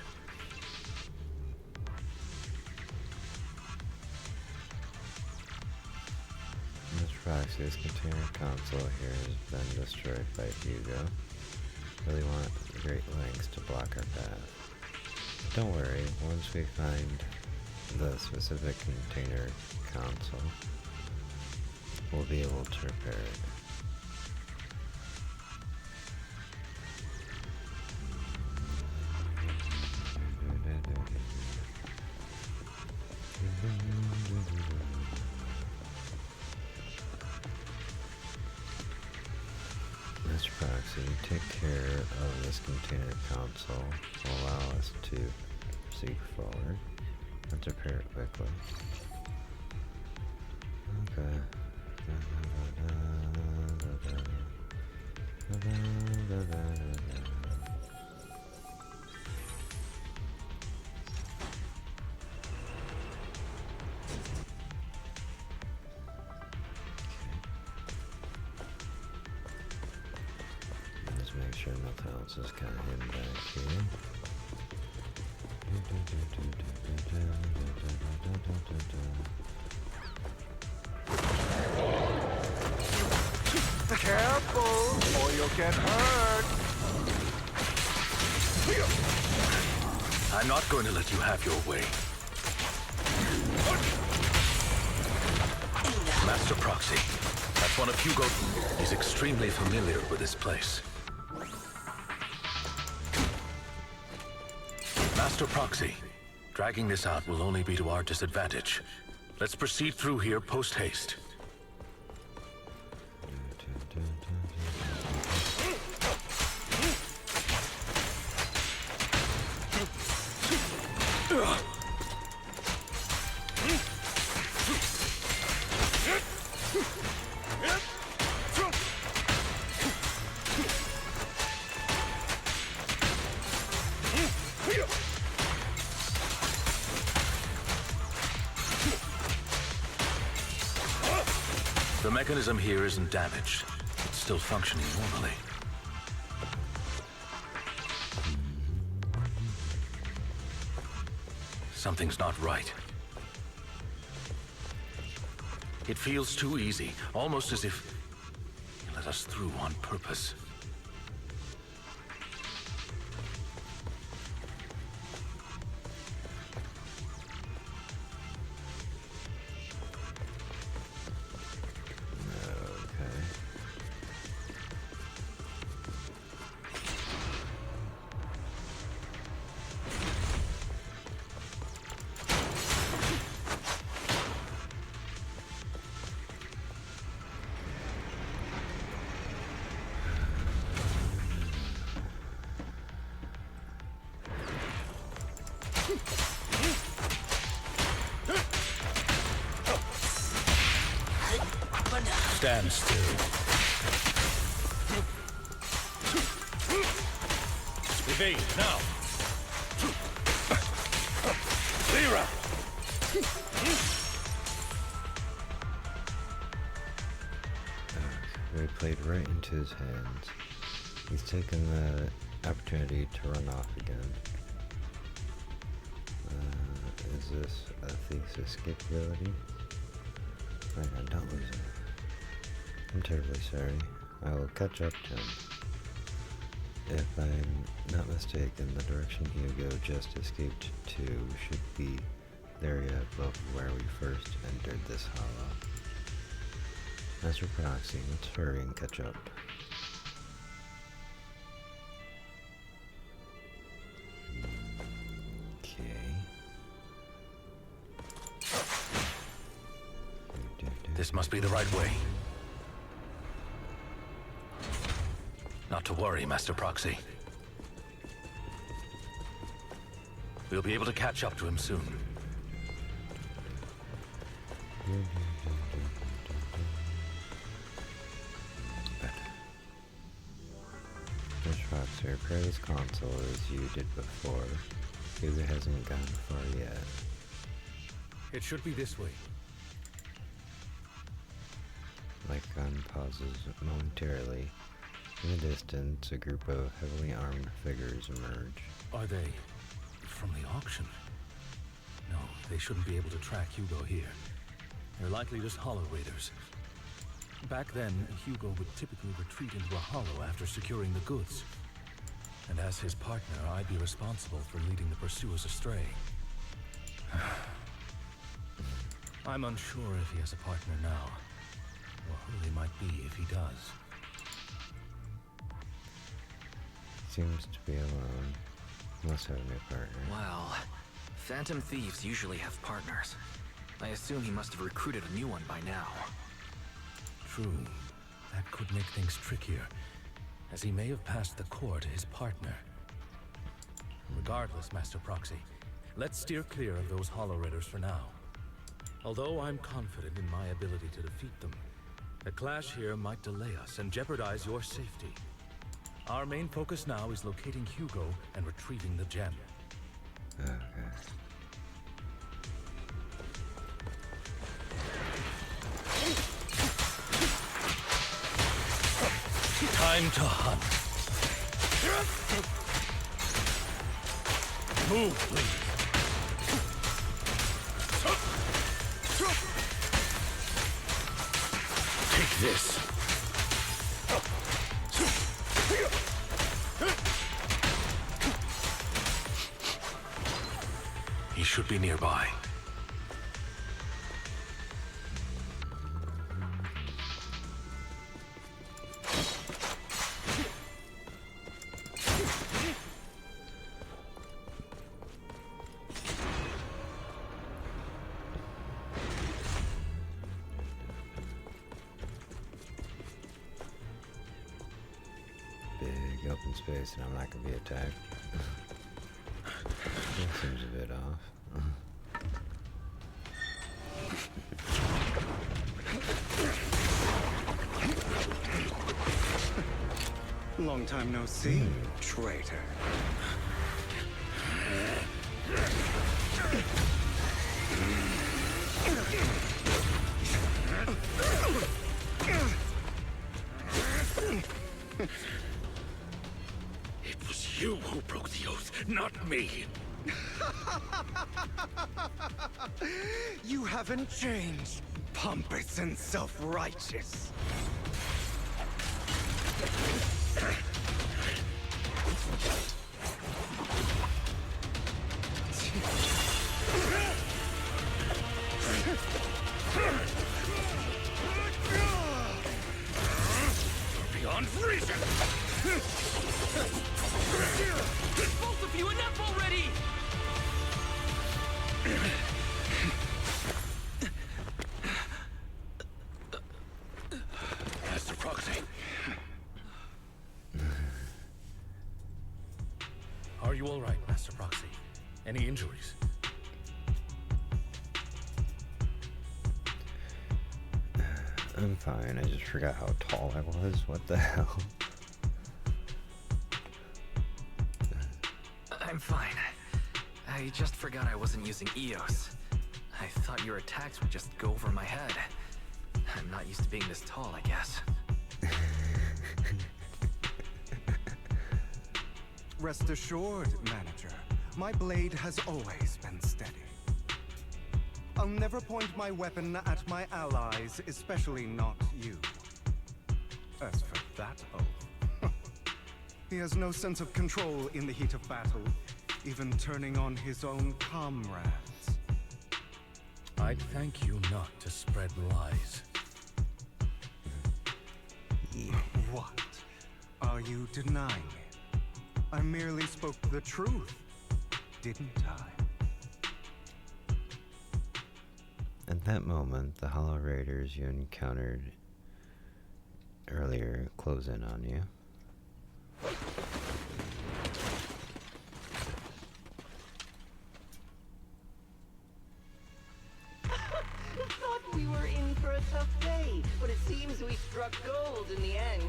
Mr. Proxy's container console here has been destroyed by Hugo. Really want great lengths to block our path. Don't worry, once we find the specific container console, we'll be able to repair it. Mr. Proxy, take care of this container console will allow us to proceed forward. Let's repair it quickly. Okay. Let's make sure nothing else is kind of hidden back here. Careful, or you'll get hurt. I'm not going to let you have your way. Master Proxy, that's one of Hugo. He's extremely familiar with this place. Master Proxy, dragging this out will only be to our disadvantage. Let's proceed through here post-haste. The mechanism here isn't damaged. It's still functioning normally. Something's not right. It feels too easy, almost as if you let us through on purpose. Stand still. Evade, now! Clear out! We played right into his hands. He's taken the opportunity to run off again. Is this a thief's escapability? Alright, don't lose it. I'm terribly sorry. I will catch up to him. If I'm not mistaken, the direction Hugo just escaped to should be the area above where we first entered this hollow. Master Proxy, let's hurry and catch up. This must be the right way. Not to worry, Master Proxy. We'll be able to catch up to him soon. Mr. Proxy, repair this console as you did before. Hugo hasn't gone far yet. It should be this way. My gun pauses momentarily. In the distance, a group of heavily armed figures emerge. Are they from the auction? No, they shouldn't be able to track Hugo here. They're likely just hollow raiders. Back then, Hugo would typically retreat into a hollow after securing the goods. And as his partner, I'd be responsible for leading the pursuers astray. I'm unsure if he has a partner now, or who they might be if he does. Seems to be alone. Must have a new partner. Well, Phantom Thieves usually have partners. I assume he must have recruited a new one by now. True. That could make things trickier, as he may have passed the core to his partner. Regardless, Master Proxy, let's steer clear of those Hollow Raiders for now. Although I'm confident in my ability to defeat them, a clash here might delay us and jeopardize your safety. Our main focus now is locating Hugo and retrieving the gem. Okay. Time to hunt. Move, please. Take this. He should be nearby. Big open space and I'm not gonna be attacked. Seems a bit off. Long time no see, traitor. It was you who broke the oath, not me. You haven't changed, pompous and self-righteous. Beyond reason! Both of you, enough already! Master Proxy. Are you all right, Master Proxy? Any injuries? I'm fine. I just forgot how tall I was. What the hell? I'm fine. I just forgot I wasn't using EOS. I thought your attacks would just go over my head. I'm not used to being this tall, I guess. Rest assured, manager, my blade has always been steady. I'll never point my weapon at my allies, especially not you. As for that oath, he has no sense of control in the heat of battle, even turning on his own comrades. I'd thank you not to spread lies. What? Are you denying it? I merely spoke the truth, didn't I? At that moment, the Hollow Raiders you encountered earlier close in on you. Thought we were in for a tough day, but it seems we struck gold in the end.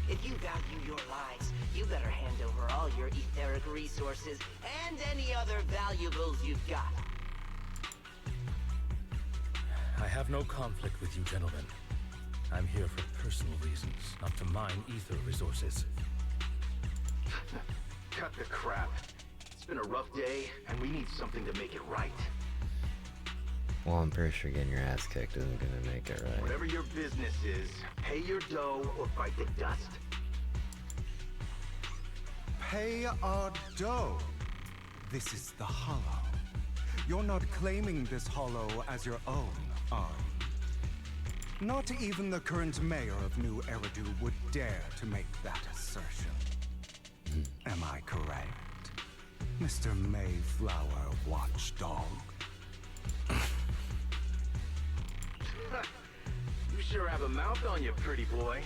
If you value your lives, you better hand over all your etheric resources and any other valuables you've got. I have no conflict with you, gentlemen. I'm here for personal reasons, not to mine ether resources. Cut the crap. It's been a rough day, and we need something to make it right. Well, I'm pretty sure getting your ass kicked isn't gonna make it right. Whatever your business is, pay your dough or fight the dust. Pay our dough. This is the Hollow. You're not claiming this Hollow as your own, are you? Not even the current mayor of New Eridu would dare to make that assertion. Am I correct, Mr. Mayflower Watchdog? You sure have a mouth on you, pretty boy.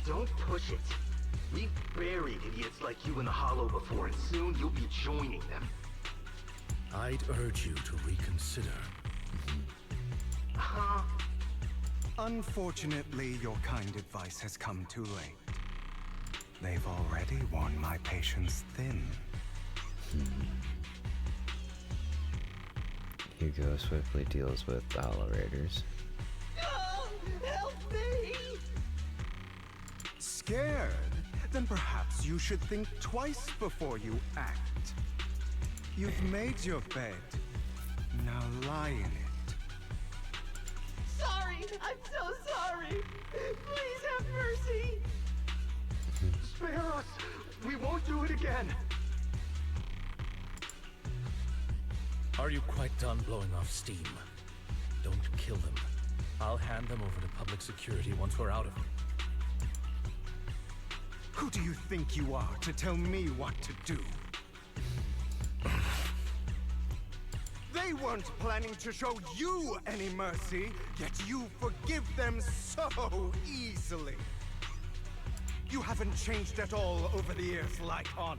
Don't push it. We've buried idiots like you in the Hollow before, and soon you'll be joining them. I'd urge you to reconsider. Huh? Unfortunately, your kind advice has come too late. They've already worn my patience thin. Hugo swiftly deals with the Hollow Raiders. Oh, help me! Scared? Then perhaps you should think twice before you act. You've made your bed. Now lie in it. Sorry! I'm so sorry! Please have mercy! Spare us! We won't do it again! Are you quite done blowing off steam? Don't kill them. I'll hand them over to public security once we're out of here. Who do you think you are to tell me what to do? They weren't planning to show you any mercy, yet you forgive them so easily. You haven't changed at all over the years, Lycon.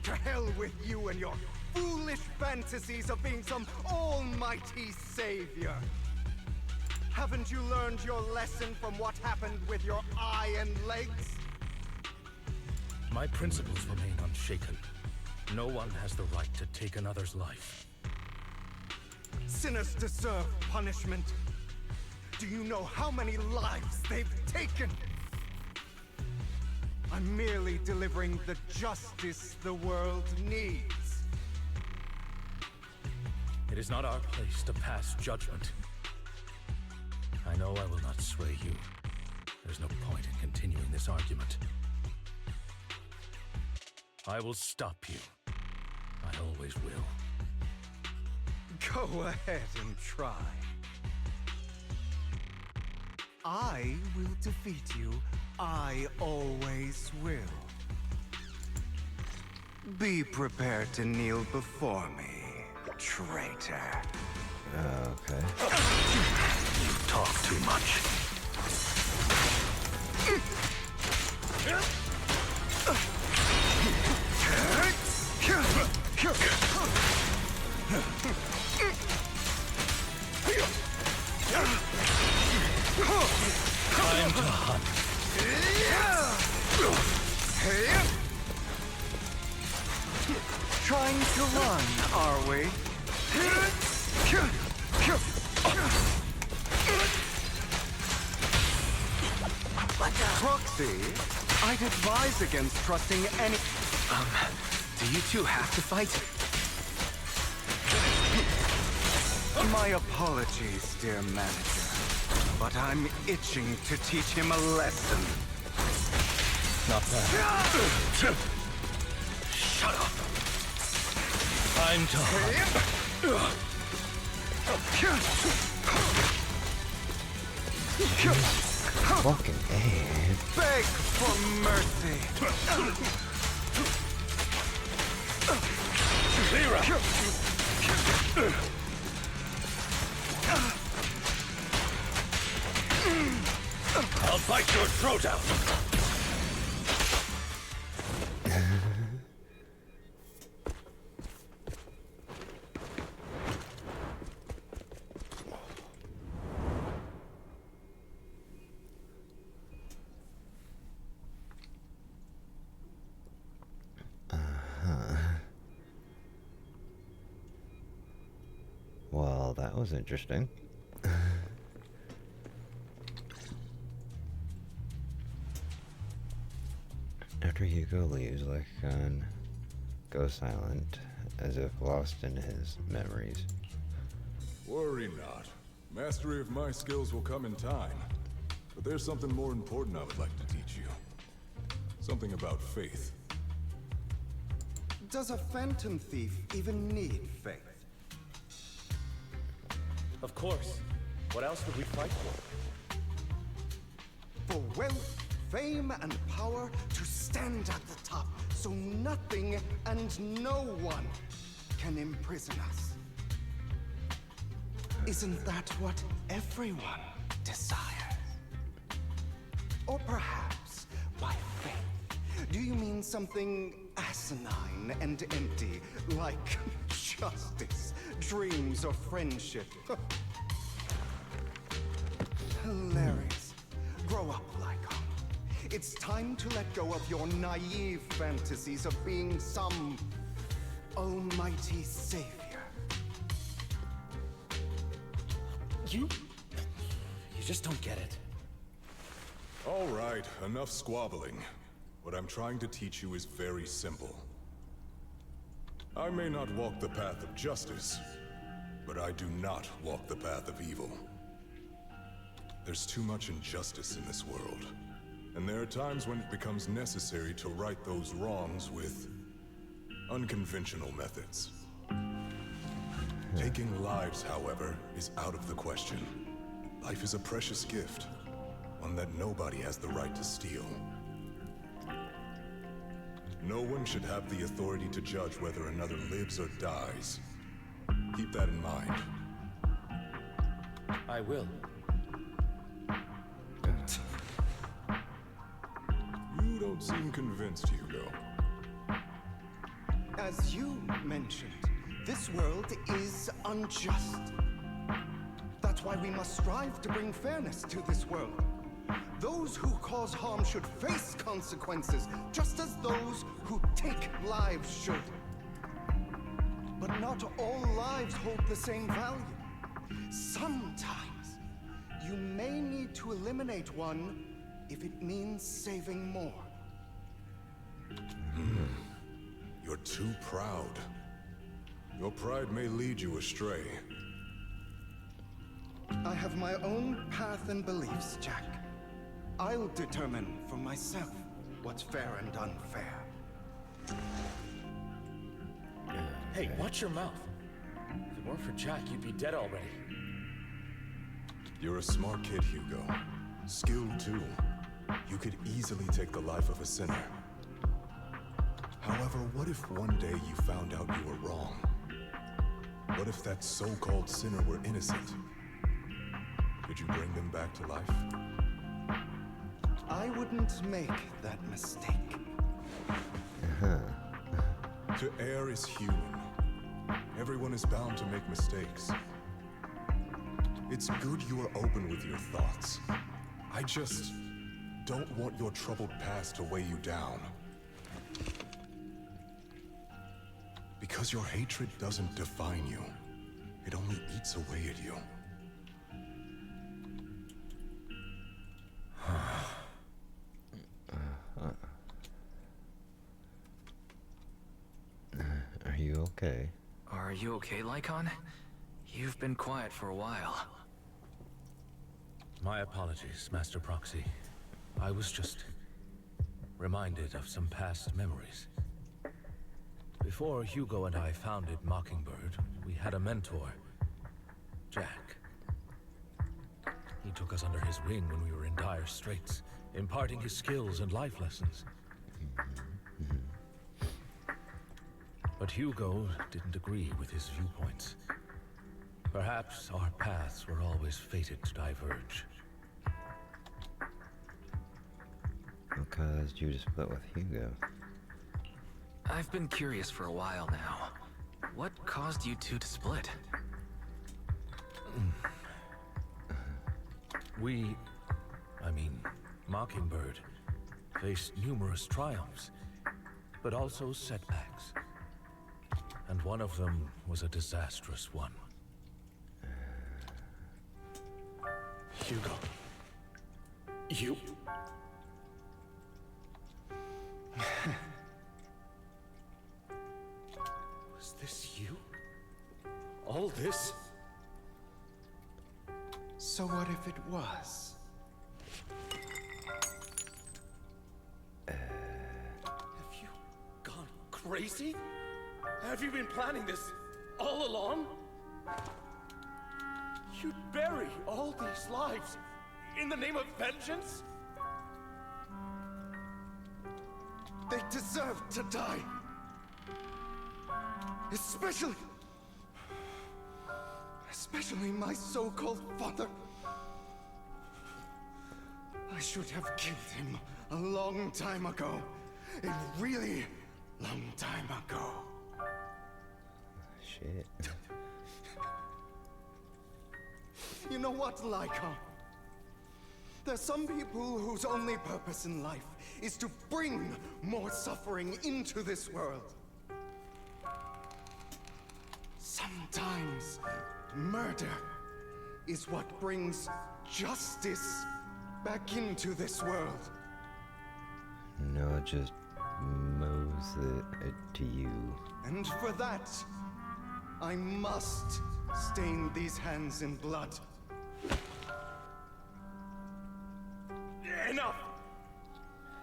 To hell with you and your foolish fantasies of being some almighty savior. Haven't you learned your lesson from what happened with your eye and legs? My principles remain unshaken. No one has the right to take another's life. Sinners deserve punishment. Do you know how many lives they've taken? I'm merely delivering the justice the world needs. It is not our place to pass judgment. I know I will not sway you. There's no point in continuing this argument. I will stop you. I always will. Go ahead and try. I will defeat you. I always will. Be prepared to kneel before me, traitor. Okay. You talk too much. Time to hunt. Trying to run, are we? Proxy, I'd advise against trusting any... Do you two have to fight? My apologies, dear manager, but I'm itching to teach him a lesson. Not bad. Shut up. Time to hunt. Fucking A. Beg for mercy. Clear I'll bite your throat out. Well, that was interesting. After Hugo leaves, Lekon goes silent, as if lost in his memories. Worry not. Mastery of my skills will come in time. But there's something more important I would like to teach you. Something about faith. Does a phantom thief even need faith? Of course. What else would we fight for? For wealth, fame, and power to stand at the top, so nothing and no one can imprison us. Isn't that what everyone desires? Or perhaps, by faith, do you mean something asinine and empty, like justice, dreams, or friendship? Hilarious. Grow up, Lycon. It's time to let go of your naive fantasies of being some almighty savior. You just don't get it. All right, enough squabbling. What I'm trying to teach you is very simple. I may not walk the path of justice, but I do not walk the path of evil. There's too much injustice in this world, and there are times when it becomes necessary to right those wrongs with unconventional methods. Taking lives, however, is out of the question. Life is a precious gift, one that nobody has the right to steal. No one should have the authority to judge whether another lives or dies. Keep that in mind. I will. You don't seem convinced, Hugo. As you mentioned, this world is unjust. That's why we must strive to bring fairness to this world. Those who cause harm should face consequences, just as those who take lives should. But not all lives hold the same value. Sometimes, you may need to eliminate one if it means saving more. You're too proud. Your pride may lead you astray. I have my own path and beliefs, Jack. I'll determine for myself what's fair and unfair. Hey, watch your mouth. If it weren't for Jack, you'd be dead already. You're a smart kid, Hugo. Skilled too. You could easily take the life of a sinner. However, what if one day you found out you were wrong? What if that so-called sinner were innocent? Could you bring them back to life? I wouldn't make that mistake. To err is human. Everyone is bound to make mistakes. It's good you are open with your thoughts. I just don't want your troubled past to weigh you down. Because your hatred doesn't define you. It only eats away at you. Are you okay? Are you okay, Lycon? You've been quiet for a while. My apologies, Master Proxy. I was just reminded of some past memories. Before Hugo and I founded Mockingbird, we had a mentor, Jack. He took us under his wing when we were in dire straits, imparting his skills and life lessons. But Hugo didn't agree with his viewpoints. Perhaps our paths were always fated to diverge. What caused you to split with Hugo? I've been curious for a while now. What caused you two to split? Mockingbird faced numerous triumphs, but also setbacks. And one of them was a disastrous one. Hugo. You... Was this you? All this? So what if it was? Have you gone crazy? Have you been planning this all along? You'd bury all these lives in the name of vengeance? They deserve to die. Especially my so-called father. I should have killed him a long time ago. A really long time ago. Shit. You know what, Lycon? There's some people whose only purpose in life is to bring more suffering into this world. Sometimes murder is what brings justice back into this world. No, it just mows it to you. And for that, I must stain these hands in blood. Enough!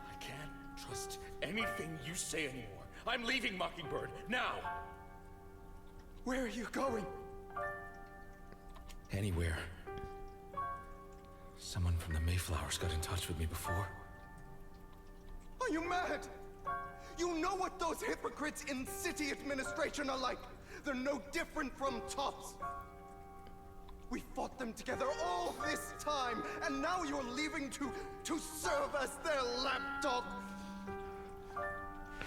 I can't trust anything you say anymore. I'm leaving Mockingbird, now! Where are you going? Anywhere. Someone from the Mayflowers got in touch with me before. Are you mad? You know what those hypocrites in city administration are like. They're no different from tops. We fought them together all this time, and now you're leaving to serve as their lapdog.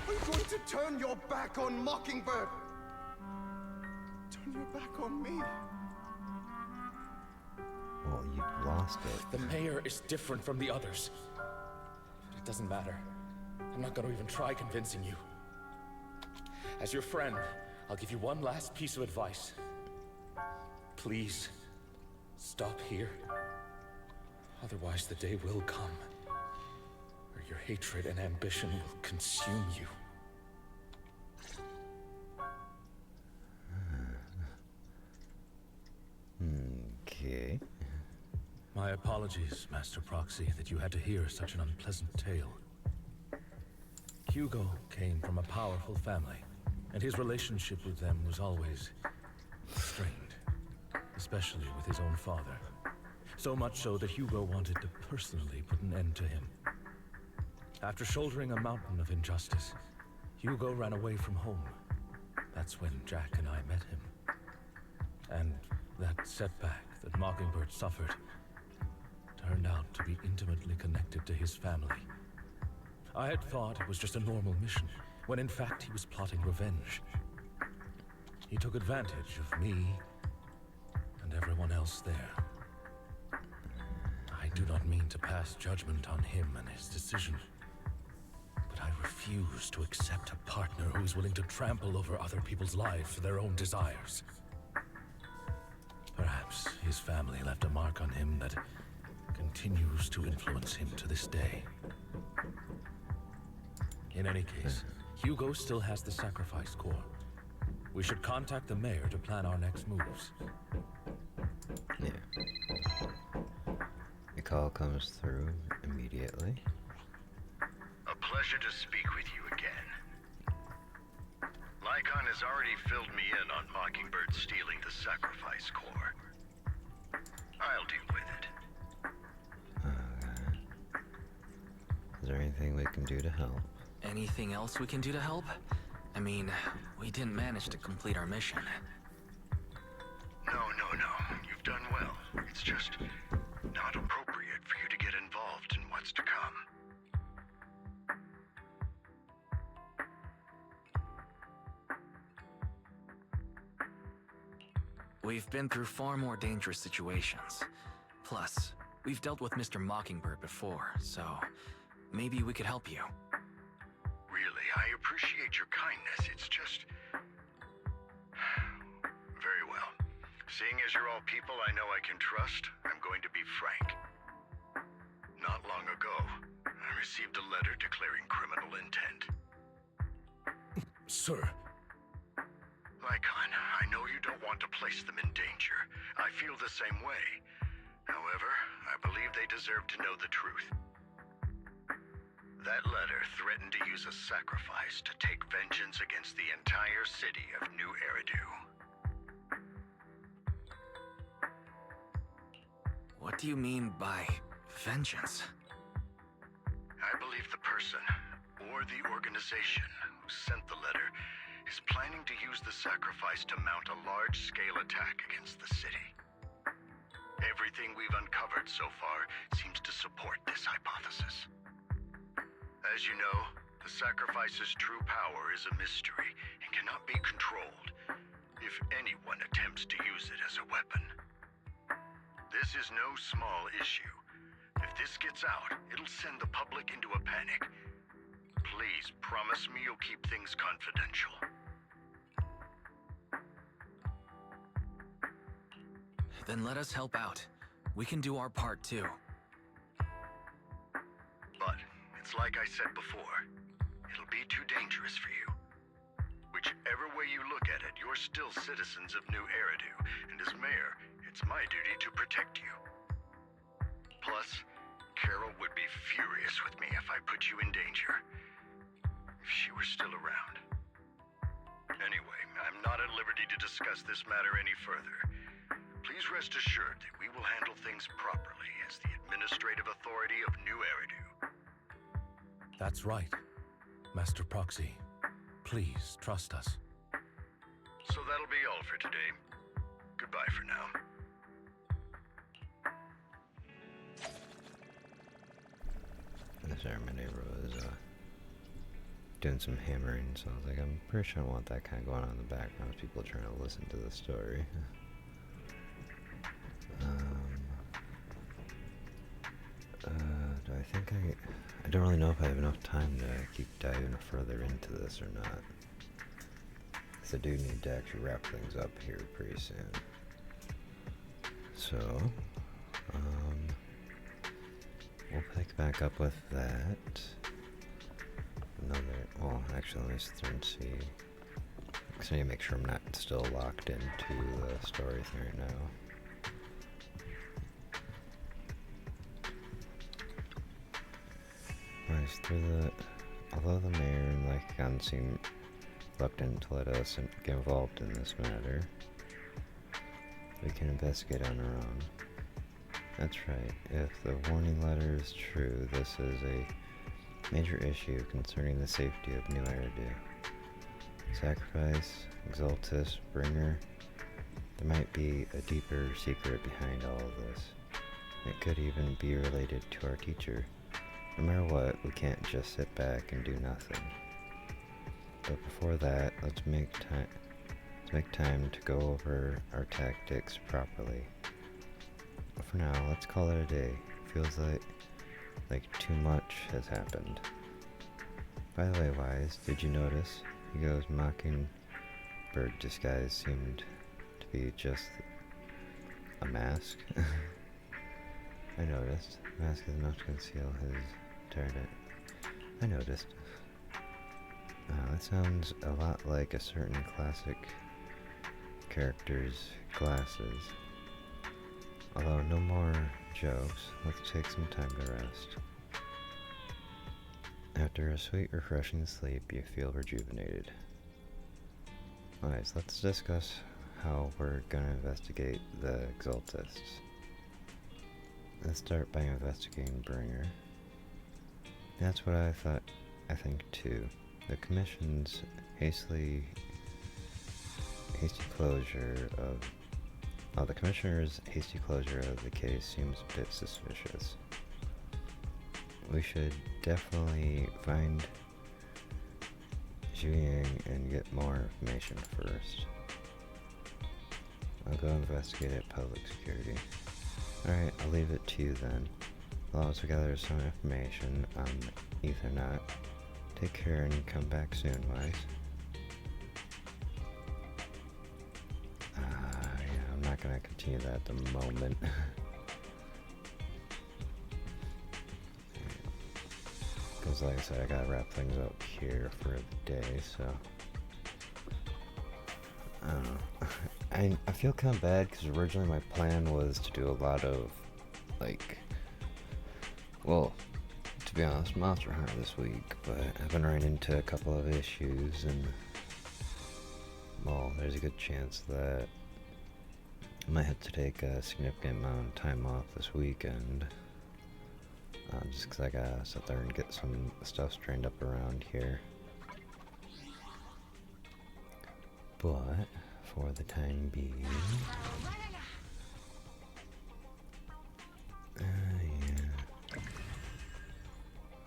Are you going to turn your back on Mockingbird? Turn your back on me? Well, you lost it. The mayor is different from the others. But it doesn't matter. I'm not going to even try convincing you. As your friend, I'll give you one last piece of advice. Please, stop here. Otherwise, the day will come where your hatred and ambition will consume you. Okay. My apologies, Master Proxy, that you had to hear such an unpleasant tale. Hugo came from a powerful family, and his relationship with them was always strained, especially with his own father. So much so that Hugo wanted to personally put an end to him. After shouldering a mountain of injustice, Hugo ran away from home. That's when Jack and I met him. And that setback that Mockingbird suffered turned out to be intimately connected to his family. I had thought it was just a normal mission, when in fact he was plotting revenge. He took advantage of me and everyone else there. I do not mean to pass judgment on him and his decision, but I refuse to accept a partner who is willing to trample over other people's lives for their own desires. Perhaps his family left a mark on him that continues to influence him to this day. In any case, Hugo still has the sacrifice core. We should contact the mayor to plan our next moves. Yeah. The call comes through immediately. A pleasure to speak with you again. Lycon has already filled me in on Mockingbird stealing the sacrifice core. I'll deal with it. Okay. Is there anything we can do to help? Anything else we can do to help? I mean, we didn't manage to complete our mission. No. You've done well. It's just not appropriate for you to get involved in what's to come. We've been through far more dangerous situations. Plus, we've dealt with Mr. Mockingbird before, so maybe we could help you. Really, I appreciate your kindness. It's just... Very well. Seeing as you're all people I know I can trust, I'm going to be frank. Not long ago, I received a letter declaring criminal intent. Sir. Lycon, I know you don't want to place them in danger. I feel the same way. However, I believe they deserve to know the truth. That letter threatened to use a sacrifice to take vengeance against the entire city of New Eridu. What do you mean by vengeance? I believe the person, or the organization, who sent the letter is planning to use the sacrifice to mount a large-scale attack against the city. Everything we've uncovered so far seems to support this hypothesis. As you know, the sacrifice's true power is a mystery and cannot be controlled if anyone attempts to use it as a weapon. This is no small issue. If this gets out, it'll send the public into a panic. Please promise me you'll keep things confidential. Then let us help out. We can do our part too. But it's like I said before, it'll be too dangerous for you. Whichever way you look at it, you're still citizens of New Eridu, and as mayor, it's my duty to protect you. Plus, Carol would be furious with me if I put you in danger. If she were still around. Anyway, I'm not at liberty to discuss this matter any further. Please rest assured that we will handle things properly as the administrative authority of New Eridu. That's right, Master Proxy. Please trust us. So that'll be all for today. Goodbye for now. The ceremony was doing some hammering, so I was like, I'm pretty sure I want that kind of going on in the background, people trying to listen to the story. Do I think I don't really know if I have enough time to keep diving further into this or not. Because I do need to actually wrap things up here pretty soon. So, we'll pick back up with that. Well, actually, let me sit there and see. Because I need to make sure I'm not still locked into the story thing right now. Nice, although the mayor and Lycaon seem reluctant to let us get involved in this matter, we can investigate on our own. That's right, if the warning letter is true, this is a major issue concerning the safety of New Eridu. Sacrifice, Exaltus, Bringer, there might be a deeper secret behind all of this. It could even be related to our teacher. No matter what, we can't just sit back and do nothing. But before that, let's make time to go over our tactics properly. But for now, let's call it a day. Feels like too much has happened. By the way, Wise, did you notice? Hugo's mockingbird disguise seemed to be just a mask. I noticed. The mask is enough to conceal his target. I noticed. That sounds a lot like a certain classic character's glasses. Although no more jokes, let's take some time to rest. After a sweet, refreshing sleep, you feel rejuvenated. Alright, so let's discuss how we're gonna investigate the Exaltists. Let's start by investigating Bringer. That's what I think too. The Commission's hasty closure of the Commissioner's hasty closure of the case seems a bit suspicious. We should definitely find Zhuying and get more information first. I'll go investigate at public security. Alright, I'll leave it to you then. I'll also gather some information on Ethernet. Take care and come back soon, Wise. Yeah, I'm not gonna continue that at the moment. Because like I said, I gotta wrap things up here for the day, so... I don't know. I feel kind of bad because originally my plan was to do a lot of, like... Well, to be honest, Monster Hunter this week, but I've been running into a couple of issues, and... Well, there's a good chance that I might have to take a significant amount of time off this weekend. Just because I gotta sit there and get some stuff straightened up around here. But, for the time being... yeah.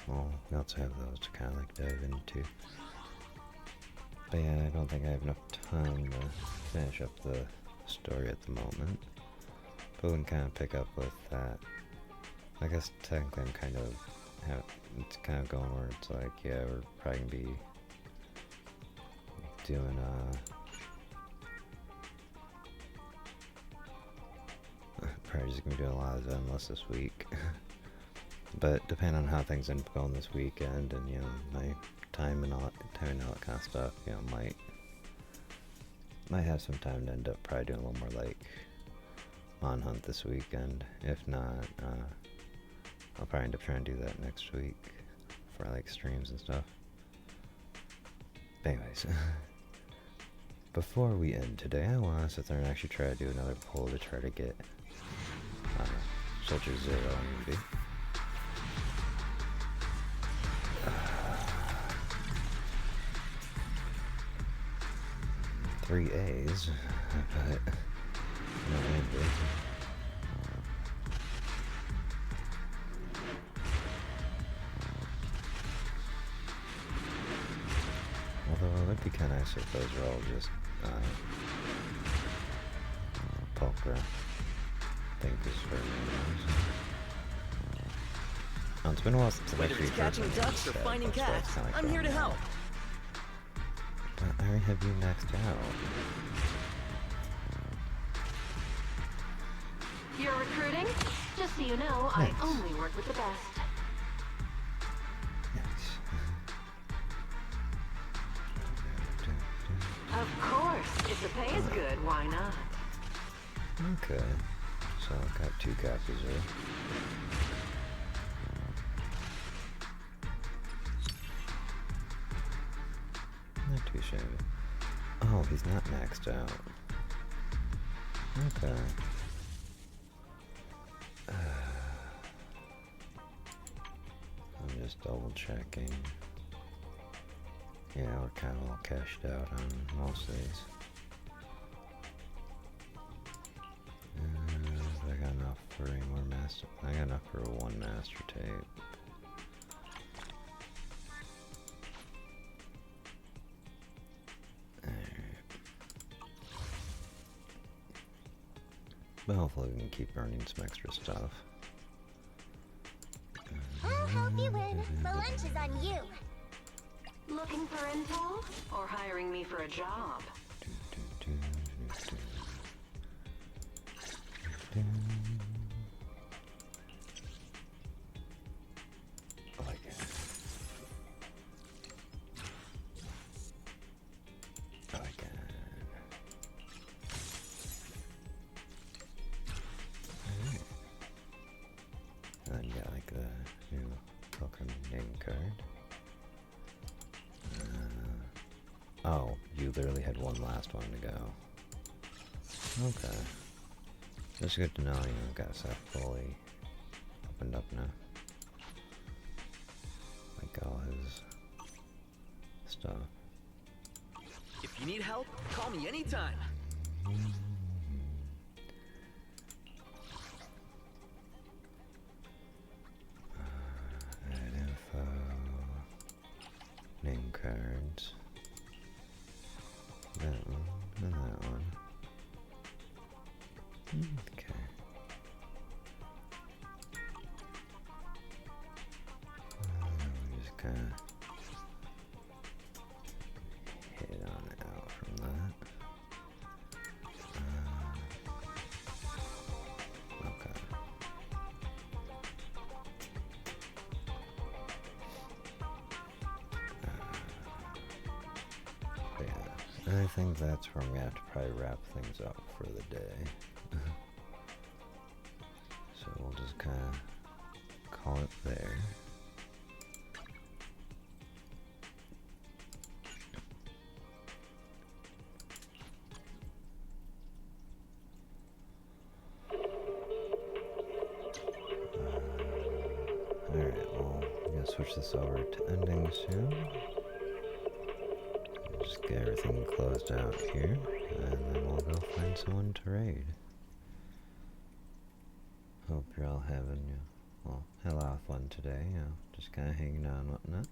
Well, we also have those to kind of like dive into. But yeah, I don't think I have enough time to finish up the story at the moment. But we can kind of pick up with that. I guess technically I'm kind of, it's kind of going where it's like, yeah, we're probably going to be doing, probably just going to be doing a lot of Zenless this week. But depending on how things end up going this weekend and, you know, my time and all that kind of stuff, you know, might have some time to end up probably doing a little more, like, on hunt this weekend. If not, I'll probably end up trying to do that next week for like streams and stuff. But anyways, before we end today, I want to sit there and actually try to do another poll to try to get Soldier Zero immunity. 3 A's, but no immunity. nice if those were all just Pulchra. I think is her name. Oh, it's been a while since I've Whether actually it's heard catching her name ducks or said, finding that's why it's cats, kinda I'm here to throwing me help. off. But I already have you maxed out. You're recruiting? Just so you know, I only work with the best. Of course. If the pay is good, why not? Okay. So I got 2 copies there. Not too shabby. Oh, he's not maxed out. Okay. I'm just double checking. Yeah, we're kind of all cashed out on most of these. I got enough for any more master. I got enough for 1 master tape. But hopefully we can keep earning some extra stuff. I'll help you win. The lunch is on you. Looking for intel? Or hiring me for a job? And then you got like the new Pokemon name card. Oh, you literally had one last one to go. Okay. It's good to know you've got stuff fully opened up now. Like all his stuff. If you need help, call me anytime. Add info. Name cards. That one and that one. Okay. We just kind of hit on it out from that. Okay. Yeah, I think that's where I'm gonna have to probably wrap things up for the day. So we'll just kind of call it there. Alright, well, I'm gonna switch this over to ending soon. Just get everything closed out here, and then we'll go find someone to raid. Hope you're all having, well, a lot of fun today, just kind of hanging out and whatnot.